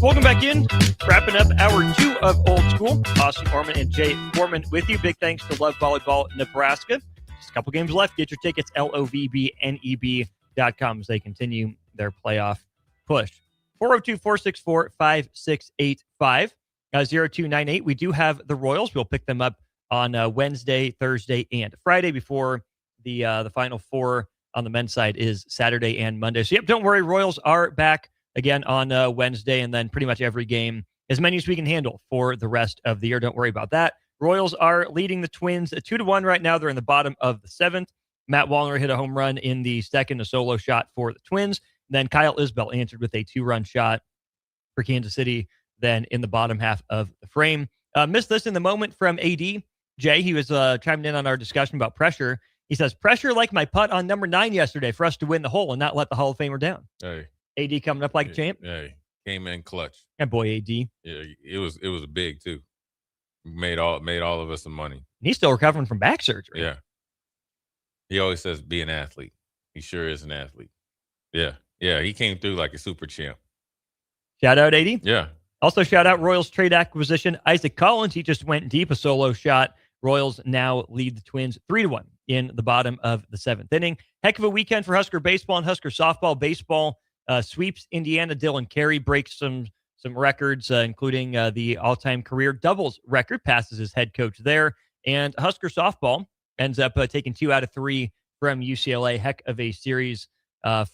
Welcome back in. Wrapping up hour 2 of Old School. Austin Orman and Jay Foreman with you. Big thanks to Love Volleyball Nebraska. Just a couple games left. Get your tickets, lovbneb.com, as they continue their playoff push. 402-464-5685. 0298. We do have the Royals. We'll pick them up on Wednesday, Thursday, and Friday before the Final Four on the men's side is Saturday and Monday. So, don't worry. Royals are back again on Wednesday, and then pretty much every game, as many as we can handle for the rest of the year. Don't worry about that. Royals are leading the Twins 2-1 right now. They're in the bottom of the 7th. Matt Wallner hit a home run in the second, a solo shot for the Twins. Then Kyle Isbell answered with a 2-run shot for Kansas City, then in the bottom half of the frame. Missed this in the moment from AD. Jay, he was chiming in on our discussion about pressure. He says, pressure like my putt on number 9 yesterday for us to win the hole and not let the Hall of Famer down. Hey. AD coming up like a champ. Hey, came in clutch. And boy, AD. Yeah, it was big too. Made all of us some money. And he's still recovering from back surgery. Yeah. He always says be an athlete. He sure is an athlete. Yeah. Yeah, he came through like a super champ. Shout out, AD. Yeah. Also, shout out Royals trade acquisition. Isaac Collins, he just went deep, a solo shot. Royals now lead the Twins 3-1 in the bottom of the 7th inning. Heck of a weekend for Husker baseball and Husker softball. Baseball sweeps Indiana. Dylan Carey breaks some records, including the all-time career doubles record, passes his head coach there. And Husker softball ends up taking 2 out of 3 from UCLA. Heck of a series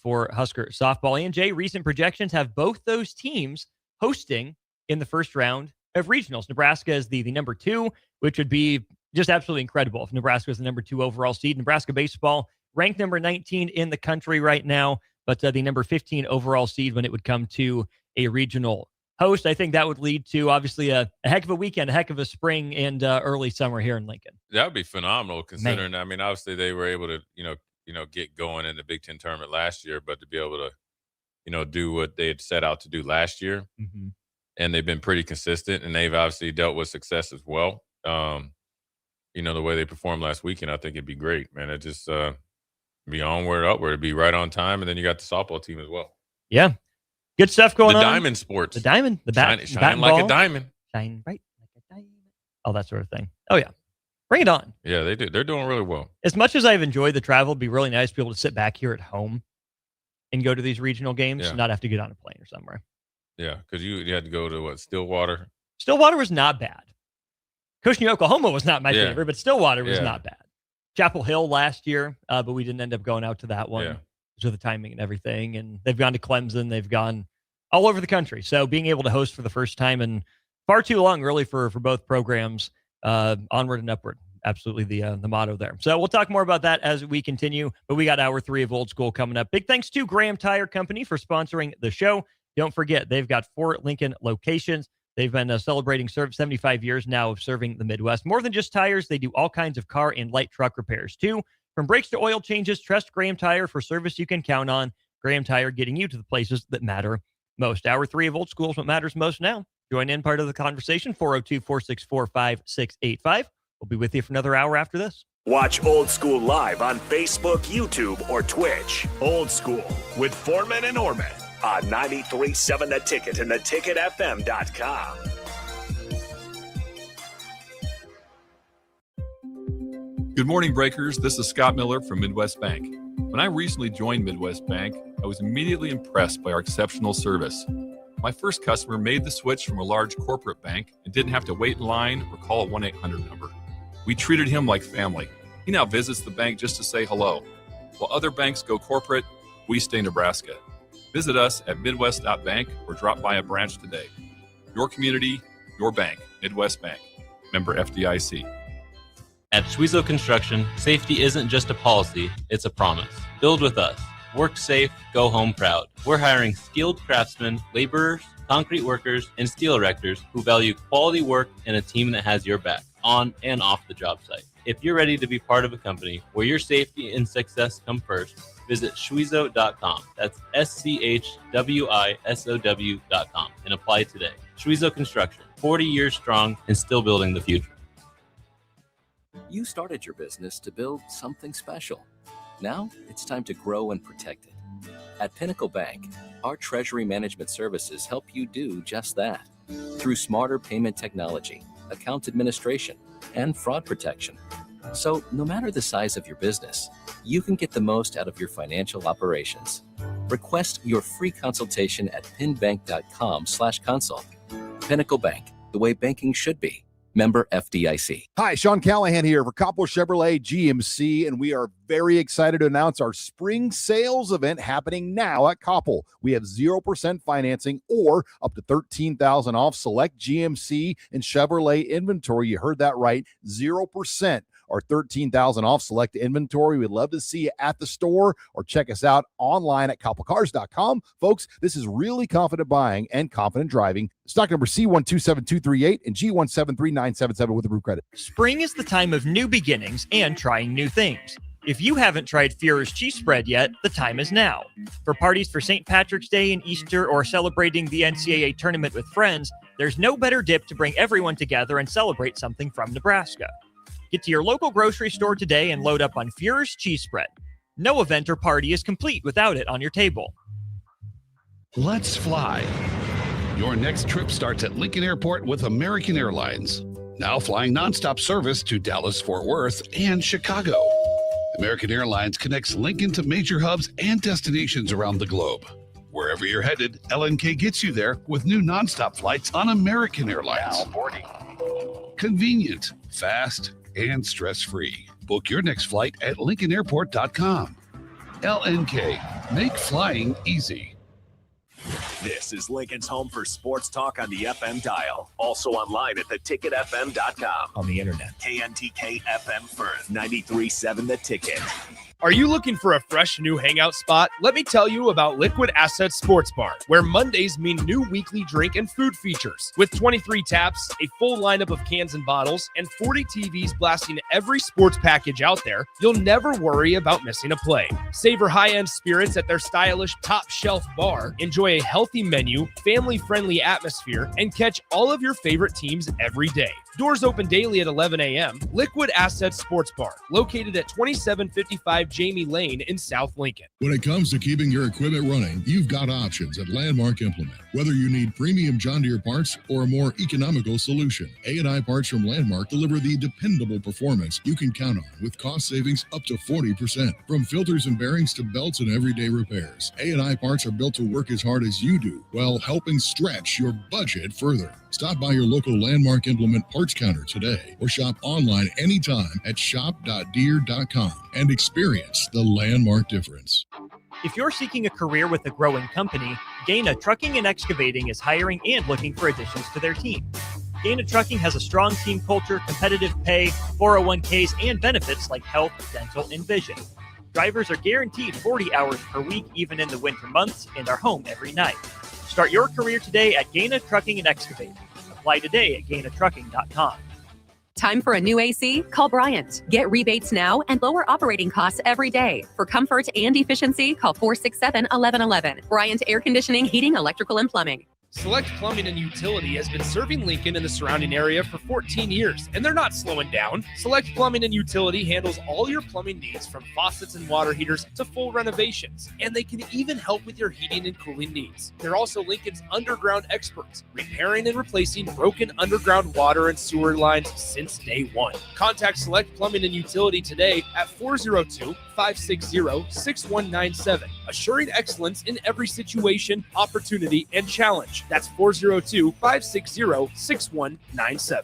for Husker softball. And Jay, recent projections have both those teams hosting in the first round of regionals. Nebraska is the number 2, which would be just absolutely incredible if Nebraska was the number 2 overall seed. Nebraska baseball ranked number 19 in the country right now, but the number 15 overall seed when it would come to a regional host. I think that would lead to obviously a heck of a weekend, a heck of a spring and early summer here in Lincoln. That would be phenomenal considering, I mean, obviously they were able to, get going in the Big Ten tournament last year, but to be able to, do what they had set out to do last year. Mm-hmm. And they've been pretty consistent, and they've obviously dealt with success as well. The way they performed last weekend, I think it'd be great, man. It just be onward, upward. It'd be right on time, and then you got the softball team as well. Yeah. Good stuff going on. The diamond sports. The diamond. The bat. Shine like a diamond. Shine bright like a diamond. All that sort of thing. Oh, yeah. Bring it on. Yeah, they do. They're doing really well. As much as I've enjoyed the travel, it'd be really nice to be able to sit back here at home and go to these regional games and not have to get on a plane or somewhere. Yeah, because you had to go to, Stillwater? Stillwater was not bad. Cushing, Oklahoma was not my favorite, but Stillwater was not bad. Chapel Hill last year, but we didn't end up going out to that one because of the timing and everything. And they've gone to Clemson. They've gone all over the country. So being able to host for the first time in far too long, really, for both programs, onward and upward. Absolutely the motto there. So we'll talk more about that as we continue, but we got hour 3 of Old School coming up. Big thanks to Graham Tire Company for sponsoring the show. Don't forget, they've got 4 Lincoln locations. They've been celebrating 75 years now of serving the Midwest. More than just tires, they do all kinds of car and light truck repairs too. From brakes to oil changes, trust Graham Tire for service you can count on. Graham Tire, getting you to the places that matter most. Hour 3 of Old School is what matters most now. Join in part of the conversation, 402-464-5685. We'll be with you for another hour after this. Watch Old School live on Facebook, YouTube, or Twitch. Old School with Foreman and Orman on 93.7 The Ticket and theticketfm.com. Good morning, Breakers. This is Scott Miller from Midwest Bank. When I recently joined Midwest Bank, I was immediately impressed by our exceptional service. My first customer made the switch from a large corporate bank and didn't have to wait in line or call a 1-800 number. We treated him like family. He now visits the bank just to say hello. While other banks go corporate, we stay Nebraska. Visit us at midwest.bank or drop by a branch today. Your community, your bank. Midwest Bank. Member FDIC. At Schwezo Construction, safety isn't just a policy, it's a promise. Build with us. Work safe, go home proud. We're hiring skilled craftsmen, laborers, concrete workers, and steel erectors who value quality work and a team that has your back, on and off the job site. If you're ready to be part of a company where your safety and success come first, visit Schwezo.com. That's SCHWISOW.com and apply today. Schwezo Construction, 40 years strong and still building the future. You started your business to build something special. Now it's time to grow and protect it. At Pinnacle Bank, our treasury management services help you do just that. Through smarter payment technology, account administration, and fraud protection. So no matter the size of your business, you can get the most out of your financial operations. Request your free consultation at pinbank.com/consult. Pinnacle Bank, the way banking should be. Member FDIC. Hi, Sean Callahan here for Copple Chevrolet GMC, and we are very excited to announce our spring sales event happening now at Copple. We have 0% financing or up to $13,000 off select GMC and Chevrolet inventory. You heard that right, 0%. Or $13,000 off select inventory. We'd love to see you at the store or check us out online at copplecars.com. Folks, this is really confident buying and confident driving. Stock number C127238 and G1739777 with approved credit. Spring is the time of new beginnings and trying new things. If you haven't tried Führer's cheese spread yet, the time is now. For parties for St. Patrick's Day and Easter or celebrating the NCAA tournament with friends, there's no better dip to bring everyone together and celebrate something from Nebraska. Get to your local grocery store today and load up on Führer's cheese spread. No event or party is complete without it on your table. Let's fly. Your next trip starts at Lincoln Airport with American Airlines. Now flying nonstop service to Dallas, Fort Worth, and Chicago. American Airlines connects Lincoln to major hubs and destinations around the globe. Wherever you're headed, LNK gets you there with new nonstop flights on American Airlines. Now boarding. Convenient, fast, and stress-free. Book your next flight at lincolnairport.com. LNK, make flying easy. This is Lincoln's home for sports talk on the FM dial. Also online at theticketfm.com. On the internet, KNTK FM Firth, 93.7 The Ticket. Are you looking for a fresh new hangout spot? Let me tell you about Liquid Assets Sports Bar, where Mondays mean new weekly drink and food features. With 23 taps, a full lineup of cans and bottles, and 40 TVs blasting every sports package out there, you'll never worry about missing a play. Savor high-end spirits at their stylish top-shelf bar, enjoy a healthy menu, family-friendly atmosphere, and catch all of your favorite teams every day. Doors open daily at 11 a.m. Liquid Assets Sports Bar, located at 2755 Jamie Lane in South Lincoln. When it comes to keeping your equipment running, you've got options at Landmark Implement. Whether you need premium John Deere parts or a more economical solution, A&I parts from Landmark deliver the dependable performance you can count on with cost savings up to 40%. From filters and bearings to belts and everyday repairs, A&I parts are built to work as hard as you do while helping stretch your budget further. Stop by your local Landmark Implement parts counter today or shop online anytime at shop.deere.com and experience the Landmark difference. If you're seeking a career with a growing company, Gaina Trucking and Excavating is hiring and looking for additions to their team. Gaina Trucking has a strong team culture, competitive pay, 401ks, and benefits like health, dental, and vision. Drivers are guaranteed 40 hours per week, even in the winter months, and are home every night. Start your career today at Gaina Trucking and Excavating. Apply today at gainatrucking.com. Time for a new AC? Call Bryant. Get rebates now and lower operating costs every day. For comfort and efficiency, call 467-1111. Bryant Air Conditioning, Heating, Electrical, and Plumbing. Select Plumbing and Utility has been serving Lincoln and the surrounding area for 14 years, and they're not slowing down. Select Plumbing and Utility handles all your plumbing needs from faucets and water heaters to full renovations, and they can even help with your heating and cooling needs. They're also Lincoln's underground experts, repairing and replacing broken underground water and sewer lines since day one. Contact Select Plumbing and Utility today at 402-560-6197, assuring excellence in every situation, opportunity, and challenge. That's 402-560-6197.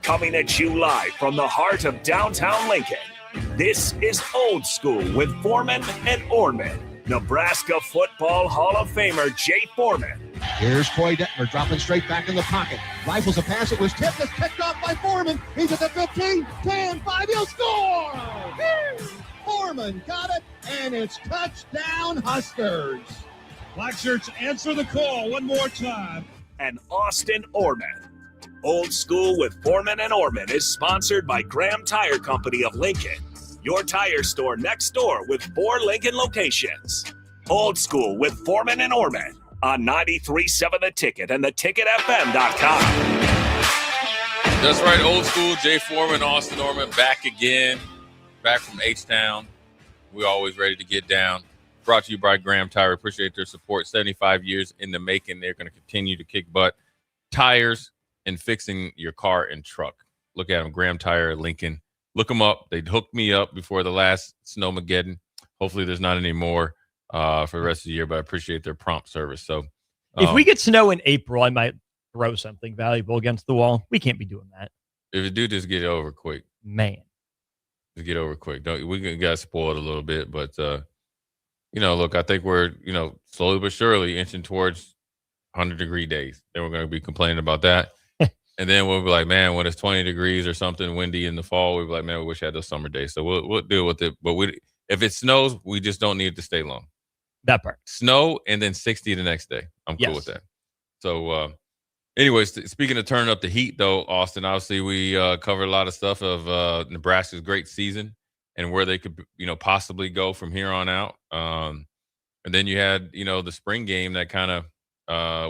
Coming at you live from the heart of downtown Lincoln. This is Old School with Foreman and Orman. Nebraska Football Hall of Famer Jay Foreman. Here's Troy Detmer dropping straight back in the pocket. Rifles a pass. It was tipped. It's picked off by Foreman. He's at the 15, 10, 5. He'll score! Foreman got it, and it's touchdown Huskers. Black shirts, answer the call one more time. And Austin Orman. Old School with Foreman and Orman is sponsored by Graham Tire Company of Lincoln. Your tire store next door with 4 Lincoln locations. Old School with Foreman and Orman on 93.7 The Ticket and theticketfm.com. That's right, Old School, Jay Foreman, Austin Orman back again, back from H-Town. We're always ready to get down. brought to you by Graham Tire. Appreciate their support. 75 years in the making. They're going to continue to kick butt. Tires and fixing your car and truck. Look at them, Graham Tire, Lincoln. Look them up. They hooked me up before the last Snowmageddon. Hopefully there's not any more for the rest of the year, but I appreciate their prompt service. So if we get snow in April, I might throw something valuable against the wall. We can't be doing that. If you do, just get it over quick. Man. Just get over quick. We got spoiled a little bit, but, look, I think we're, slowly but surely inching towards 100-degree days. Then we're going to be complaining about that. And then we'll be like, man, when it's 20 degrees or something windy in the fall, we'll be like, man, we wish I had those summer days. So we'll deal with it. But if it snows, we just don't need it to stay long. That part. Snow and then 60 the next day. I'm cool with that. So, anyways, speaking of turning up the heat, though, Austin, obviously we covered a lot of stuff of Nebraska's great season and where they could, possibly go from here on out. And then you had, the spring game that kind of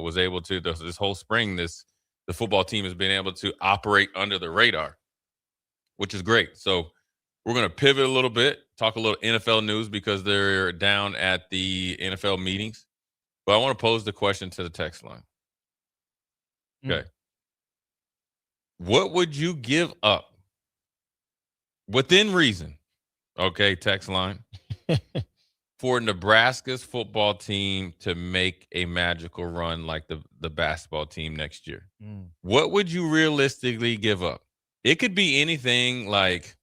was able to, this whole spring, the football team has been able to operate under the radar, which is great. So we're going to pivot a little bit, talk a little NFL news because they're down at the NFL meetings. But I want to pose the question to the text line. Okay. What would you give up within reason? Okay, text line. For Nebraska's football team to make a magical run like the basketball team next year. What would you realistically give up? It could be anything like,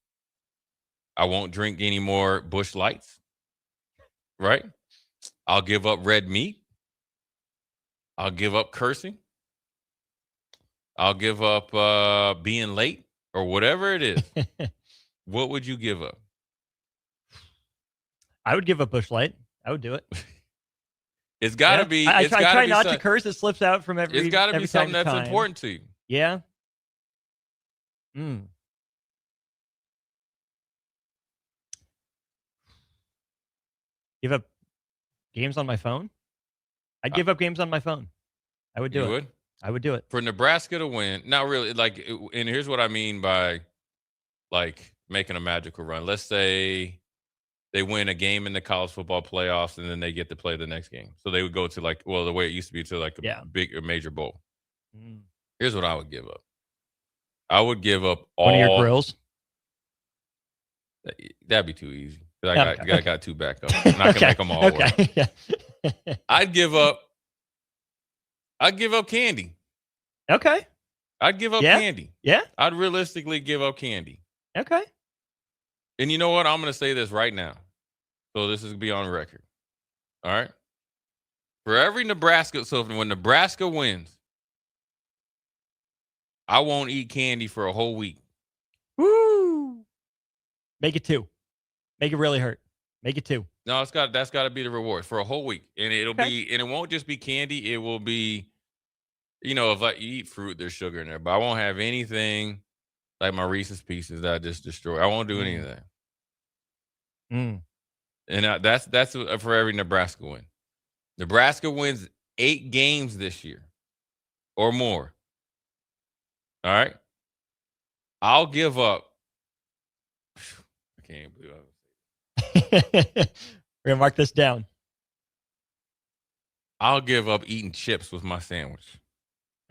I won't drink any more Busch Lights, right? I'll give up red meat. I'll give up cursing. I'll give up being late or whatever it is. What would you give up? I would give up Busch Light. I would do it. It's got to be. I try not to curse. It slips out from every. It's got to be something that's time. important to you. Yeah. Give up games on my phone? I'd give up games on my phone. I would do it. Would? I would do it. For Nebraska to win, not really, and here's what I mean by, making a magical run. Let's say they win a game in the college football playoffs, and then they get to play the next game. So they would go to, the way it used to be, to, a major bowl. Here's what I would give up. I would give up all. One of your grills? That'd be too easy. I got two backups. I'm not gonna make them all work. I'd give up candy. Okay. I'd give up candy. Yeah. I'd realistically give up candy. Okay. And you know what? I'm gonna say this right now. So this is gonna be on record. All right. For every Nebraska, so when Nebraska wins, I won't eat candy for a whole week. Woo! Make it 2. Make it really hurt. Make it 2. No, that's got to be the reward for a whole week, and it'll be, and it won't just be candy. It will be, if I eat fruit, there's sugar in there, but I won't have anything like my Reese's Pieces that I just destroy. I won't do any of that. And that's for every Nebraska win. Nebraska wins 8 games this year or more. All right, I'll give up. I can't believe it. We're gonna mark this down. I'll give up eating chips with my sandwich.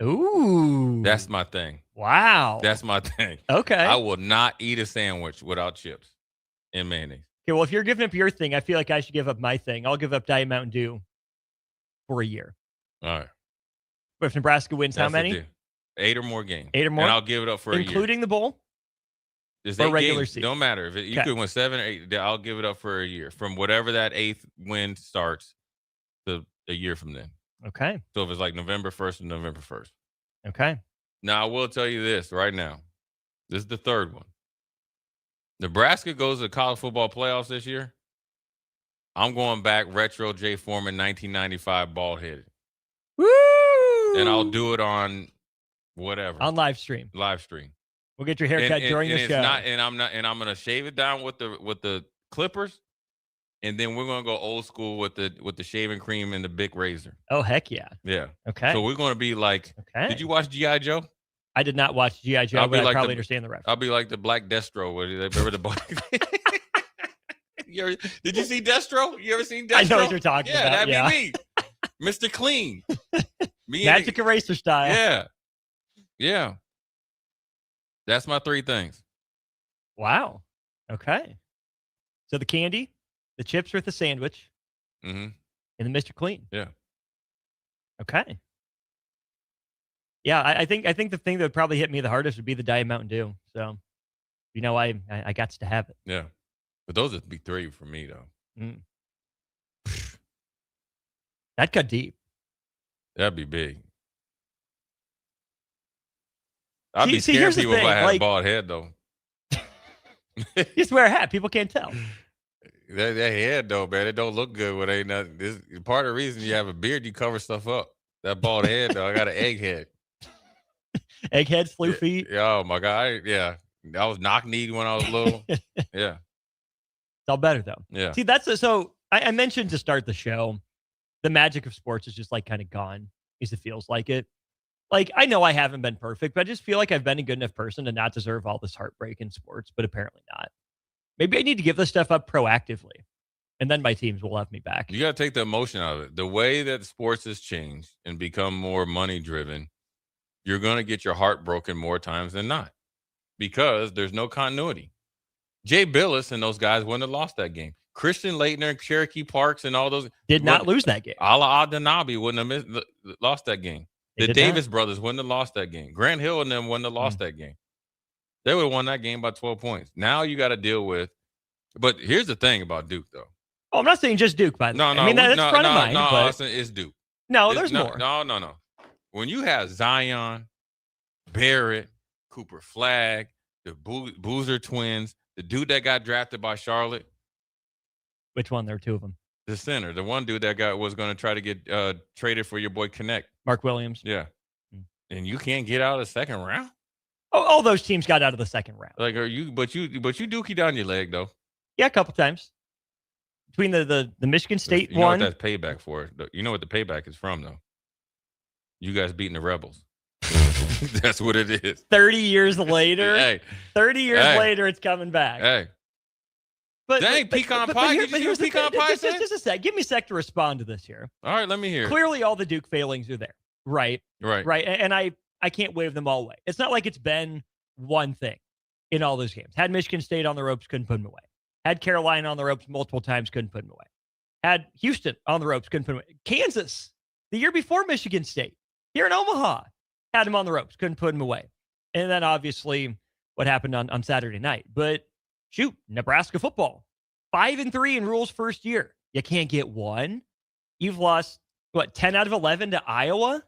Ooh. That's my thing. Wow. That's my thing. Okay. I will not eat a sandwich without chips and mayonnaise. Okay, well, if you're giving up your thing, I feel like I should give up my thing. I'll give up Diet Mountain Dew for a year. All right. But if Nebraska wins, how many? 8 or more games. 8 or more? And I'll give it up for a year. Including the bowl? There's or 8 regular games. season? Don't matter. If you could win 7 or 8, I'll give it up for a year. From whatever that 8th win starts to a year from then. Okay. So if it's like November 1st and November 1st. Okay. Now, I will tell you this right now. This is the third one. Nebraska goes to the college football playoffs this year. I'm going back retro Jay Foreman 1995 bald headed. Woo! And I'll do it on whatever. On live stream. Live stream. We'll get your haircut during the show. I'm gonna shave it down with the clippers, and then we're gonna go old school with the shaving cream and the big razor. Oh, heck yeah. Yeah. Okay. So we're gonna be like, did you watch G.I. Joe? I did not watch G.I. Joe, but I probably understand the reference. I'll be like the Black Destro. Remember the black? Did you see Destro? You ever seen Destro? I know what you're talking about. That'd be me. Mr. Clean. Magic Eraser style. Yeah. Yeah. That's my 3 things. Wow. Okay. So the candy, the chips with the sandwich, Mm-hmm. and the Mr. Clean. Yeah. Okay. Yeah, I think the thing that would probably hit me the hardest would be the Diet Mountain Dew. So, I got to have it. Yeah. But those would be 3 for me, though. Mm. That cut deep. That'd be big. I'd be scaring here's the people if thing, I had like- a bald head, though. You just wear a hat. People can't tell. That head, though, man, it don't look good when ain't nothing. This, part of the reason you have a beard, you cover stuff up. That bald head, though, I got an egg head. Eggheads, flew feet. Oh, my God. I was knock-kneed when I was little. Yeah. It's all better, though. Yeah. See, I mentioned to start the show, the magic of sports is just like kind of gone. At least it feels like it. Like, I know I haven't been perfect, but I just feel like I've been a good enough person to not deserve all this heartbreak in sports, but apparently not. Maybe I need to give this stuff up proactively, and then my teams will have me back. You got to take the emotion out of it. The way that sports has changed and become more money-driven, you're going to get your heart broken more times than not because there's no continuity. Jay Billis and those guys wouldn't have lost that game. Christian Laettner and Cherokee Parks and all those did not lose that game. Ala Adenabi wouldn't have lost that game. They The did Davis brothers wouldn't have lost that game. Grant Hill and them wouldn't have lost that game. They would have won that game by 12 points. Now you got to deal with. But here's the thing about Duke, though. Oh, I'm not saying just Duke, by the way. I mean, that's front of mind. No, but Austin, it's Duke. no, there's more. No. When you have Zion, Barrett, Cooper Flagg, the Boozer twins, the dude that got drafted by Charlotte. Which one? There are 2 of them. The center, the one dude that was going to try to get traded for your boy Connect. Mark Williams. Yeah. And you can't get out of the second round? Oh, all those teams got out of the second round. Like, but you dookie down your leg, though. Yeah, a couple times. Between the Michigan State You know one. what that's payback for. You know what the payback is from, though. You guys beating the Rebels. That's what it is. 30 years later. Hey. 30 years later, it's coming back. Hey. But dang, pecan pie. Did you see what pecan pie said? Just a sec. Give me a sec to respond to this here. All right, let me hear. Clearly, all the Duke failings are there. Right. And I can't wave them all away. It's not like it's been one thing in all those games. Had Michigan State on the ropes, couldn't put them away. Had Carolina on the ropes multiple times, couldn't put them away. Had Houston on the ropes, couldn't put them away. Kansas, the year before Michigan State, here in Omaha, had him on the ropes, couldn't put him away. And then obviously what happened on Saturday night. But shoot, Nebraska football, 5-3 in Rule's first year. You can't get one. You've lost, 10 out of 11 to Iowa?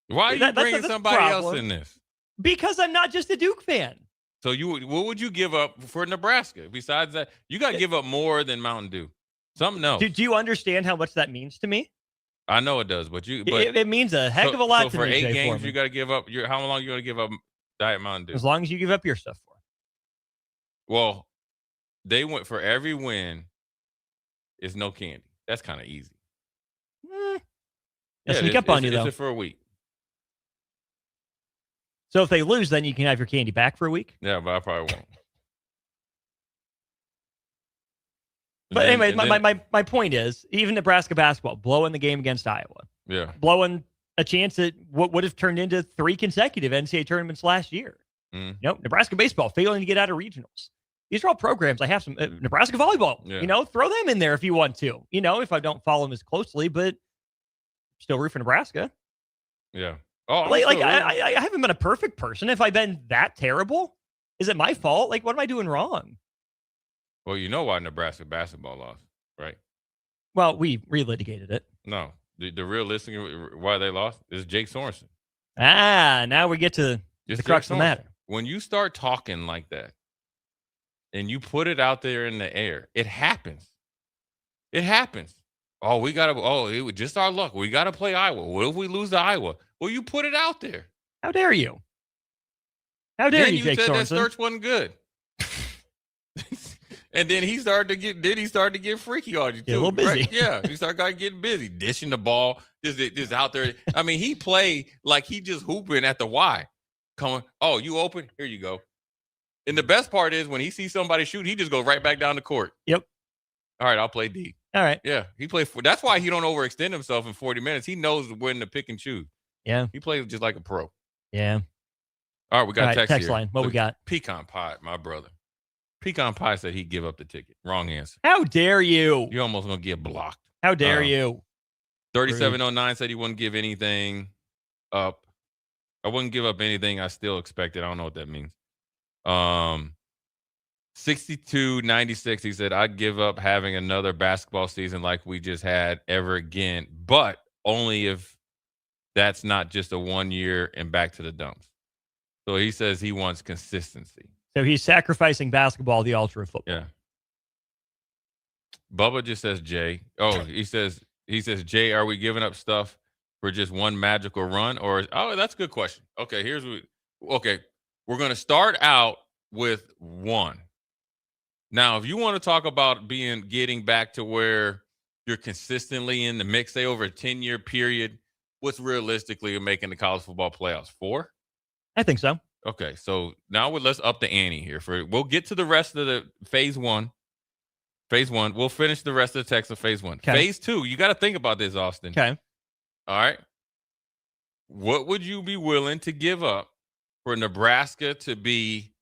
Why are you bringing somebody else in this? Because I'm not just a Duke fan. So what would you give up for Nebraska? Besides that, you got to give up more than Mountain Dew. Something else. Do you understand how much that means to me? I know it does, but it means a heck of a lot to me. So for 8 games, you got to give up. How long you going to give up Diet Mountain Dew? As long as you give up your stuff for. Well, they went for every win. Is no candy. That's kind of easy. Sneak up on you though. It's for a week. So if they lose, then you can have your candy back for a week? Yeah, but I probably won't. But anyway, my point is, even Nebraska basketball, blowing the game against Iowa. Yeah. Blowing a chance at what would have turned into 3 consecutive NCAA tournaments last year. Nebraska baseball failing to get out of regionals. These are all programs. I have some Nebraska volleyball. Yeah. Throw them in there if you want to. If I don't follow them as closely, but still root for Nebraska. Yeah. Oh, I haven't been a perfect person. Have I been that terrible? Is it my fault? What am I doing wrong? Well, you know why Nebraska basketball lost, right? Well, we relitigated it. No, the real listening why they lost is Jake Sorensen. Now we get to the crux of the matter. When you start talking like that, and you put it out there in the air, it happens. It happens. Oh, it was just our luck. We got to play Iowa. What if we lose to Iowa? Well, you put it out there. How dare you? How dare you, Jake said Sorensen? That search wasn't good. And then he started to get freaky on you too. A little busy. Right? Yeah, he started getting busy, dishing the ball, just out there. I mean, he played like he just hooping at the Y. Coming, oh, you open? Here you go. And the best part is when he sees somebody shoot, he just goes right back down the court. Yep. All right, I'll play D. All right. Yeah, he played. That's why he don't overextend himself in 40 minutes. He knows when to pick and choose. Yeah. He plays just like a pro. Yeah. All right, we got text here. line. What we got? Pecan Pie, my brother. Pecan Pie said he'd give up the ticket. Wrong answer. How dare you? You're almost going to get blocked. How dare you? 3709 said he wouldn't give anything up. I wouldn't give up anything I still expected. I don't know what that means. 6296, he said, I'd give up having another basketball season like we just had ever again, but only if that's not just a 1 year and back to the dumps. So he says he wants consistency. So he's sacrificing basketball, the altar of football. Yeah. Bubba just says Jay. Oh, he says, Jay, are we giving up stuff for just one magical run? Or, that's a good question. Okay, we're going to start out with one. Now, if you want to talk about getting back to where you're consistently in the mix, say over a 10-year period, what's realistically making the college football playoffs? 4? I think so. Okay, so now let's up the ante here. We'll get to the rest of the phase one. We'll finish the rest of the text of phase 1. Okay. Phase 2, you got to think about this, Austin. Okay. All right. What would you be willing to give up for Nebraska to be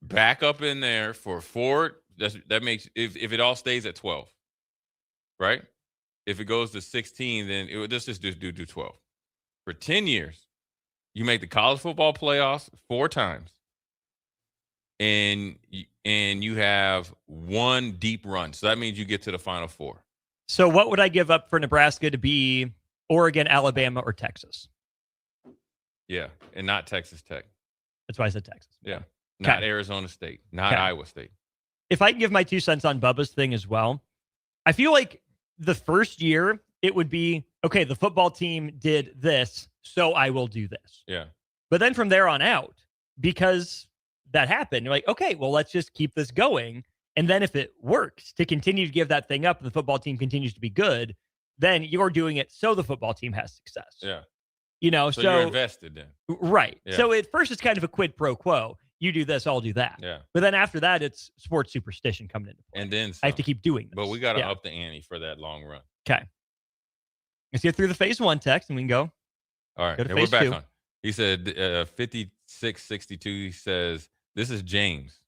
back up in there for 4? That makes if it all stays at 12, right? If it goes to 16, then let's just do 12 for 10 years. You make the college football playoffs 4 times, and you have one deep run. So that means you get to the Final Four. So what would I give up for Nebraska to be Oregon, Alabama, or Texas? Yeah, and not Texas Tech. That's why I said Texas. Yeah, not Arizona State, not Iowa State. If I can give my 2 cents on Bubba's thing as well, I feel like the first year it would be, okay, the football team did this, so I will do this. Yeah. But then from there on out, because that happened, you're like, okay, well, let's just keep this going. And then if it works to continue to give that thing up and the football team continues to be good, then you're doing it so the football team has success. Yeah. So you're invested then. Right. Yeah. So at first it's kind of a quid pro quo. You do this, I'll do that. Yeah. But then after that, it's sports superstition coming into play. And then I have to keep doing this. But we got to up the ante for that long run. Okay. Let's get through the phase 1 text and we can go. All right. Go to We're phase back 2. on. He said 5662. He says, this is James.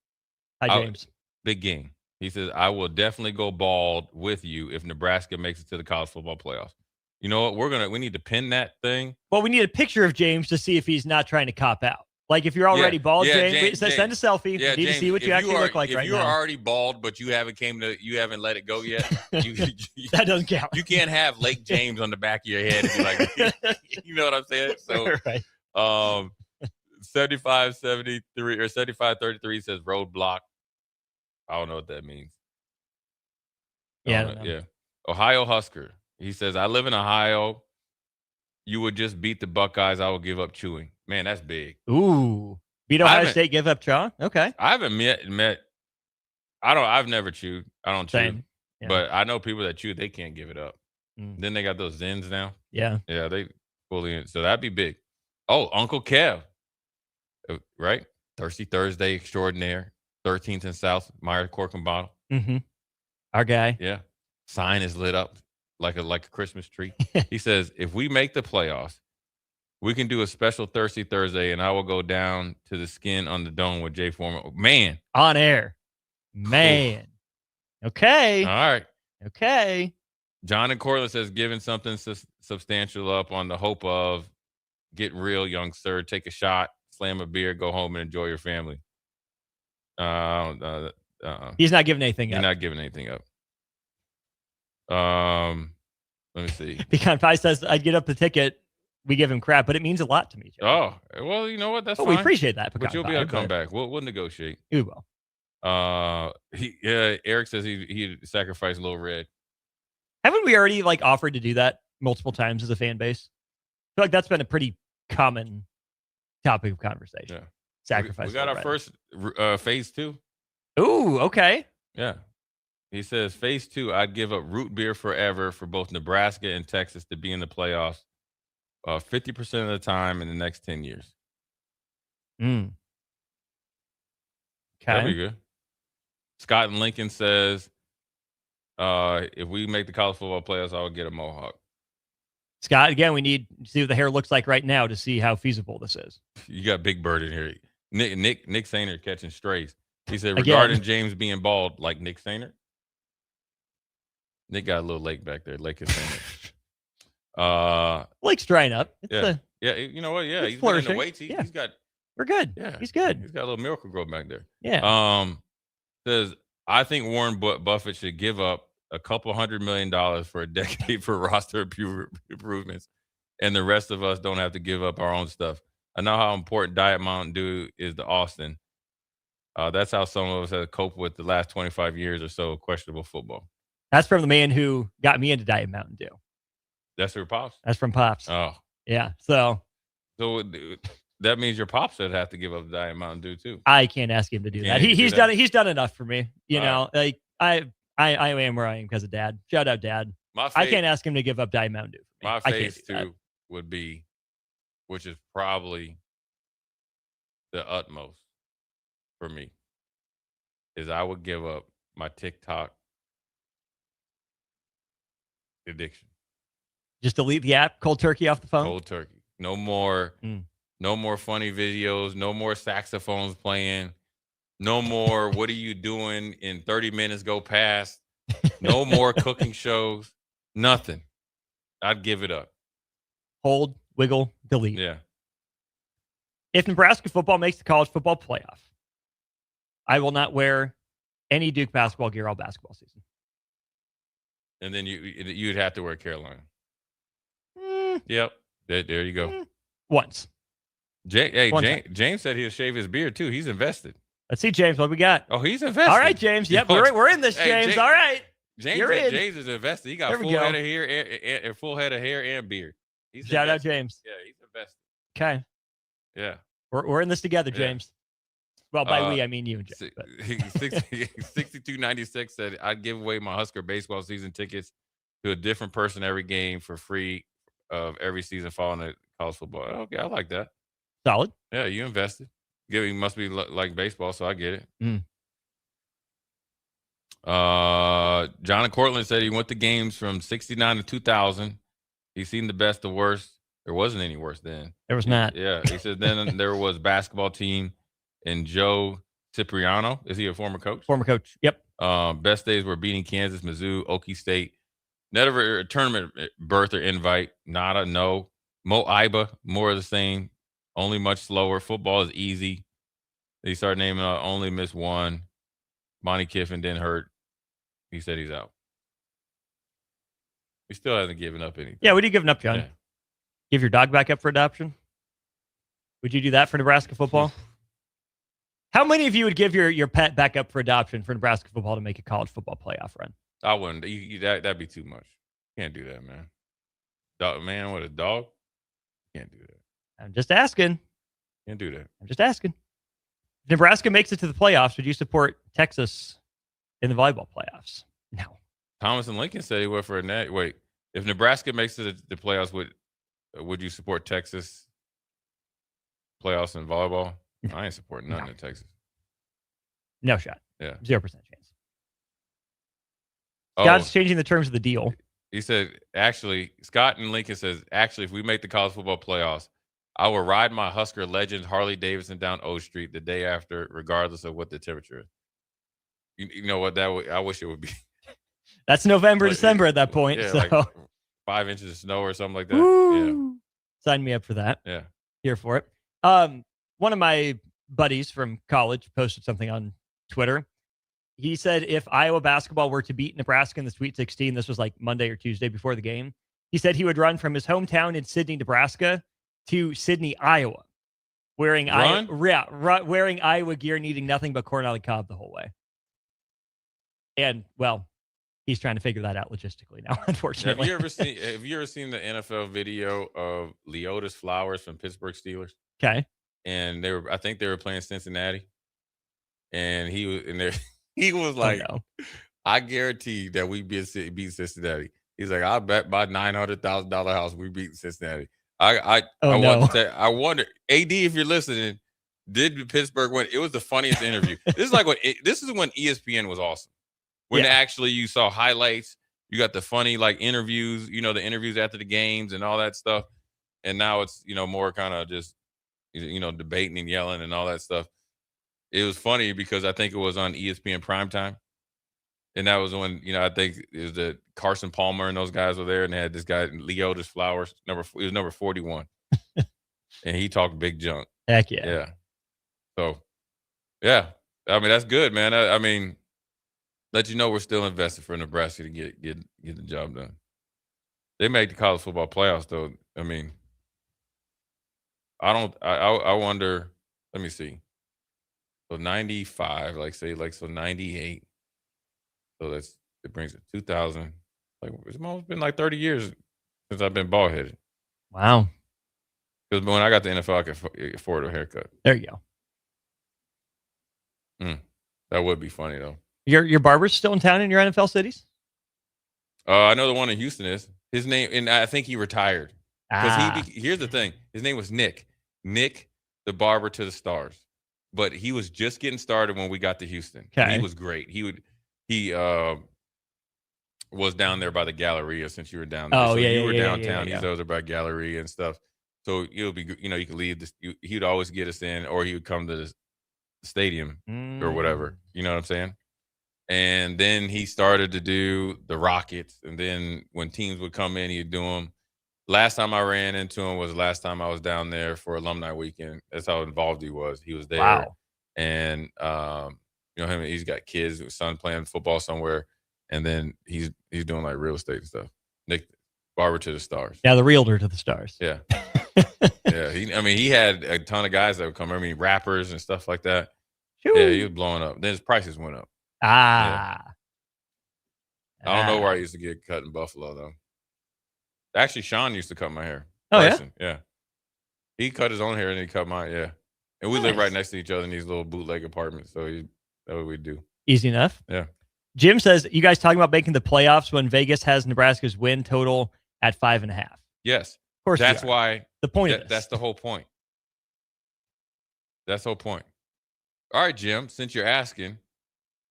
Hi, James. Big game. He says, I will definitely go bald with you if Nebraska makes it to the college football playoffs. You know what? We need to pin that thing. Well, we need a picture of James to see if he's not trying to cop out. Like if you're already bald, James, send a selfie. Yeah, we need to see what you actually look like right now. If you're already bald, but you haven't let it go yet, that doesn't count. You can't have Lake James on the back of your head and be like, you know what I'm saying? So, right. 7573 or 7533 says roadblock. I don't know what that means. Yeah, I don't know. Yeah. Ohio Husker. He says, I live in Ohio. You would just beat the Buckeyes. I will give up chewing. Man, that's big. Ooh. Beat Ohio State, give up chaw? Okay. I haven't met. I've never chewed. I don't chew. Same. Yeah. But I know people that chew, they can't give it up. Then they got those Zins now. Yeah. Yeah, they fully in. So that'd be big. Oh, Uncle Kev. Right? Thirsty Thursday extraordinaire. 13th and South, Meyer Cork and Bottle. Mm-hmm. Our guy. Yeah. Sign is lit up like a Christmas tree. He says, if we make the playoffs, we can do a special Thirsty Thursday, and I will go down to the Skin on the Dome with Jay Foreman. Man. On air. Man. Okay. All right. Okay. John and Cortland says, giving something substantial up on the hope of get real, young sir. Take a shot, slam a beer, go home, and enjoy your family. He's not giving anything up. He's not giving anything up. Let me see. Pecan Pie says, I'd get up the ticket. We give him crap, but it means a lot to me, Joe. Oh, well, you know what? That's fine. We appreciate that, But you'll be able to come back. We'll negotiate. We will. Eric says he sacrificed Little Red. Haven't we already offered to do that multiple times as a fan base? I feel like that's been a pretty common topic of conversation. Yeah. Sacrifice. We got our first phase 2. Ooh, okay. Yeah. He says, phase 2, I'd give up root beer forever for both Nebraska and Texas to be in the playoffs 50% of the time in the next 10 years. Okay. That'd be good. Scott and Lincoln says, If we make the college football playoffs, I would get a mohawk. Scott, again, we need to see what the hair looks like right now to see how feasible this is. You got Big Bird in here. Nick Sainer catching strays. He said Again. regarding James being bald, like Nick Sainer. Nick got a little lake back there. Lake is Sainer. Lake's drying up. Yeah, you know what? Yeah, it's he's been in the flourishing. weights. He's got. We're good. Yeah, he's good. He's got a little miracle grow back there. Yeah. Says I think Warren Buffett should give up a couple $100 million for a decade for roster improvements, and the rest of us don't have to give up our own stuff. I know how important Diet Mountain Dew is to Austin. That's how some of us have coped with the last 25 years or so of questionable football. That's from the man who got me into Diet Mountain Dew. That's your Pops? That's from Pops. Oh. Yeah. So that means your Pops would have to give up Diet Mountain Dew too. I can't ask him to do that. He's done it. He's done enough for me. You know, like I am where I am because of Dad. Shout out Dad. I can't ask him to give up Diet Mountain Dew. My phase two would be, which is probably the utmost for me, is I would give up my TikTok addiction. Just delete the app, cold turkey off the phone. Cold turkey. No more. No more funny videos. No more saxophones playing. No more. What are you doing in 30 minutes? Go past. No more cooking shows. Nothing. I'd give it up. Hold, wiggle, delete. Yeah. If Nebraska football makes the college football playoff, I will not wear any Duke basketball gear all basketball season. And then you'd have to wear Carolina. Yep. There you go. Once. James said he'll shave his beard too. He's invested. Let's see, James, what we got. Oh, he's invested. All right, James. Yep, we're in this, James. All right. James is invested. He got full head of hair and full head of hair and beard. Shout out, James. Yeah, he's invested. Okay. Yeah. We're in this together, James. Well, by we, I mean you and James. 6296 said, I'd give away my Husker baseball season tickets to a different person every game for free of every season following the college football. Okay, I like that. Solid. Yeah, you invested. You must be like baseball, so I get it. John and Cortland said he went to games from 69 to 2000. He's seen the best, the worst. There wasn't any worse then. There was not. Yeah, he said then there was basketball team and Joe Cipriano. Is he a former coach? Former coach. Yep. Best days were beating Kansas, Mizzou, Okie State. Never a tournament berth or invite. Nada, no. Mo Iba, more of the same. Only much slower. Football is easy. He started naming only missed one. Monty Kiffin didn't hurt. He said he's out. He still hasn't given up anything. Yeah, what are you giving up, John? Yeah. Give your dog back up for adoption? Would you do that for Nebraska football? How many of you would give your pet back up for adoption for Nebraska football to make a college football playoff run? I wouldn't. That'd be too much. Can't do that, man. Man with a dog? Can't do that. I'm just asking. Can't do that. I'm just asking. If Nebraska makes it to the playoffs, would you support Texas in the volleyball playoffs? No. Thomas and Lincoln said he went for a net. Wait, if Nebraska makes it to the playoffs, would you support Texas playoffs in volleyball? No. I ain't supporting nothing in Texas. No shot. Yeah. 0% chance. Scott's changing the terms of the deal. He said, actually, Scott and Lincoln says, actually, if we make the college football playoffs, I will ride my Husker legend Harley Davidson down O Street the day after, regardless of what the temperature is. You know what? I wish it would be. That's November, December at that point. Yeah, so. like 5 inches of snow or something like that. Woo! Yeah. Sign me up for that. Yeah. Here for it. One of my buddies from college posted something on Twitter. He said if Iowa basketball were to beat Nebraska in the Sweet 16, this was like Monday or Tuesday before the game, he said he would run from his hometown in Sidney, Nebraska to Sidney, Iowa, wearing Iowa gear, needing nothing but corn on the cob the whole way. And, well, he's trying to figure that out logistically now, unfortunately. Have you ever seen the NFL video of Leotis Flowers from Pittsburgh Steelers? Okay. And I think they were playing Cincinnati. And he was like, oh, no. I guarantee that we beat Cincinnati. He's like, I bet my $900,000 house we beat Cincinnati. I wonder, AD, if you're listening, did Pittsburgh win? It was the funniest interview. This is when ESPN was awesome. When actually you saw highlights, you got the funny like interviews, the interviews after the games and all that stuff. And now it's, more kind of just, debating and yelling and all that stuff. It was funny because I think it was on ESPN Primetime. And that was when, I think it was the Carson Palmer and those guys were there, and they had this guy, Leotis Flowers, he was number 41. And he talked big junk. Heck yeah. Yeah. So, yeah. I mean, that's good, man. I mean, let you know we're still invested for Nebraska to get the job done. They make the college football playoffs, though. I mean, I wonder, let me see. So 95, so 98. So it brings it 2000. Like, it's almost been like 30 years since I've been bald headed. Wow. Because when I got the NFL, I could afford a haircut. There you go. That would be funny, though. Your barber's still in town in your NFL cities? I know the one in Houston is. His name, and I think he retired. Because here's the thing. His name was Nick. Nick, the barber to the stars. But he was just getting started when we got to Houston. Okay. He was great. He was down there by the Galleria since you were down there. Oh, so yeah, you were yeah, downtown. yeah. He's over by Galleria and stuff. So you'll be, you could leave this. He would always get us in, or he would come to the stadium or whatever. You know what I'm saying? And then he started to do the Rockets. And then when teams would come in, he'd do them. Last time I ran into him was last time I was down there for alumni weekend. That's how involved he was. He was there. Wow. And, he's got kids, his son playing football somewhere. And then he's doing like real estate and stuff. Nick, barber to the stars. Yeah, the realtor to the stars. Yeah. Yeah. He had a ton of guys that would come. Rappers and stuff like that. Shoo. Yeah, he was blowing up. Then his prices went up. Yeah. I don't know where I used to get cut in Buffalo, though. Actually, Sean used to cut my hair. Oh, Tyson. Yeah? He cut his own hair and he cut mine, yeah. And we live right next to each other in these little bootleg apartments. So that's what we do. Easy enough. Yeah. Jim says, you guys talking about making the playoffs when Vegas has Nebraska's win total at 5.5. Yes. Of course. That's why. The point of this. That's the whole point. That's the whole point. All right, Jim, since you're asking,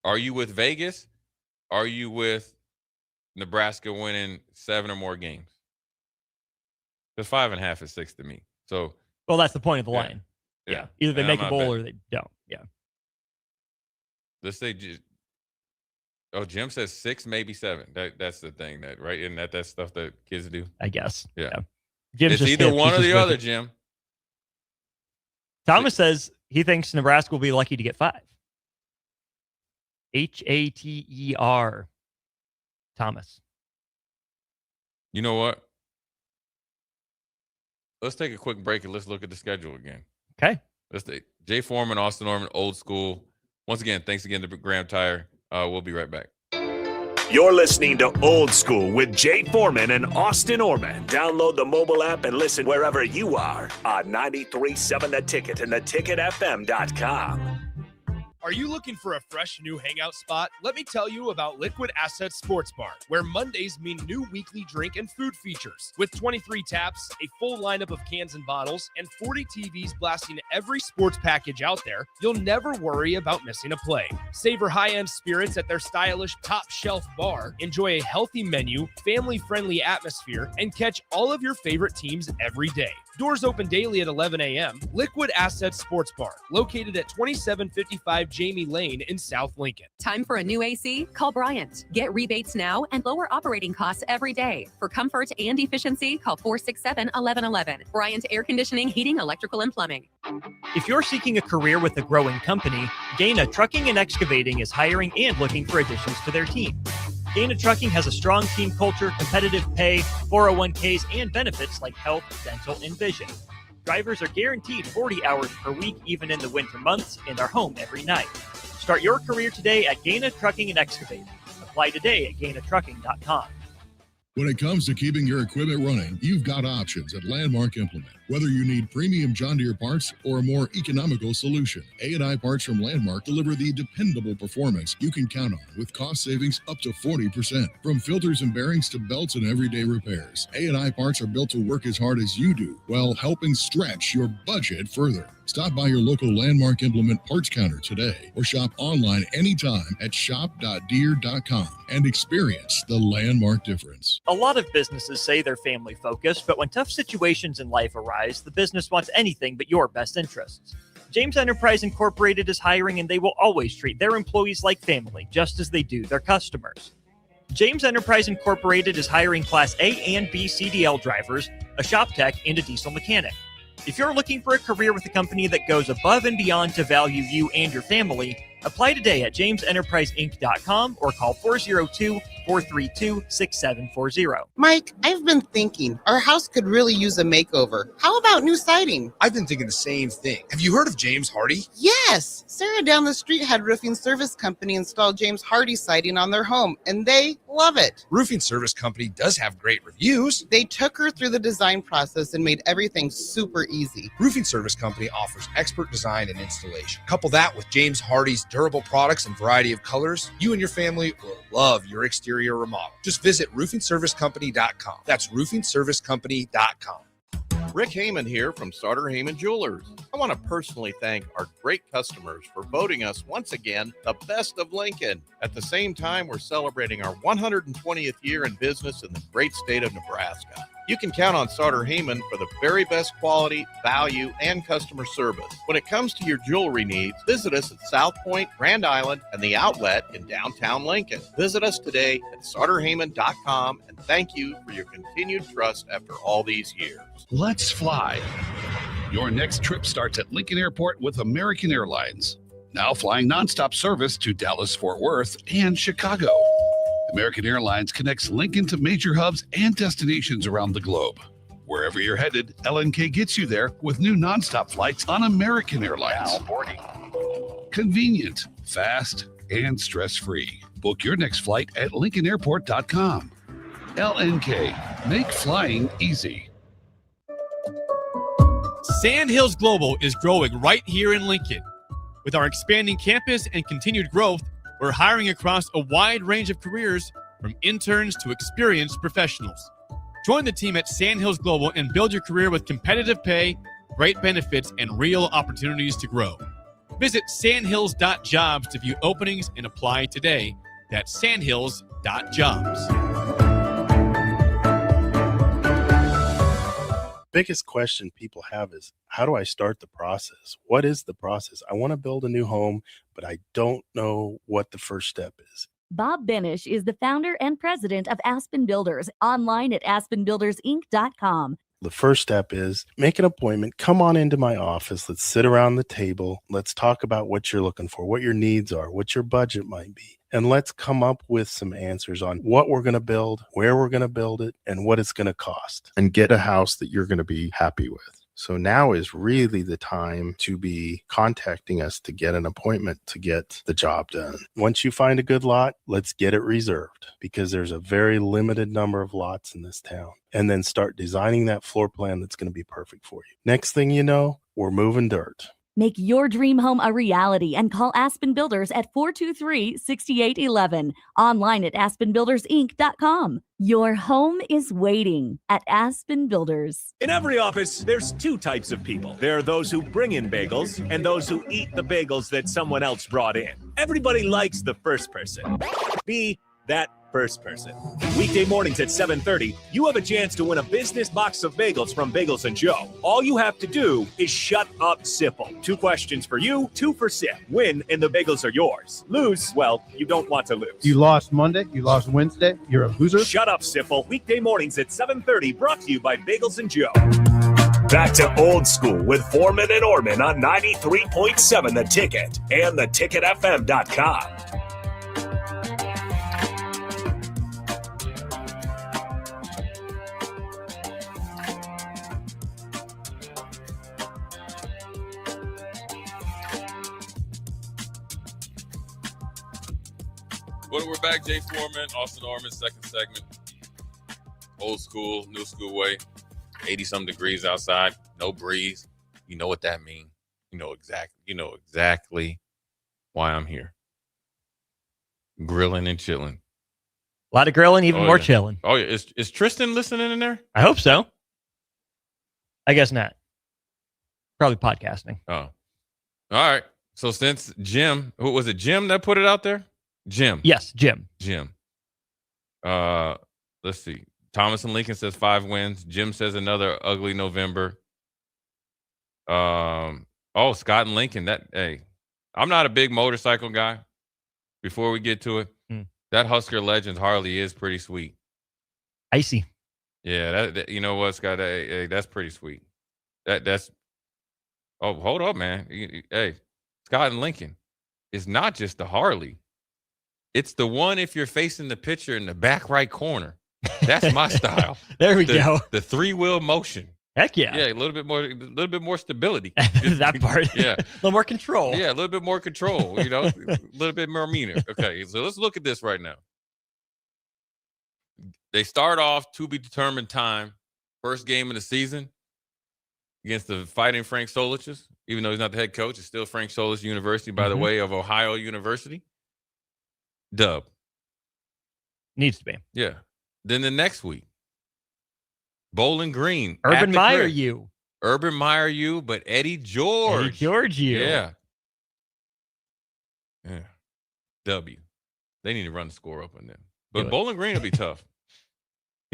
are you with Vegas? Are you with Nebraska winning 7 or more games? Because 5.5 is 6 to me. So, well, that's the point of the line. Yeah. Either they make a bowl or they don't. Yeah. Let's say, Jim says 6, maybe 7. That's the thing, right? Isn't that stuff that kids do? I guess. Yeah. Jim's it's either one or the other, Jim. Thomas says he thinks Nebraska will be lucky to get 5. Hater. Thomas. You know what? Let's take a quick break and let's look at the schedule again. Okay. Let's take Jay Foreman, Austin Norman, Old School. Once again, thanks again to Graham Tire. We'll be right back. You're listening to Old School with Jay Foreman and Austin Orman. Download the mobile app and listen wherever you are on 93.7 The Ticket and theticketfm.com. Are you looking for a fresh new hangout spot? Let me tell you about Liquid Asset Sports Bar, where Mondays mean new weekly drink and food features. With 23 taps, a full lineup of cans and bottles, and 40 TVs blasting every sports package out there, you'll never worry about missing a play. Savor high-end spirits at their stylish top-shelf bar, enjoy a healthy menu, family-friendly atmosphere, and catch all of your favorite teams every day. Doors open daily at 11 a.m. Liquid Asset Sports Bar, located at 2755 Jamie Lane in South Lincoln. Time for a new AC? Call Bryant. Get rebates now and lower operating costs every day. For comfort and efficiency, call 467-1111. Bryant Air Conditioning, Heating, Electrical, and Plumbing. If you're seeking a career with a growing company, Dana Trucking and Excavating is hiring and looking for additions to their team. Dana Trucking has a strong team culture, competitive pay, 401ks, and benefits like health, dental, and vision. Drivers are guaranteed 40 hours per week, even in the winter months, and are home every night. Start your career today at Dana Trucking and Excavating. Apply today at GainaTrucking.com. When it comes to keeping your equipment running, you've got options at Landmark Implement. Whether you need premium John Deere parts or a more economical solution, A&I Parts from Landmark deliver the dependable performance you can count on with cost savings up to 40%. From filters and bearings to belts and everyday repairs, A&I Parts are built to work as hard as you do while helping stretch your budget further. Stop by your local Landmark Implement parts counter today or shop online anytime at shop.deere.com and experience the Landmark difference. A lot of businesses say they're family focused, but when tough situations in life arise, the business wants anything but your best interests. James Enterprise Incorporated is hiring, and they will always treat their employees like family, just as they do their customers. James Enterprise Incorporated is hiring Class A and B CDL drivers, a shop tech, and a diesel mechanic. If you're looking for a career with a company that goes above and beyond to value you and your family, apply today at jamesenterpriseinc.com or call 402-432-6740. Mike, I've been thinking our house could really use a makeover. How about new siding? I've been thinking the same thing. Have you heard of James Hardy? Yes! Sarah down the street had Roofing Service Company install James Hardy siding on their home, and they love it. Roofing Service Company does have great reviews. They took her through the design process and made everything super easy. Roofing Service Company offers expert design and installation. Couple that with James Hardy's durable products and variety of colors, you and your family will love your exterior remodel. Just visit roofingservicecompany.com. That's roofingservicecompany.com. Rick Heyman here from Sartor Heyman Jewelers. I want to personally thank our great customers for voting us once again the best of Lincoln. At the same time, we're celebrating our 120th year in business in the great state of Nebraska. You can count on Sartor Heyman for the very best quality, value, and customer service. When it comes to your jewelry needs, visit us at South Point, Grand Island, and the Outlet in downtown Lincoln. Visit us today at sartorheyman.com, and thank you for your continued trust after all these years. Let's fly. Your next trip starts at Lincoln Airport with American Airlines. Now flying nonstop service to Dallas, Fort Worth, and Chicago. American Airlines connects Lincoln to major hubs and destinations around the globe. Wherever you're headed, LNK gets you there with new nonstop flights on American Airlines. Now boarding. Convenient, fast, and stress-free. Book your next flight at LincolnAirport.com. LNK, make flying easy. Sandhills Global is growing right here in Lincoln. With our expanding campus and continued growth, we're hiring across a wide range of careers, from interns to experienced professionals. Join the team at Sandhills Global and build your career with competitive pay, great benefits, and real opportunities to grow. Visit sandhills.jobs to view openings and apply today. That's sandhills.jobs. Biggest question people have is, how do I start the process? What is the process? I want to build a new home, but I don't know what the first step is. Bob Benish is the founder and president of Aspen Builders, online at aspenbuildersinc.com. The first step is make an appointment. Come on into my office. Let's sit around the table. Let's talk about what you're looking for, what your needs are, what your budget might be. And let's come up with some answers on what we're going to build, where we're going to build it, and what it's going to cost, and get a house that you're going to be happy with. So now is really the time to be contacting us to get an appointment to get the job done. Once you find a good lot, let's get it reserved, because there's a very limited number of lots in this town. And then start designing that floor plan that's going to be perfect for you. Next thing you know, we're moving dirt. Make your dream home a reality and call Aspen Builders at 423-6811. Online at aspenbuildersinc.com. Your home is waiting at Aspen Builders. In every office, there's two types of people. There are those who bring in bagels and those who eat the bagels that someone else brought in. Everybody likes the first person. Be that first person. Weekday mornings at 7:30, you have a chance to win a business box of bagels from Bagels & Joe. All you have to do is shut up, Sipple. 2 questions for you, 2 for Sip. Win, and the bagels are yours. Lose, well, you don't want to lose. You lost Monday, you lost Wednesday, you're a loser. Shut up, Sipple. Weekday mornings at 7:30, brought to you by Bagels & Joe. Back to old school with Foreman and Orman on 93.7 The Ticket and theticketfm.com. Well, we're back. Jay Foreman, Austin Orman, second segment. Old school, new school way. 80-some degrees outside. no breeze. You know what that means. You know exactly why I'm here. Grilling and chilling. A lot of grilling, even more chilling. Oh, yeah. Is Tristan listening in there? I hope so. I guess not. Probably podcasting. Oh. All right. So since Jim, who was it, Jim that put it out there? Jim. Yes, Jim. Let's see. Thomas and Lincoln says 5 wins. Jim says another ugly November. Scott and Lincoln. I'm not a big motorcycle guy. Before we get to it, that Husker Legends Harley is pretty sweet. Icy. Yeah, that you know what, Scott? That's pretty sweet. That's. Oh, hold up, man. Hey, Scott and Lincoln. It's not just the Harley. It's the one if you're facing the picture in the back right corner. That's my style. There we go. The 3-wheel motion. Heck yeah. Yeah, a little bit more stability. That part. Yeah. A little more control. Yeah, a little bit more control, a little bit more meaner. Okay, so let's look at this right now. They start off to be determined time. First game of the season against the Fighting Frank Soliches. Even though he's not the head coach, it's still Frank Solich University, by the way, of Ohio University. Dub. Needs to be. Yeah. Then the next week, Bowling Green. Urban Meyer U. Urban Meyer U, but Eddie George. Eddie George U. Yeah. W. They need to run the score up on them. But Bowling Green will be tough.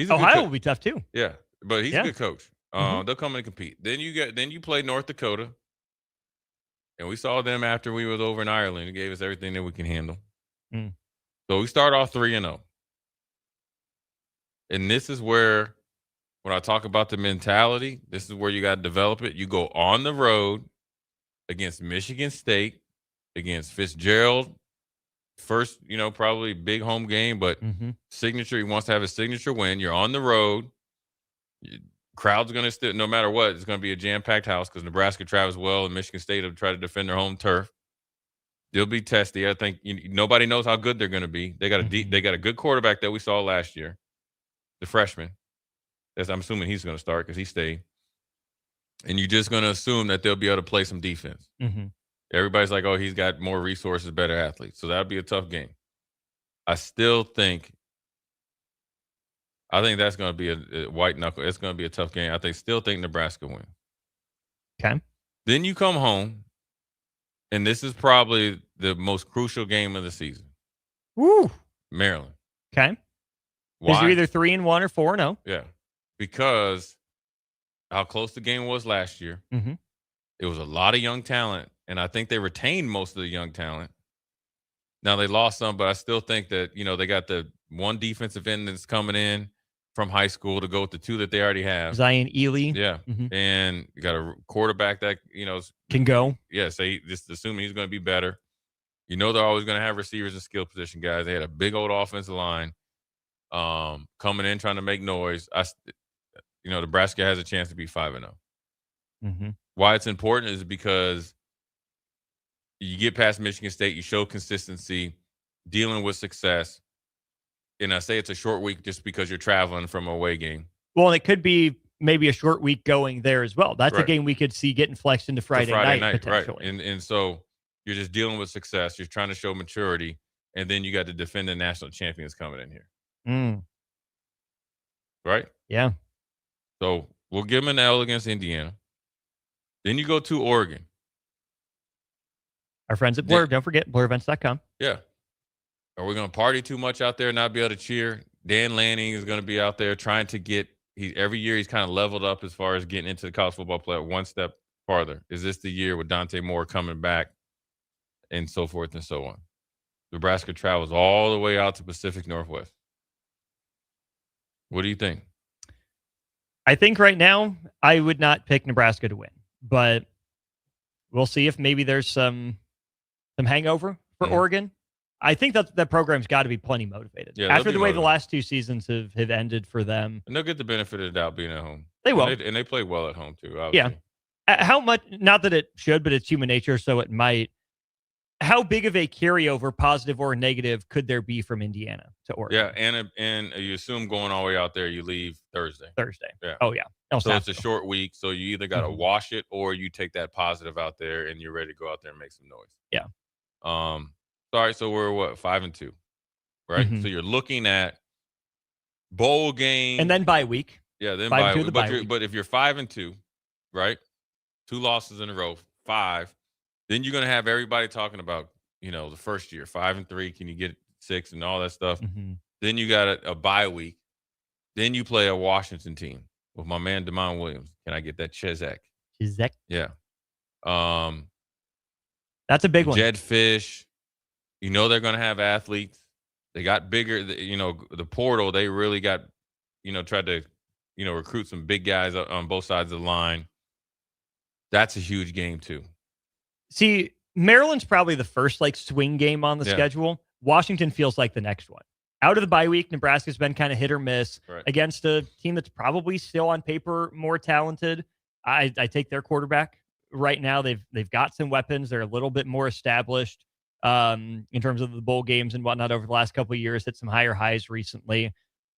Ohio will be tough too. Yeah, but he's a good coach. They'll come in and compete. Then you play North Dakota. And we saw them after we was over in Ireland. It gave us everything that we can handle. So we start off 3-0. And this is where, when I talk about the mentality, this is where you got to develop it. You go on the road against Michigan State, against Fitzgerald. First, probably big home game, but signature. He wants to have a signature win. You're on the road. Crowd's going to still, no matter what, it's going to be a jam-packed house because Nebraska travels well and Michigan State will try to defend their home turf. They'll be testy. I think nobody knows how good they're going to be. They got a good quarterback that we saw last year, the freshman. I'm assuming he's going to start because he stayed. And you're just going to assume that they'll be able to play some defense. Everybody's like, oh, he's got more resources, better athletes. So that'll be a tough game. I think that's going to be a white knuckle. It's going to be a tough game. I still think Nebraska wins. Okay. Then you come home, and this is probably the most crucial game of the season. Woo. Maryland. Okay. Why? Because you're either 3-1 or 4-0. Yeah. Because how close the game was last year. It was a lot of young talent, and I think they retained most of the young talent. Now they lost some, but I still think that, they got the one defensive end that's coming in from high school to go with the 2 that they already have. Zion Ely. Yeah. And you got a quarterback that, can go. Yeah. So just assuming he's going to be better. They're always going to have receivers and skill position guys. They had a big old offensive line coming in, trying to make noise. Nebraska has a chance to be 5-0. Why it's important is because you get past Michigan State, you show consistency, dealing with success. And I say it's a short week just because you're traveling from a away game. Well, and it could be maybe a short week going there as well. That's a game we could see getting flexed into Friday night potentially. Right. And so you're just dealing with success. You're trying to show maturity. And then you got to defend the national champions coming in here. Right? Yeah. So we'll give them an L against Indiana. Then you go to Oregon. Our friends at Blur, don't forget, blurevents.com. Yeah. Are we going to party too much out there and not be able to cheer? Dan Lanning is going to be out there trying to get every year he's kind of leveled up as far as getting into the college football playoff one step farther. Is this the year with Dante Moore coming back and so forth and so on? Nebraska travels all the way out to Pacific Northwest. What do you think? I think right now I would not pick Nebraska to win, but we'll see if maybe there's some hangover for Oregon. I think that program's got to be plenty motivated. Yeah, after the way the last 2 seasons have ended for them. And they'll get the benefit of the doubt being at home. They will. And they play well at home, too, obviously. Yeah. How much, not that it should, but it's human nature, so it might. How big of a carryover, positive or negative, could there be from Indiana to Oregon? Yeah, and you assume going all the way out there, you leave Thursday. Yeah. Oh, yeah. So it's a short week. So you either got to wash it or you take that positive out there and you're ready to go out there and make some noise. Yeah. All right. So we're what, 5-2, right? So you're looking at bowl game and then bye week. Yeah, then 5-2 bye week. week. But if you're 5-2, right? 2 losses in a row, 5. Then you're going to have everybody talking about, the first year, 5-3. Can you get 6 and all that stuff? Then you got a bye week. Then you play a Washington team with my man Damon Williams. Can I get that Chizek? Yeah. That's a big one. Jed Fish. They're going to have athletes. They got bigger. The portal. They really got, tried to, recruit some big guys on both sides of the line. That's a huge game too. See, Maryland's probably the first swing game on the schedule. Washington feels like the next one. Out of the bye week, Nebraska's been kind of hit or miss against a team that's probably still on paper more talented. I take their quarterback right now. They've got some weapons. They're a little bit more established in terms of the bowl games and whatnot over the last couple of years. Hit some higher highs recently.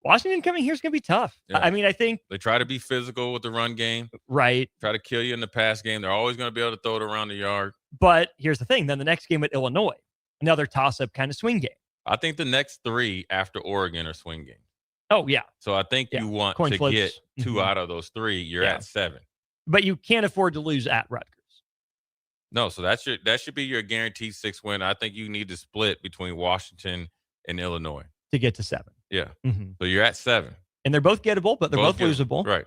Washington coming here is going to be tough. Yeah. I mean, I think they try to be physical with the run game. Right. Try to kill you in the pass game. They're always going to be able to throw it around the yard. But here's the thing. Then the next game at Illinois, another toss-up kind of swing game. I think the next 3 after Oregon are swing games. Oh, yeah. So I think you want Coin to flips. get 2 out of those 3. You're at 7. But you can't afford to lose at Rutgers. No, so that should be your guaranteed 6 win. I think you need to split between Washington and Illinois To get to 7. Yeah. So you're at 7. And they're both gettable, but they're both losable. Right.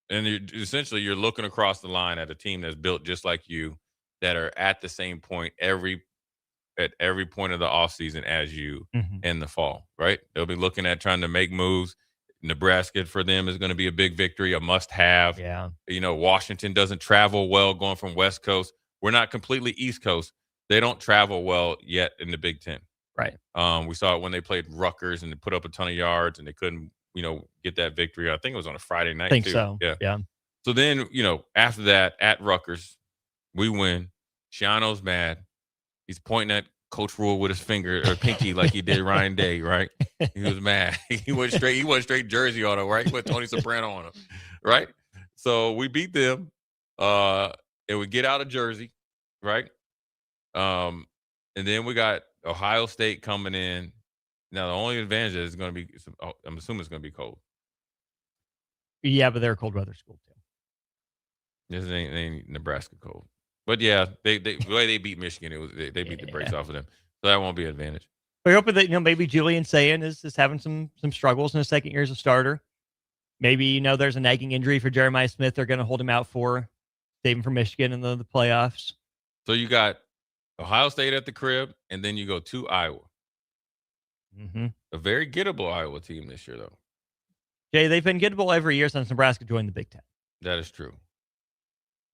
And you're looking across the line at a team that's built just like you, that are at the same point at every point of the offseason as you in the fall, right? They'll be looking at trying to make moves. Nebraska for them is going to be a big victory, a must-have. Yeah. Washington doesn't travel well going from West Coast. We're not completely East Coast. They don't travel well yet in the Big Ten. Right. We saw it when they played Rutgers and they put up a ton of yards and they couldn't, get that victory. I think it was on a Friday night. I think too. so. Yeah. So then, after that, at Rutgers, we win. Shiano's mad. He's pointing at Coach Rule with his finger or pinky like he did Ryan Day, right? He was mad. He went straight jersey on him, right? He put Tony Soprano on him, right? So we beat them. And we get out of Jersey, right? And then we got Ohio State coming in. Now, the only advantage is going to be, I'm assuming it's going to be cold. Yeah, but they're a cold weather school, too. This ain't Nebraska cold. But, yeah, the way they beat Michigan, they beat the brakes off of them. So that won't be an advantage. We're hoping that, maybe Julian Sayin is having some struggles in his second year as a starter. Maybe, there's a nagging injury for Jeremiah Smith they're going to hold him out for, save him for Michigan in the playoffs. So you got Ohio State at the crib, and then you go to Iowa. A very gettable Iowa team this year, though. Jay, they've been gettable every year since Nebraska joined the Big Ten. That is true.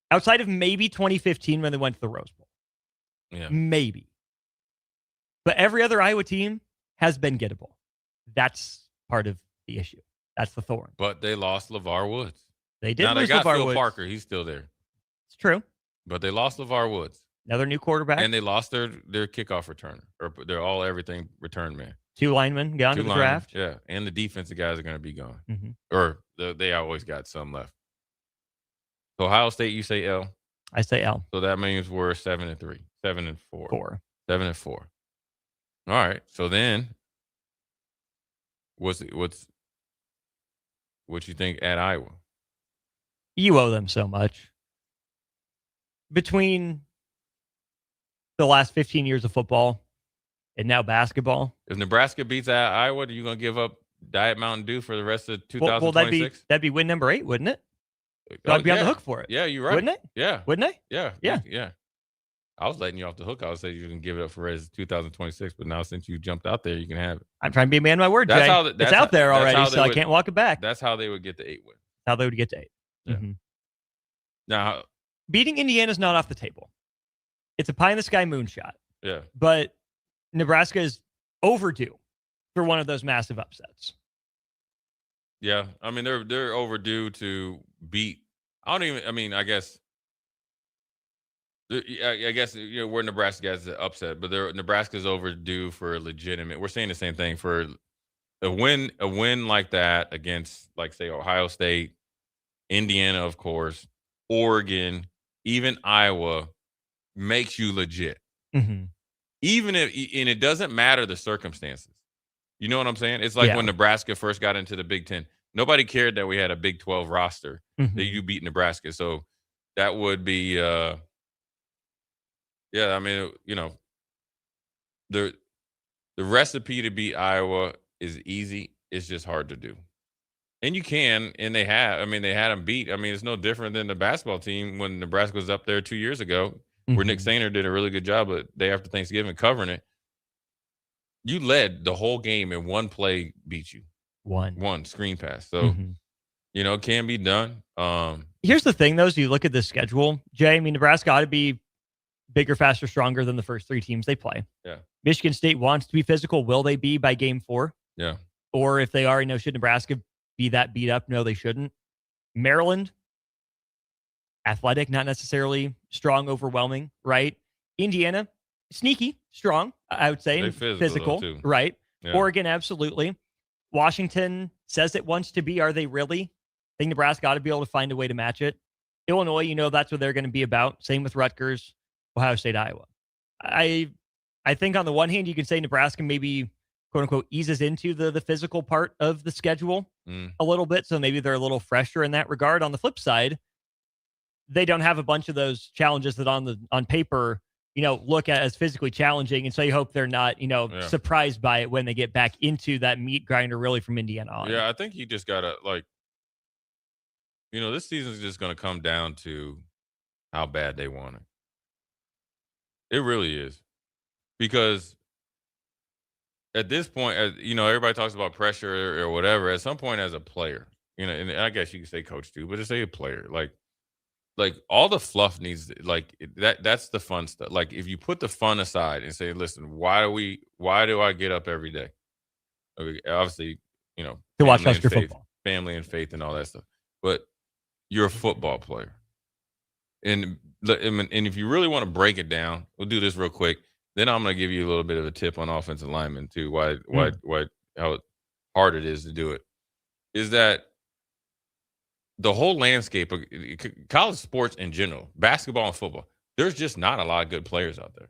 Outside of maybe 2015 when they went to the Rose Bowl. Yeah. Maybe. But every other Iowa team has been gettable. That's part of the issue. That's the thorn. But they lost LeVar Woods. They did now lose they got LeVar Phil Woods. Parker. He's still there. It's true. But they lost LeVar Woods. Another new quarterback. And they lost their kickoff returner. Or their all-everything return man. 2 linemen gone to the draft. Yeah. And the defensive guys are going to be gone. Or they always got some left. So Ohio State, you say L? I say L. So that means we're 7-3. 7-4. 4. 7-4. All right. So then what you think at Iowa? You owe them so much. Between the last 15 years of football and now basketball. If Nebraska beats Iowa, are you going to give up Diet Mountain Dew for the rest of 2026? Well, that'd be win number 8, wouldn't it? So I'd be on the hook for it. Yeah, you're right. Wouldn't it? Yeah. Wouldn't it? Yeah. I was letting you off the hook. I was saying you can give it up for the rest of 2026, but now since you jumped out there, you can have it. I'm trying to be a man of my word, Jay. It's out there already, so I can't walk it back. That's how they would get the 8 win. How they would get to 8. Yeah. Now, beating Indiana's not off the table. It's a pie-in-the-sky moonshot. Yeah. But Nebraska is overdue for one of those massive upsets. Yeah. I mean, they're overdue to beat. I guess I guess where Nebraska has the upset, but Nebraska's overdue for a legitimate. We're saying the same thing for a win like that against, like, say, Ohio State, Indiana, of course, Oregon, even Iowa makes you legit. Mm-hmm. Even if, and it doesn't matter the circumstances. You know what I'm saying? It's like when Nebraska first got into the Big Ten, nobody cared that we had a Big 12 roster that you beat Nebraska. So that would be, I mean, the recipe to beat Iowa is easy. It's just hard to do. And you can, and they have. I mean, they had them beat. I mean, it's no different than the basketball team when Nebraska was up there 2 years ago, where Nick Sainer did a really good job the day after Thanksgiving covering it. You led the whole game, and one play beat you. One screen pass. So, it can be done. Here's the thing, though, is you look at the schedule, Jay. I mean, Nebraska ought to be bigger, faster, stronger than the first 3 teams they play. Yeah. Michigan State wants to be physical. Will they be by game 4? Yeah. Or if they are, should Nebraska be that beat up? No, they shouldn't. Maryland, athletic, not necessarily strong, overwhelming, right? Indiana, sneaky, strong, I would say. Physical too. Right? Yeah. Oregon, absolutely. Washington says it wants to be. Are they really? I think Nebraska ought to be able to find a way to match it. Illinois, that's what they're going to be about. Same with Rutgers, Ohio State, Iowa. I think on the one hand, you can say Nebraska maybe, quote unquote, eases into the physical part of the schedule a little bit. So maybe they're a little fresher in that regard. On the flip side, they don't have a bunch of those challenges that on paper, look at as physically challenging. And so you hope they're not, surprised by it when they get back into that meat grinder really from Indiana on. Yeah, I think you just got to, this season's just going to come down to how bad they want it. It really is. Because at this point, everybody talks about pressure or whatever. At some point as a player, and I guess you could say coach too, but just say a player, like all the fluff needs, that's the fun stuff. Like if you put the fun aside and say, listen, why do I get up every day? Okay, obviously, to watch Husker football, family and faith and all that stuff. But you're a football player. And if you really want to break it down, we'll do this real quick. Then I'm going to give you a little bit of a tip on offensive linemen too. How hard it is to do it is that the whole landscape of college sports in general, basketball and football, there's just not a lot of good players out there.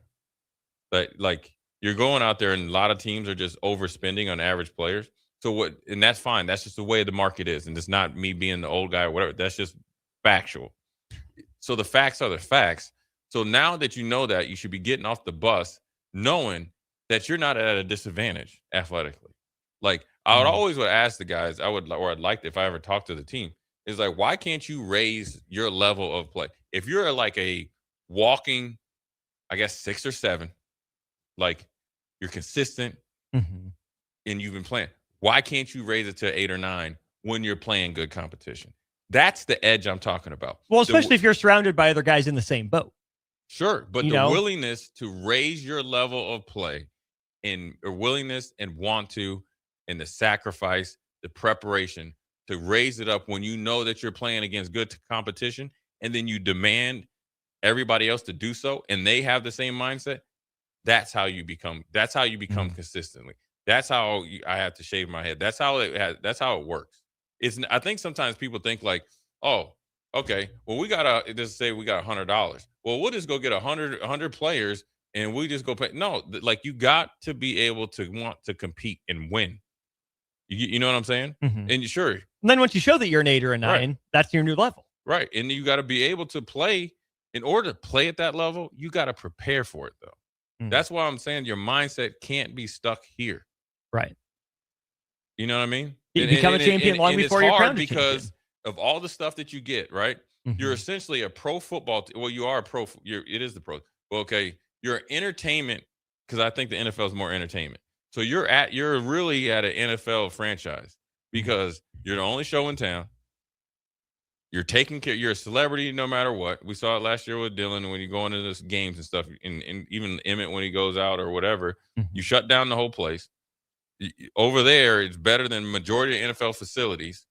But like you're going out there and a lot of teams are just overspending on average players. And that's fine. That's just the way the market is. And it's not me being the old guy or whatever. That's just factual. So the facts are the facts. So now that you know that, you should be getting off the bus knowing that you're not at a disadvantage athletically. Like I would ask the guys, I'd like to, if I ever talk to the team, is like, why can't you raise your level of play? If you're like a walking, I guess 6 or 7, like you're consistent and you've been playing, why can't you raise it to 8 or 9 when you're playing good competition? That's the edge I'm talking about. Well, especially if you're surrounded by other guys in the same boat. Sure, but the willingness to raise your level of play or willingness and want to, and the sacrifice, the preparation to raise it up when you know that you're playing against good competition, and then you demand everybody else to do so, and they have the same mindset. That's how you become consistently. That's how I have to shave my head. That's how it works. I think sometimes people think like, oh, okay, well, we got $100. Well, we'll just go get 100 players and we just go play. No, like you got to be able to want to compete and win. You know what I'm saying? And sure. And then once you show that you're an 8 or a 9, that's your new level. Right. And you got to be able to play. In order to play at that level, you got to prepare for it, though. That's why I'm saying your mindset can't be stuck here. Right. You know what I mean? You become a champion long before you're crowned a champion. Because of all the stuff that you get, right? You're essentially a pro football. Well, you are a pro. It is the pro. Well, okay, you're entertainment because I think the NFL is more entertainment. So you're really at an NFL franchise because you're the only show in town. You're taking care. You're a celebrity no matter what. We saw it last year with Dylan when you go into those games and stuff, and even Emmett when he goes out or whatever. You shut down the whole place. Over there, it's better than majority of NFL facilities.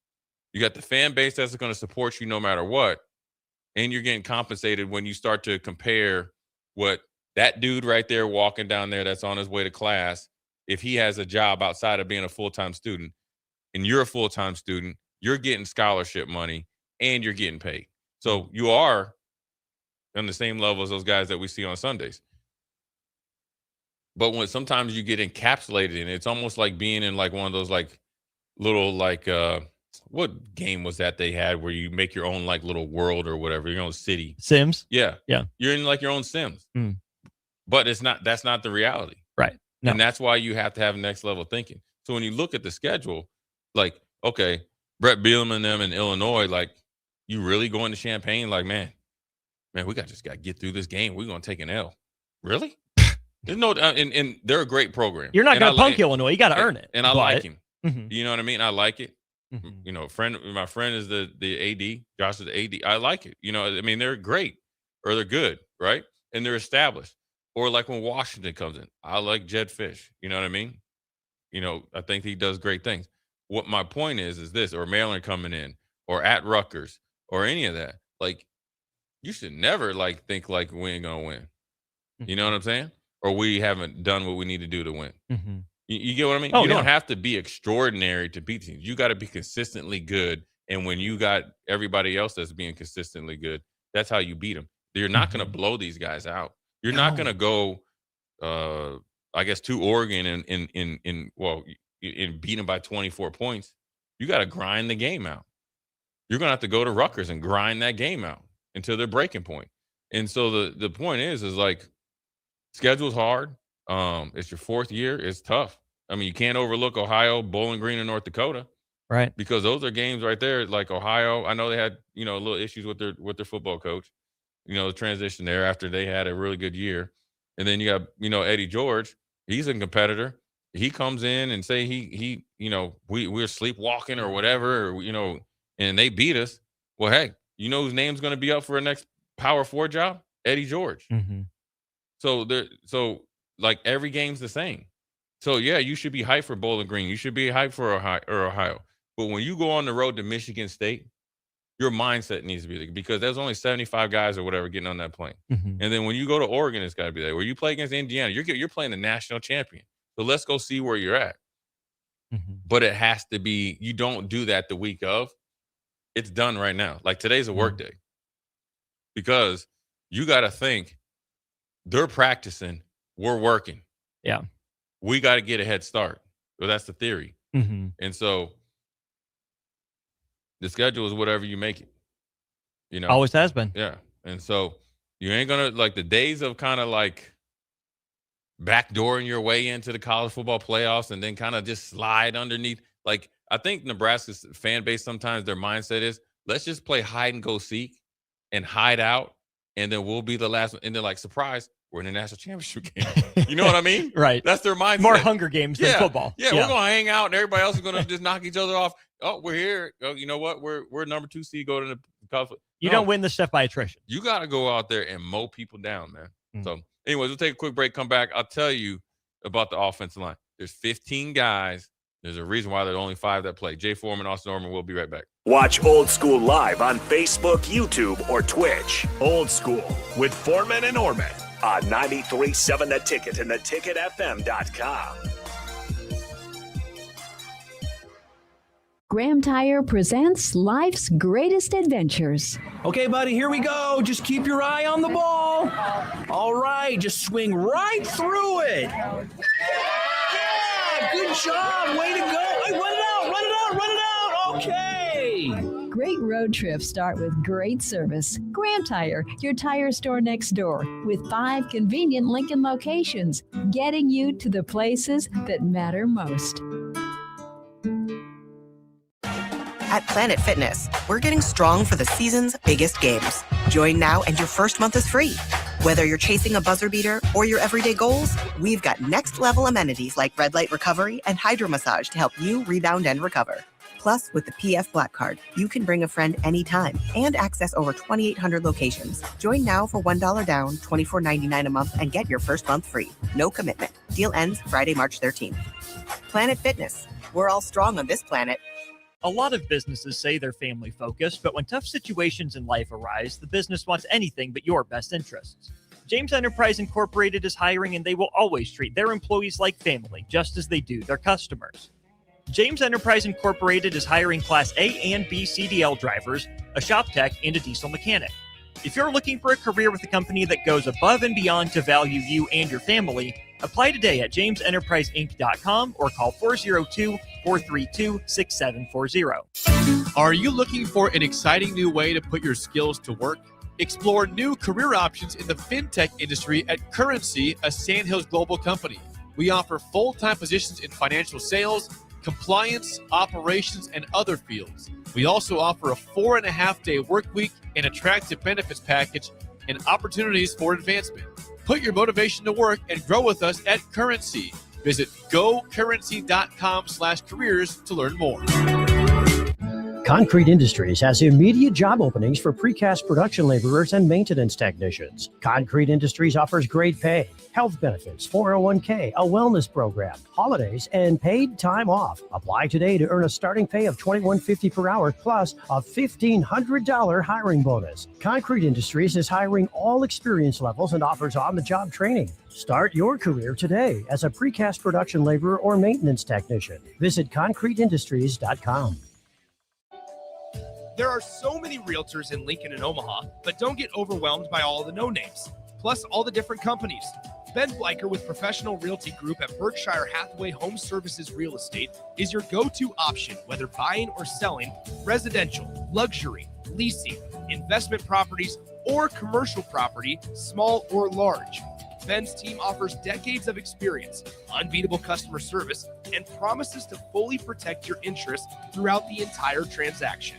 You got the fan base that's going to support you no matter what. and you're getting compensated when you start to compare what that dude right there walking down there that's on his way to class, if he has a job outside of being a full-time student, and you're a full-time student, you're getting scholarship money and you're getting paid. So you are on the same level as those guys that we see on Sundays. But when sometimes you get encapsulated in it, it's almost like being in like one of those like little like what game was that they had where you make your own like little world or whatever, your own city. Sims? Yeah. Yeah. You're in like your own Sims. But that's not the reality. Right. No. And that's why you have to have next level thinking. So when you look at the schedule, like, okay, Brett Bielema and them in Illinois, like, you really going to Champaign? Like, man, we just got to get through this game. We're going to take an L. Really? There's no, and they're a great program. You're not going to punk Illinois. You got to earn it. And I like him. Mm-hmm. You know what I mean? I like it. Mm-hmm. You know, my friend is the AD. Josh is the AD. I like it. You know, I mean, they're great or they're good, right? And they're established. Or like when Washington comes in, I like Jed Fish. You know what I mean? You know, I think he does great things. What my point is this, or Maryland coming in, or at Rutgers, or any of that. Like, you should never like think like we ain't gonna win. You know what I'm saying? Or we haven't done what we need to do to win. Mm-hmm. You get what I mean? You don't have to be extraordinary to beat teams. You got to be consistently good. And when you got everybody else that's being consistently good, that's how you beat them. You're not going to blow these guys out. You're not going to go, I guess, to Oregon and beat them by 24 points. You got to grind the game out. You're going to have to go to Rutgers and grind that game out until their breaking point. And so the point is like, schedule's hard. It's your fourth year. It's tough. I mean, you can't overlook Ohio, Bowling Green, and North Dakota, right? Because those are games right there. Like Ohio, I know they had a little issues with their football coach. The transition there after they had a really good year, and then you got Eddie George. He's a competitor. He comes in and say we're sleepwalking or whatever, and they beat us. Well, hey, you know whose name's going to be up for a next Power 4 job? Eddie George. Mm-hmm. So like every game's the same. So yeah, you should be hyped for Bowling Green. You should be hyped for Ohio. But when you go on the road to Michigan State, your mindset needs to be there because there's only 75 guys or whatever getting on that plane. Mm-hmm. And then when you go to Oregon, it's got to be there. Where you play against Indiana, you're playing the national champion. So let's go see where you're at. Mm-hmm. But it has to be. You don't do that the week of. It's done right now. Like today's a work day because you got to think. They're practicing. We're working. Yeah. We got to get a head start. Well, that's the theory. Mm-hmm. And so the schedule is whatever you make it. Always has been. Yeah. And so you ain't going to like the days of kind of like backdooring your way into the college football playoffs and then kind of just slide underneath. Like I think Nebraska's fan base, sometimes their mindset is let's just play hide and go seek and hide out. And then we'll be the last one. And they're like, surprise, we're in the national championship game. You know what I mean? Right. That's their mindset. More Hunger Games than football. Yeah, we're going to hang out and everybody else is going to just knock each other off. Oh, we're here. Oh, you know what? We're number 2 seed going to the college. You don't win this stuff by attrition. You got to go out there and mow people down, man. So anyways, we'll take a quick break, come back. I'll tell you about the offensive line. There's 15 guys. There's a reason why there are only 5 that play. Jay Foreman, Austin Norman, we'll be right back. Watch Old School live on Facebook, YouTube, or Twitch. Old School with Foreman and Orman on 93.7 The Ticket and theticketfm.com. Graham Tire presents life's greatest adventures. Okay, buddy, here we go. Just keep your eye on the ball. All right, just swing right through it. Yeah, good job. Way to go. Hey, run it out. Okay. Great road trips start with great service. Graham Tire, your tire store next door, with 5 convenient Lincoln locations, getting you to the places that matter most. At Planet Fitness, we're getting strong for the season's biggest games. Join now and your first month is free. Whether you're chasing a buzzer beater or your everyday goals, we've got next level amenities like red light recovery and hydro massage to help you rebound and recover. Plus, with the PF Black Card, you can bring a friend anytime and access over 2,800 locations. Join now for $1 down, $24.99 a month, and get your first month free. No commitment. Deal ends Friday, March 13th. Planet Fitness. We're all strong on this planet. A lot of businesses say they're family focused, but when tough situations in life arise, the business wants anything but your best interests. James Enterprise Incorporated is hiring, and they will always treat their employees like family, just as they do their customers. James Enterprise Incorporated is hiring Class A and B CDL drivers, a shop tech, and a diesel mechanic. If you're looking for a career with a company that goes above and beyond to value you and your family, apply today at jamesenterpriseinc.com or call 402-432-6740. Are you looking for an exciting new way to put your skills to work? Explore new career options in the fintech industry at Currency, a Sandhills Global company. We offer full-time positions in financial sales, compliance, operations, and other fields. We also offer a 4.5-day work week, an attractive benefits package, and opportunities for advancement. Put your motivation to work and grow with us at Currency. Visit gocurrency.com/careers to learn more. Concrete Industries has immediate job openings for precast production laborers and maintenance technicians. Concrete Industries offers great pay, health benefits, 401k, a wellness program, holidays, and paid time off. Apply today to earn a starting pay of $21.50 per hour plus a $1,500 hiring bonus. Concrete Industries is hiring all experience levels and offers on-the-job training. Start your career today as a precast production laborer or maintenance technician. Visit concreteindustries.com. There are so many realtors in Lincoln and Omaha, but don't get overwhelmed by all the no-names, plus all the different companies. Ben Bleicher with Professional Realty Group at Berkshire Hathaway Home Services Real Estate is your go-to option, whether buying or selling residential, luxury, leasing, investment properties, or commercial property, small or large. Ben's team offers decades of experience, unbeatable customer service, and promises to fully protect your interests throughout the entire transaction.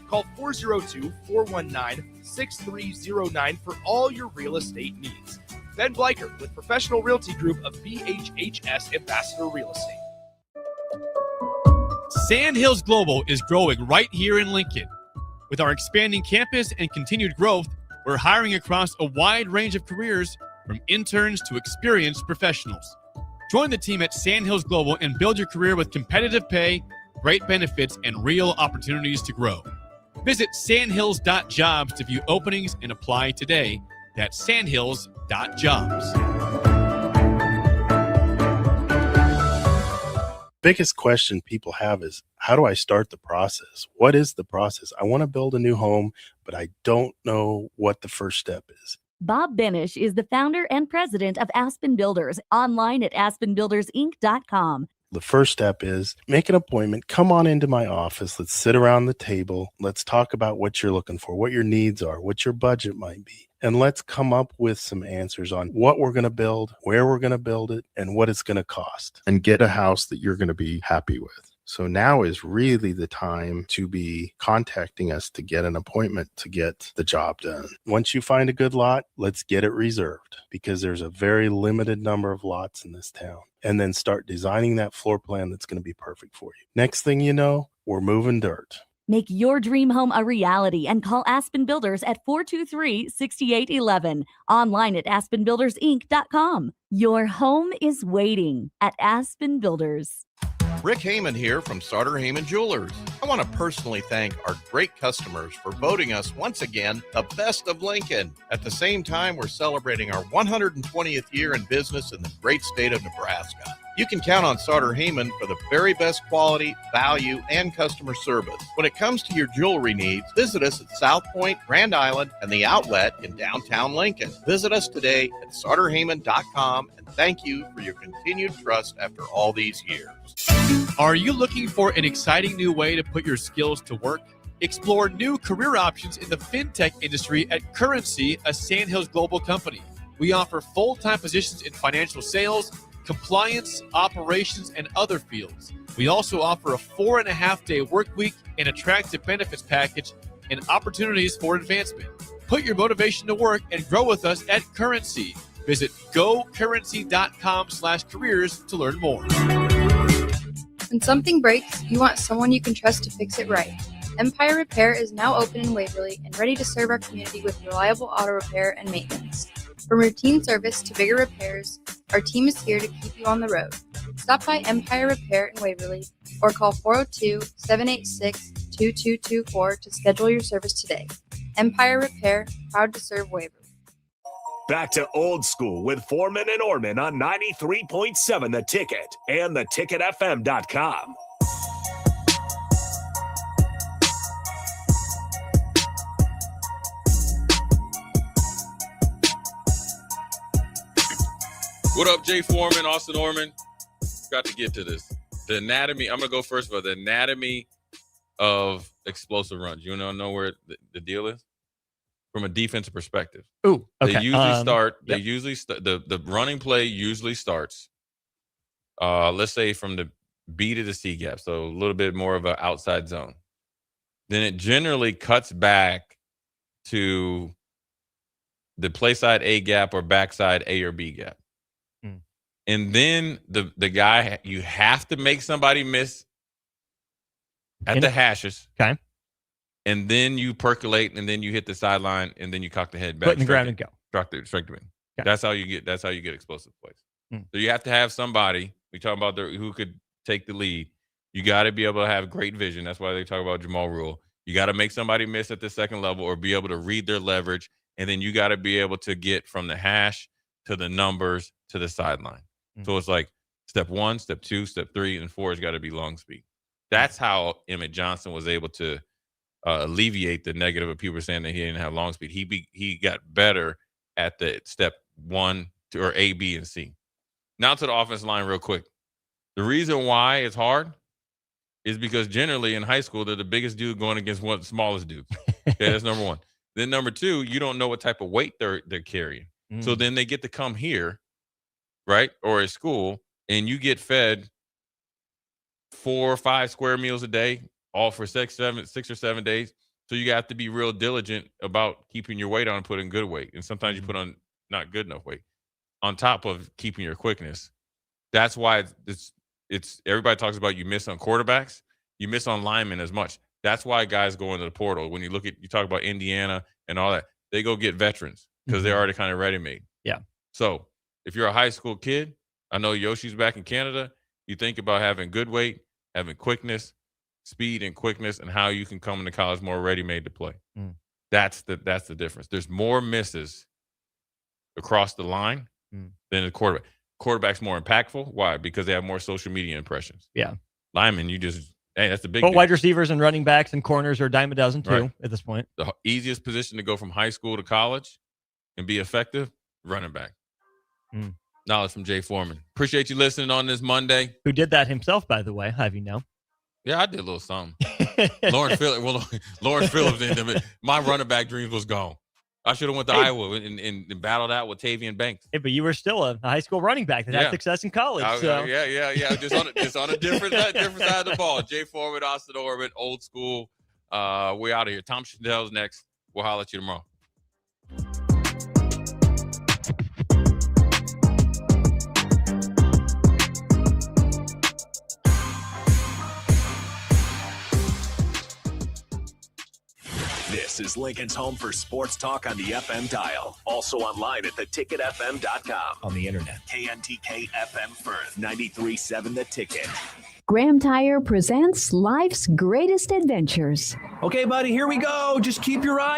Call 402-419-6309 for all your real estate needs. Ben Bleicher with Professional Realty Group of BHHS Ambassador Real Estate. Sandhills Global is growing right here in Lincoln. With our expanding campus and continued growth, we're hiring across a wide range of careers, from interns to experienced professionals. Join the team at Sandhills Global and build your career with competitive pay, great benefits, and real opportunities to grow. Visit sandhills.jobs to view openings and apply today. That's sandhills.jobs. Biggest question people have is, how do I start the process? What is the process? I want to build a new home, but I don't know what the first step is. Bob Benish is the founder and president of Aspen Builders, online at aspenbuildersinc.com. The first step is make an appointment. Come on into my office. Let's sit around the table. Let's talk about what you're looking for, what your needs are, what your budget might be. And let's come up with some answers on what we're going to build, where we're going to build it, and what it's going to cost. And get a house that you're going to be happy with. So now is really the time to be contacting us to get an appointment to get the job done. Once you find a good lot, let's get it reserved, because there's a very limited number of lots in this town. And then start designing that floor plan that's going to be perfect for you. Next thing you know, we're moving dirt. Make your dream home a reality and call Aspen Builders at 423-6811. Online at aspenbuildersinc.com. Your home is waiting at Aspen Builders. Rick Heyman here from Starter Heyman Jewelers. I want to personally thank our great customers for voting us once again the best of Lincoln. At the same time, we're celebrating our 120th year in business in the great state of Nebraska. You can count on Starter Heyman for the very best quality, value, and customer service. When it comes to your jewelry needs, visit us at South Point, Grand Island, and the Outlet in downtown Lincoln. Visit us today at starterheyman.com, and thank you for your continued trust after all these years. Are you looking for an exciting new way to put your skills to work? Explore new career options in the fintech industry at Currency, a Sandhills Global company. We offer full-time positions in financial sales, compliance, operations, and other fields. We also offer a 4.5-day work week, an attractive benefits package, and opportunities for advancement. Put your motivation to work and grow with us at Currency. Visit gocurrency.com/careers to learn more. When something breaks, you want someone you can trust to fix it right. Empire Repair is now open in Waverly and ready to serve our community with reliable auto repair and maintenance. From routine service to bigger repairs, our team is here to keep you on the road. Stop by Empire Repair in Waverly or call 402-786-2224 to schedule your service today. Empire Repair, proud to serve Waverly. Back to Old School with Foreman and Orman on 93.7 The Ticket and theticketfm.com. What up, Jay Foreman, Austin Orman? Got to get to this. The anatomy, I'm going to go first, but the anatomy of explosive runs. You want to know where the deal is? From a defensive perspective. Ooh, okay. They usually start, the running play usually starts, let's say from the B to the C gap, so a little bit more of an outside zone. Then it generally cuts back to the play side A gap or backside A or B gap. And then the guy, you have to make somebody miss at the hashes. Okay. And then you percolate, and then you hit the sideline, and then you cock the head back. Put in the ground and go. Strike the win. Okay. That's how you get explosive plays. So you have to have somebody, we talk about who could take the lead. You got to be able to have great vision. That's why they talk about Jamal Rule. You got to make somebody miss at the second level or be able to read their leverage. And then you got to be able to get from the hash to the numbers to the sideline. So it's like step 1, step 2, step 3, and 4 has got to be long speed. That's how Emmett Johnson was able to alleviate the negative of people saying that he didn't have long speed. He got better at the step 1 or A, B, and C. Now to the offensive line real quick. The reason why it's hard is because generally in high school, they're the biggest dude going against one of the smallest dudes. Okay, that's number 1. Then number 2, you don't know what type of weight they're carrying. So then they get to come here, right, or at school, and you get fed 4 or 5 square meals a day, all for 6 or 7 days. So you have to be real diligent about keeping your weight on and putting good weight. And sometimes you put on not good enough weight on top of keeping your quickness. That's why it's everybody talks about you miss on quarterbacks, you miss on linemen as much. That's why guys go into the portal. When you talk about Indiana and all that, they go get veterans because they're already kind of ready-made. Yeah. So if you're a high school kid, I know Yoshi's back in Canada, you think about having good weight, having quickness, speed and quickness, and how you can come into college more ready-made to play. That's the difference. There's more misses across the line than a quarterback. Quarterback's more impactful. Why? Because they have more social media impressions. Yeah. Linemen, that's the big But wide receivers and running backs and corners are a dime a dozen too at this point. The easiest position to go from high school to college and be effective, running back. Knowledge from Jay Foreman. Appreciate you listening on this Monday. Who did that himself, by the way, have you know? Yeah, I did a little something. Lawrence Phillips, my running back dreams was gone. I should have went to Iowa and battled out with Tavian Banks. Hey, but you were still a high school running back that had success in college. Yeah. Just on a different side of the ball. Jay Foreman, Austin Orman, Old School. We out of here. Tom Chandel's next. We'll holler at you tomorrow. This is Lincoln's home for sports talk on the FM dial. Also online at theticketfm.com. On the internet, KNTK FM Firth, 93.7 The Ticket. Graham Tire presents life's greatest adventures. Okay, buddy, here we go. Just keep your eye on